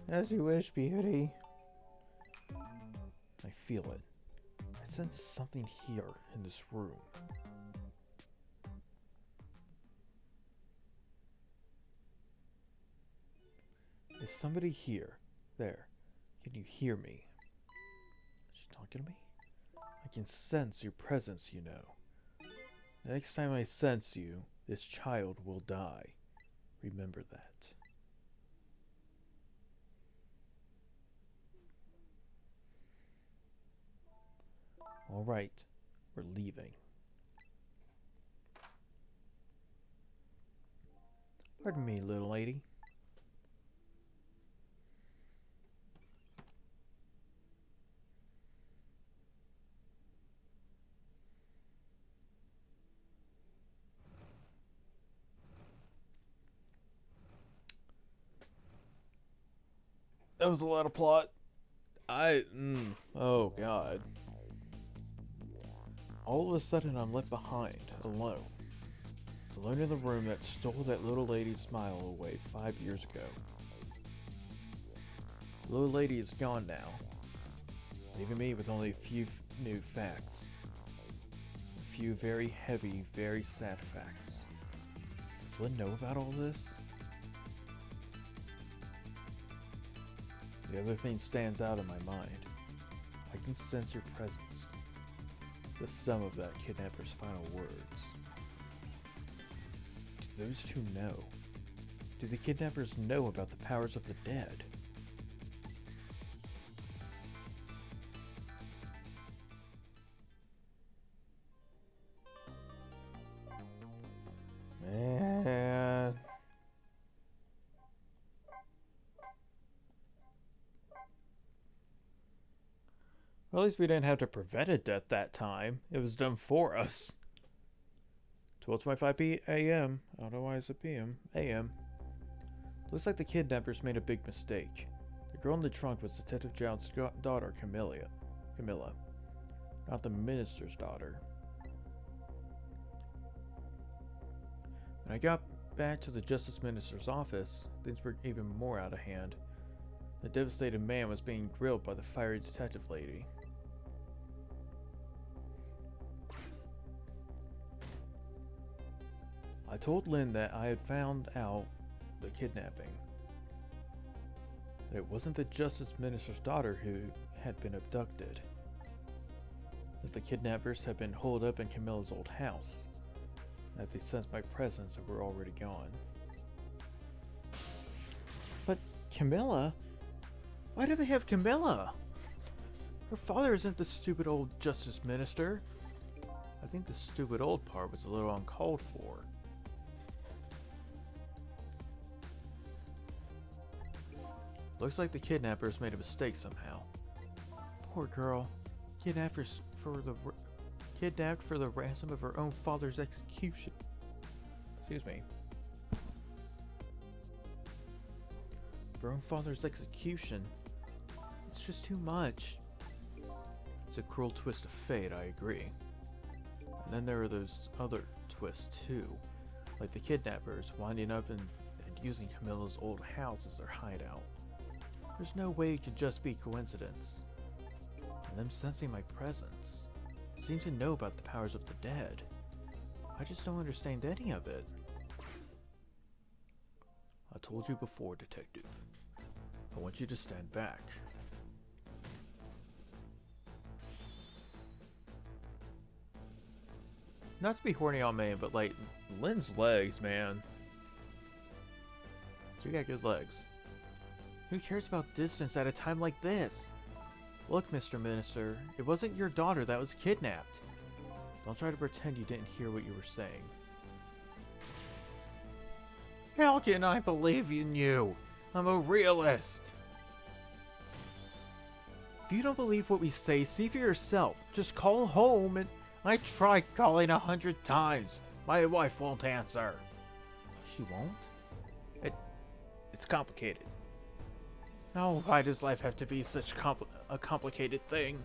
As you wish, beauty. I feel it. I sense something here in this room. Is somebody here? There. Can you hear me? Is she talking to me? I can sense your presence, you know. The next time I sense you, this child will die. Remember that. Alright, we're leaving. Pardon me, little lady. That was a lot of plot. Oh god. All of a sudden I'm left behind, alone. Alone in the room that stole that little lady's smile away 5 years ago. The little lady is gone now, leaving me with only a few new facts. A few very heavy, very sad facts. Does Lynn know about all this? The other thing stands out in my mind. I can sense your presence. The sum of that kidnapper's final words. Do those two know? Do the kidnappers know about the powers of the dead? Man. Well, at least we didn't have to prevent a death that time. It was done for us. 12:25 a.m. I don't know why it's a p.m. a.m. Looks like the kidnappers made a big mistake. The girl in the trunk was Detective Jones' daughter, Camilla, not the minister's daughter. When I got back to the Justice Minister's office, things were even more out of hand. The devastated man was being grilled by the fiery detective lady. I told Lynn that I had found out the kidnapping. That it wasn't the Justice Minister's daughter who had been abducted. That the kidnappers had been holed up in Camilla's old house. That they sensed my presence and were already gone. But Camilla? Why do they have Camilla? Her father isn't the stupid old Justice Minister. I think the stupid old part was a little uncalled for. Looks like the kidnappers made a mistake somehow. Poor girl. Kidnapped for the ransom of her own father's execution. Excuse me. For her own father's execution. It's just too much. It's a cruel twist of fate, I agree. And then there are those other twists too. Like the kidnappers winding up and using Camilla's old house as their hideout. There's no way it could just be coincidence. And them sensing my presence. seems to know about the powers of the dead. I just don't understand any of it. I told you before, Detective. I want you to stand back. Not to be horny on me, but like, Lynn's legs, man. You got good legs. Who cares about distance at a time like this? Look, Mr. Minister, it wasn't your daughter that was kidnapped. Don't try to pretend you didn't hear what you were saying. How can I believe in you? I'm a realist. If you don't believe what we say, see for yourself. Just call home and... I tried calling 100 times. My wife won't answer. She won't? It's complicated. Oh, why does life have to be such a complicated thing?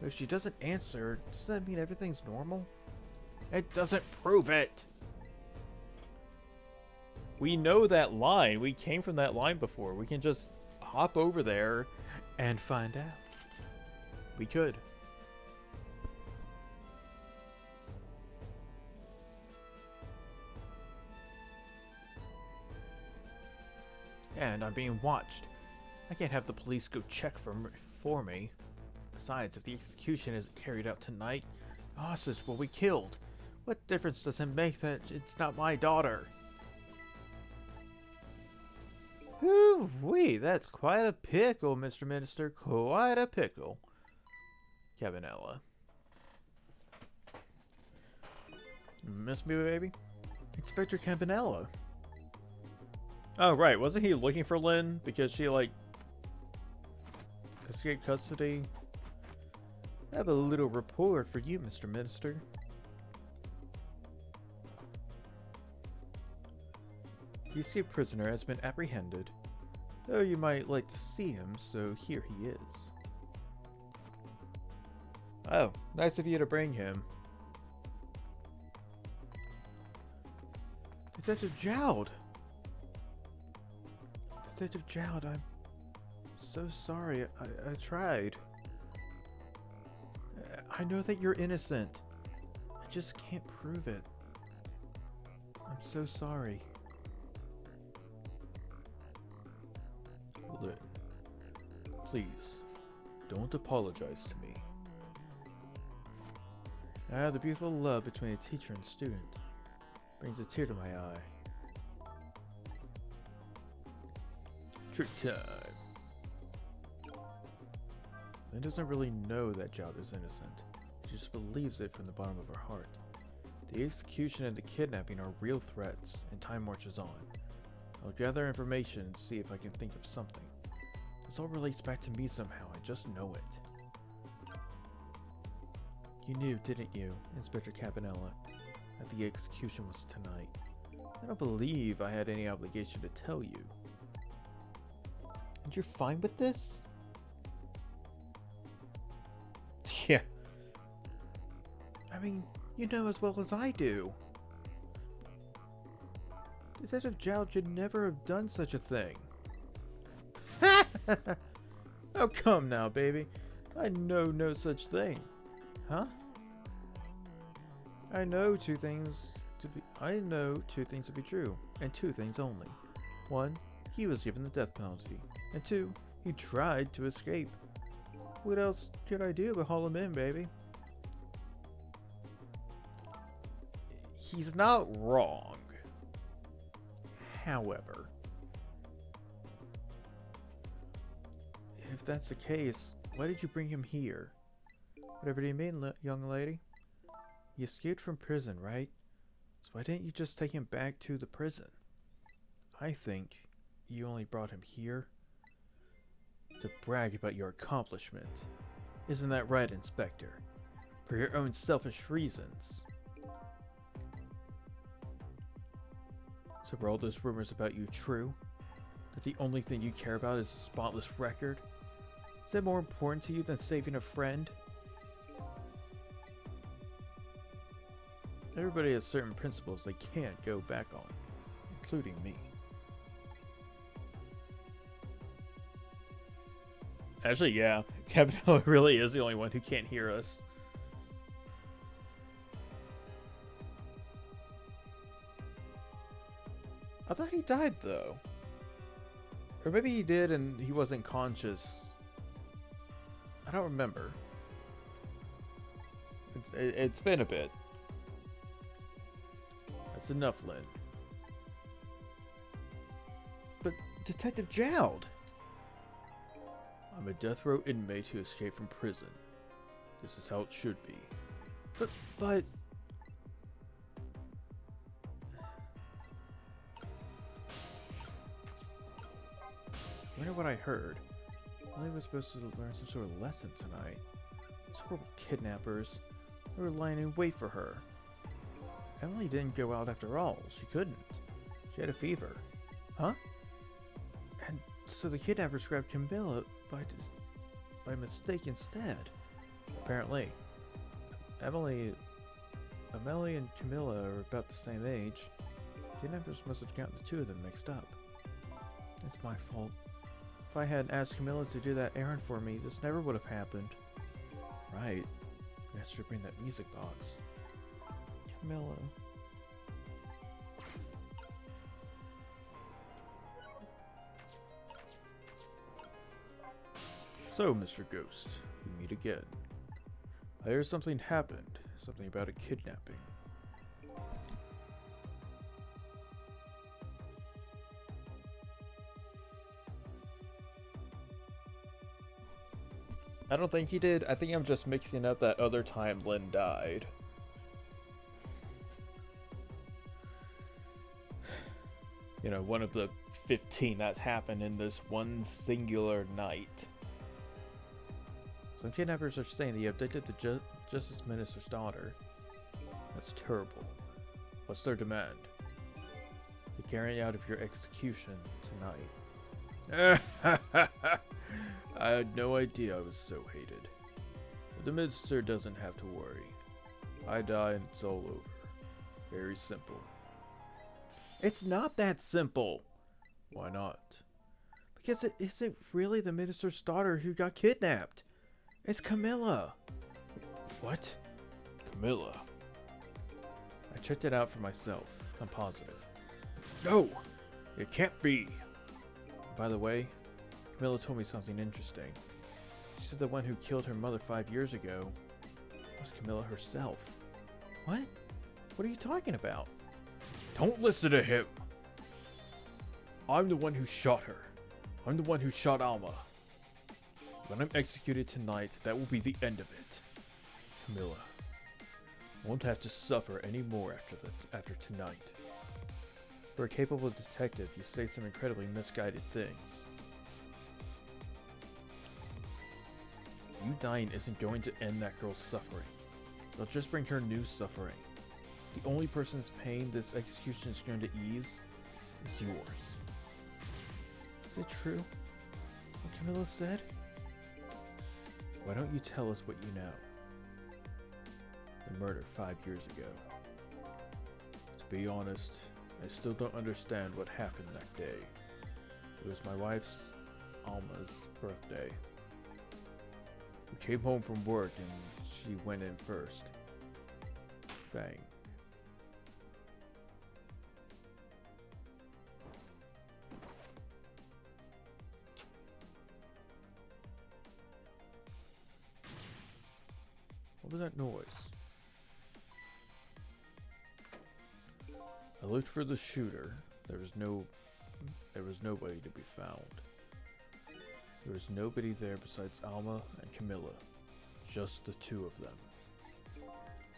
But if she doesn't answer, does that mean everything's normal? It doesn't prove it. We know that line. We came from that line before. We can just hop over there and find out. We could. And I'm being watched. I can't have the police go check for me. Besides, if the execution isn't carried out tonight, Ossis will be killed. What difference does it make that it's not my daughter? Ooh-wee, that's quite a pickle, Mr. Minister. Quite a pickle. Cabanella. Miss me, baby? Inspector Campanella. Oh, right. Wasn't he looking for Lynn because she, like, escaped custody? I have a little report for you, Mr. Minister. The escaped prisoner has been apprehended, though you might like to see him, so here he is. Oh, nice of you to bring him. Detective Jowd! Detective Jowd, I'm so sorry. I tried. I know that you're innocent. I just can't prove it. I'm so sorry. Lynn, please, don't apologize to me. The beautiful love between a teacher and student brings a tear to my eye. Trick time. Lynn doesn't really know that Jowd is innocent. She just believes it from the bottom of her heart. The execution and the kidnapping are real threats, and time marches on. I'll gather information and see if I can think of something. This all relates back to me somehow, I just know it. You knew, didn't you, Inspector Campanella, that the execution was tonight? I don't believe I had any obligation to tell you. And you're fine with this? Yeah. I mean, you know as well as I do. Detective Jowd could never have done such a thing. Oh, come now, baby. I know no such thing. Huh? I know two things to be true, and two things only. One, he was given the death penalty, and two, he tried to escape. What else could I do but haul him in, baby? He's not wrong. However, if that's the case, why did you bring him here? Whatever do you mean, young lady? He escaped from prison, right? So why didn't you just take him back to the prison? I think you only brought him here to brag about your accomplishment. Isn't that right, Inspector? For your own selfish reasons. So were all those rumors about you true? That the only thing you care about is a spotless record? Is that more important to you than saving a friend? Everybody has certain principles they can't go back on, including me. Actually, yeah, Captain really is the only one who can't hear us. I thought he died, though. Or maybe he did and he wasn't conscious. I don't remember. It's been a bit. That's enough, Lynn. But Detective Jowd! I'm a death row inmate who escaped from prison. This is how it should be. But... I wonder what I heard. Emily was supposed to learn some sort of lesson tonight. These horrible kidnappers. They were lying in wait for her. Emily didn't go out after all. She couldn't. She had a fever. Huh? And so the kidnappers grabbed Camilla by mistake instead. Apparently. Emily and Camilla are about the same age. Kidnappers must have gotten the two of them mixed up. It's my fault. If I hadn't asked Camilla to do that errand for me, this never would have happened. Right. I asked her to bring that music box. Camilla. So, Mr. Ghost, we meet again. I hear something happened. Something about a kidnapping. I don't think he did. I think I'm just mixing up that other time Lynn died. You know, one of the 15 that's happened in this one singular night. Some kidnappers are saying that you abducted the Justice Minister's daughter. That's terrible. What's their demand? The carrying out of your execution tonight. I had no idea I was so hated. But the Minister doesn't have to worry. I die and it's all over. Very simple. It's not that simple. Why not? Because it isn't really the Minister's daughter who got kidnapped. It's Camilla. What? Camilla? I checked it out for myself. I'm positive. No! It can't be! By the way, Camilla told me something interesting. She said the one who killed her mother 5 years ago was Camilla herself. What? What are you talking about? Don't listen to him! I'm the one who shot her. I'm the one who shot Alma. When I'm executed tonight, that will be the end of it. Camilla won't have to suffer any more after tonight. For a capable detective, you say some incredibly misguided things. You dying isn't going to end that girl's suffering. It'll just bring her new suffering. The only person's pain this execution is going to ease is yours. Is it true what Camilla said? Why don't you tell us what you know? The murder 5 years ago. To be honest, I still don't understand what happened that day. It was my wife's, Alma's, birthday. We came home from work and she went in first. Bang. What was that noise? I looked for the shooter. There was nobody to be found. There was nobody there besides Alma and Camilla. Just the two of them.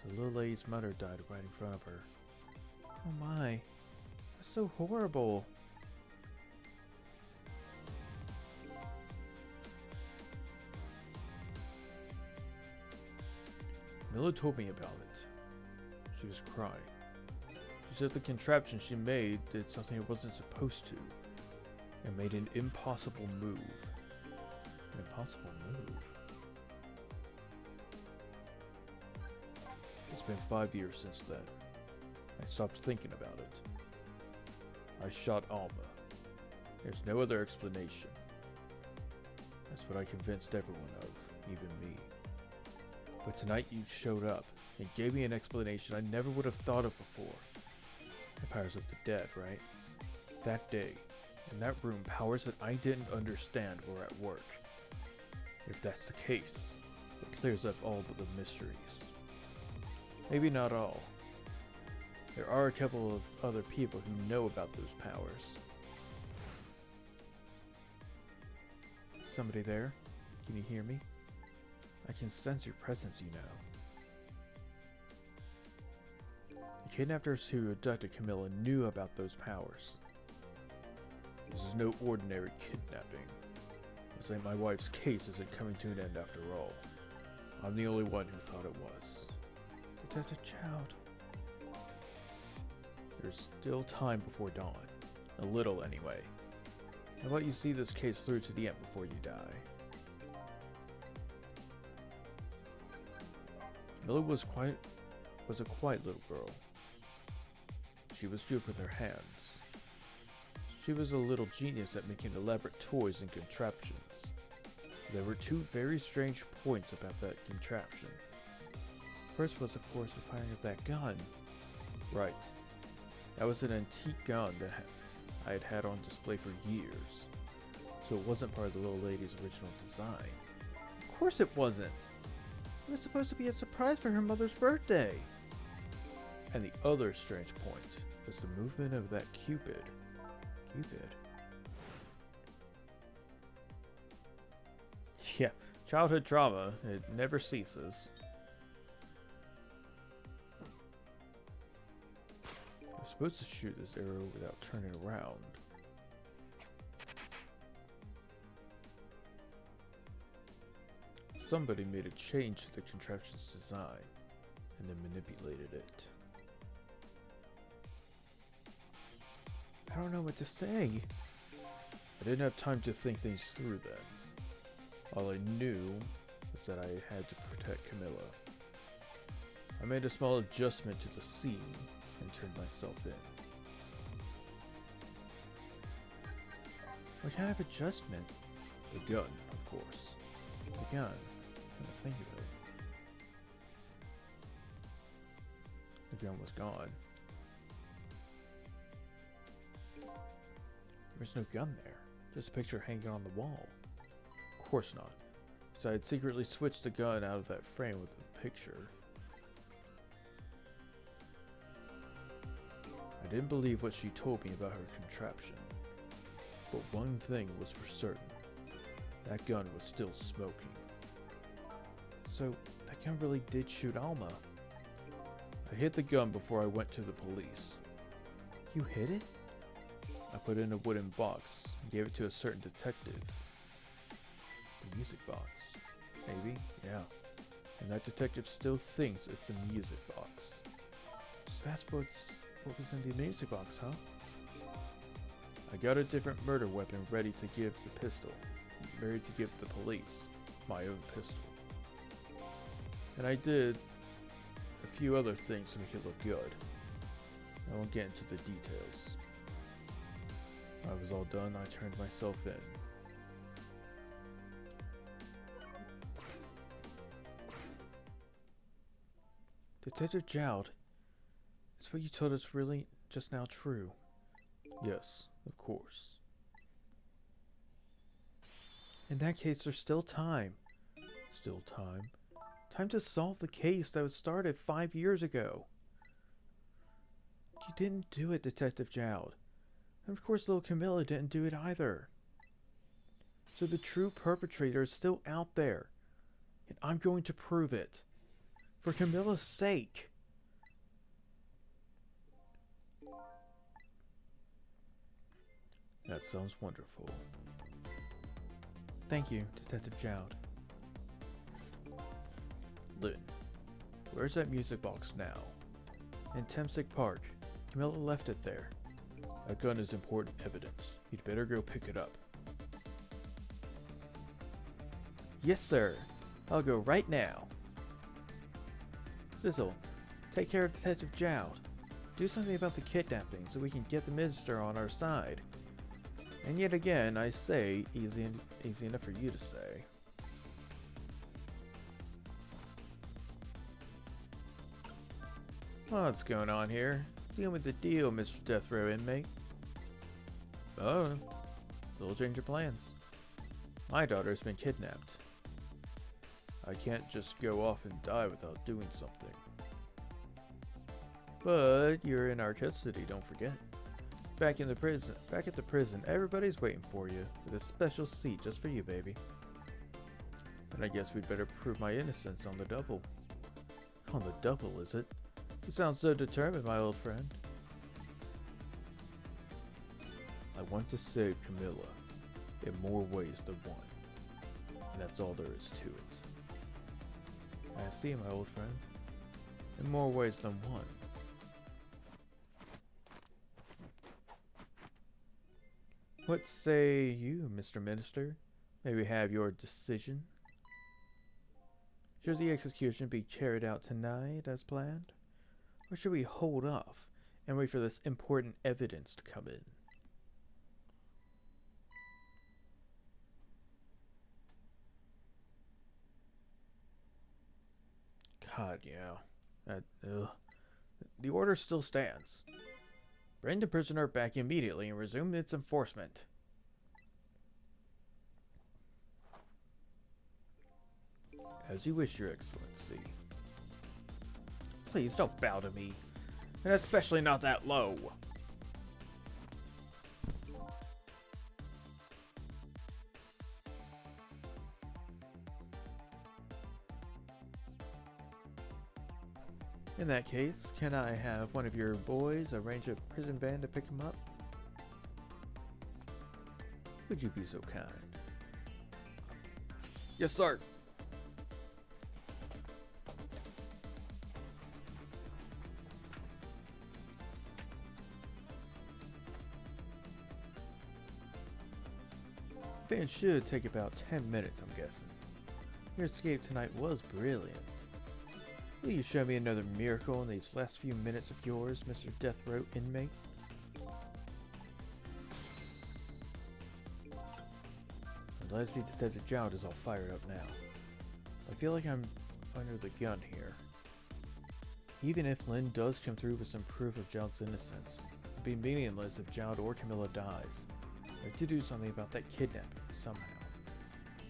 The little lady's mother died right in front of her. Oh my. That's so horrible. Camilla told me about it. She was crying. She said the contraption she made did something it wasn't supposed to. And made an impossible move. An impossible move? It's been 5 years since then. I stopped thinking about it. I shot Alma. There's no other explanation. That's what I convinced everyone of, even me. But tonight you showed up and gave me an explanation I never would have thought of before. The powers of the dead, right? That day, in that room, powers that I didn't understand were at work. If that's the case, it clears up all but the mysteries. Maybe not all. There are a couple of other people who know about those powers. Somebody there? Can you hear me? I can sense your presence, you know. The kidnappers who abducted Camilla knew about those powers. This is no ordinary kidnapping. It's like my wife's case isn't coming to an end after all. I'm the only one who thought it was. Detective Child. There's still time before dawn. A little, anyway. How about you see this case through to the end before you die? Camilla was a quiet little girl. She was good with her hands. She was a little genius at making elaborate toys and contraptions. There were two very strange points about that contraption. First was, of course, the firing of that gun. Right. That was an antique gun that I had had on display for years. So it wasn't part of the little lady's original design. Of course it wasn't! It was supposed to be a surprise for her mother's birthday! And the other strange point was the movement of that Cupid. Cupid? Yeah, childhood trauma. It never ceases. I'm supposed to shoot this arrow without turning around. Somebody made a change to the contraption's design and then manipulated it. I don't know what to say. I didn't have time to think things through then. All I knew was that I had to protect Camilla. I made a small adjustment to the scene and turned myself in. What kind of adjustment? The gun, of course. The gun. Come to think of it. The gun was gone. There was no gun there. Just a picture hanging on the wall. Of course not. So I had secretly switched the gun out of that frame with the picture. I didn't believe what she told me about her contraption. But one thing was for certain. That gun was still smoking. So, that gun really did shoot Alma. I hid the gun before I went to the police. You hid it? I put it in a wooden box and gave it to a certain detective. The music box. Maybe, yeah. And that detective still thinks it's a music box. So that's what was in the music box, huh? I got a different murder weapon ready to give the pistol. Ready to give the police. My own pistol. And I did a few other things to make it look good. I won't get into the details. When I was all done, I turned myself in. Detective Jowd, is what you told us really just now true? Yes, of course. In that case, there's still time. Still time? Time to solve the case that was started 5 years ago. You didn't do it, Detective Jowd. And of course, little Camilla didn't do it either. So the true perpetrator is still out there. And I'm going to prove it. For Camilla's sake. That sounds wonderful. Thank you, Detective Jowd. Lynn, where's that music box now? In Temsick Park. Camilla left it there. That gun is important evidence. You'd better go pick it up. Yes, sir. I'll go right now. Sizzle, take care of Detective Jowd. Do something about the kidnapping so we can get the minister on our side. And yet again, I say, easy enough for you to say. What's going on here? Deal with the deal, Mr. Death Row inmate. Oh, little change of plans. My daughter's been kidnapped. I can't just go off and die without doing something. But you're in our custody, don't forget. Back at the prison, everybody's waiting for you with a special seat just for you, baby. And I guess we'd better prove my innocence on the double. On the double, is it? You sound so determined, my old friend. I want to save Camilla in more ways than one. And that's all there is to it. I see, my old friend. In more ways than one. What say you, Mr. Minister? May we have your decision? Should the execution be carried out tonight as planned? Or should we hold off and wait for this important evidence to come in? God, yeah. The order still stands. Bring the prisoner back immediately and resume its enforcement. As you wish, Your Excellency. Please don't bow to me. And especially not that low. In that case, can I have one of your boys arrange a prison van to pick him up? Would you be so kind? Yes, sir. Van should take about 10 minutes, I'm guessing. Your escape tonight was brilliant. Will you show me another miracle in these last few minutes of yours, Mr. Death Row inmate? Let's see, Detective Jowd is all fired up now. I feel like I'm under the gun here. Even if Lynn does come through with some proof of Jowd's innocence, it'd be meaningless if Jowd or Camilla dies. I have to do something about that kidnapping somehow.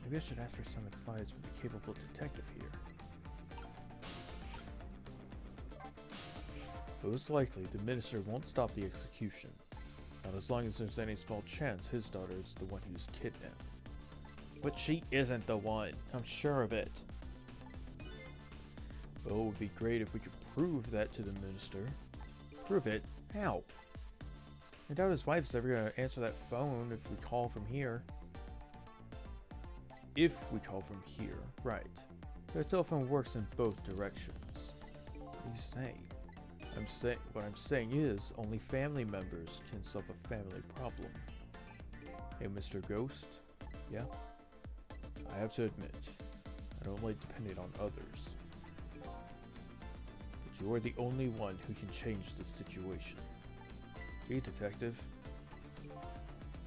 Maybe I should ask for some advice from the capable detective here. Most likely, the minister won't stop the execution. Not as long as there's any small chance his daughter is the one who's kidnapped. But she isn't the one. I'm sure of it. Oh, it would be great if we could prove that to the minister. Prove it? How? I doubt his wife's ever going to answer that phone if we call from here. If we call from here, right. Their telephone works in both directions. What are you saying? What I'm saying is, only family members can solve a family problem. Hey, Mr. Ghost? Yeah? I have to admit, I don't like depending on others. But you are the only one who can change this situation. Gee, Detective.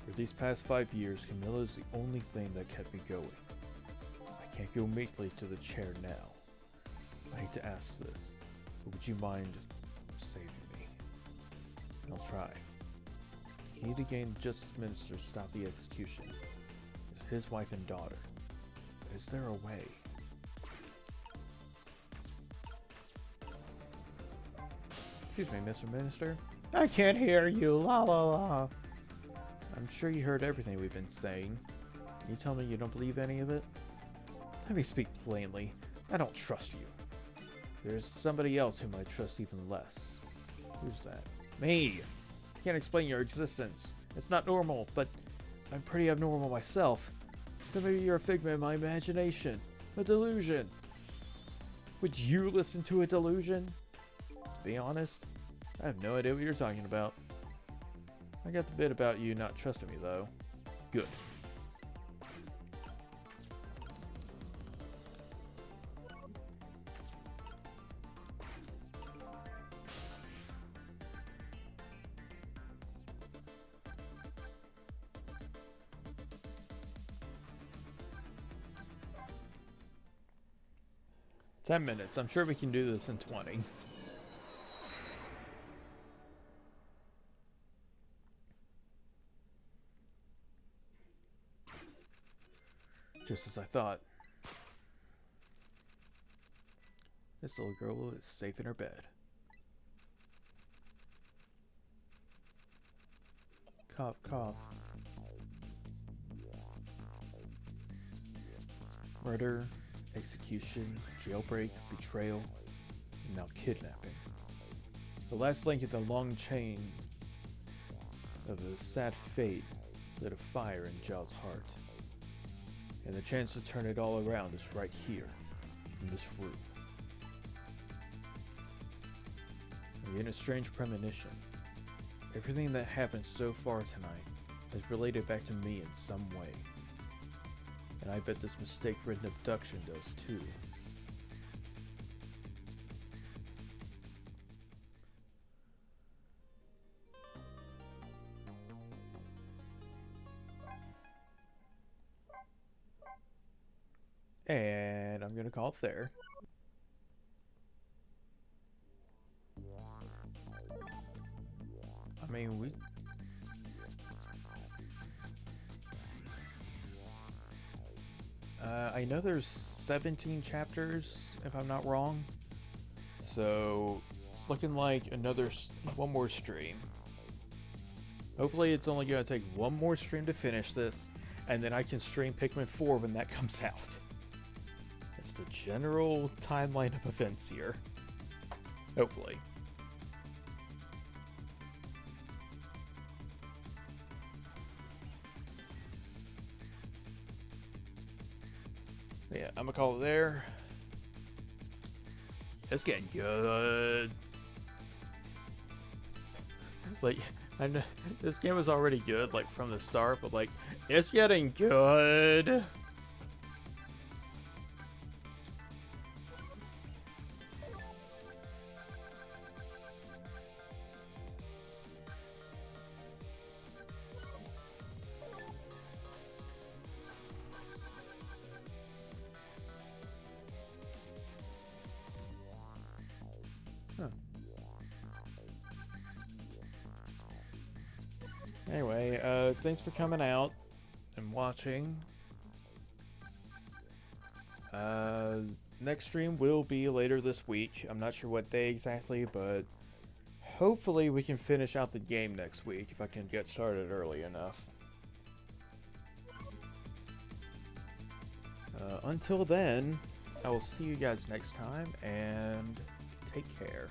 For these past 5 years, Camilla is the only thing that kept me going. I can't go meekly to the chair now. I hate to ask this, but would you mind saving me? I'll try. Key to gain the Justice Minister stop the execution is his wife and daughter. But is there a way? Excuse me, Mr. Minister. I can't hear you. La la la. I'm sure you heard everything we've been saying. Can you tell me you don't believe any of it? Let me speak plainly. I don't trust you. There's somebody else whom I trust even less. Who's that? Me! Can't explain your existence. It's not normal, but I'm pretty abnormal myself. So maybe you're a figment of my imagination. A delusion. Would you listen to a delusion? To be honest, I have no idea what you're talking about. I got the bit about you not trusting me, though. Good. "10 minutes. I'm sure we can do this in 20. Just as I thought. This little girl is safe in her bed. Cough, cough. Murder, execution, jailbreak, betrayal, and now kidnapping. The last link in the long chain of a sad fate lit a fire in Zhao's heart. And the chance to turn it all around is right here, in this room. I get a strange premonition. Everything that happened so far tonight is related back to me in some way. And I bet this mistake-ridden abduction does too. And I'm gonna call it there. I mean, I know there's 17 chapters, if I'm not wrong. So it's looking like one more stream. Hopefully it's only gonna take one more stream to finish this, and then I can stream Pikmin 4 when that comes out. That's the general timeline of events here. Hopefully. Yeah, I'm gonna call it there. It's getting good. Like, I know this game was already good, like, from the start, but, like, it's getting good. Huh. Anyway, thanks for coming out and watching. Next stream will be later this week. I'm not sure what day exactly, but hopefully we can finish out the game next week if I can get started early enough. Until then, I will see you guys next time, and take care.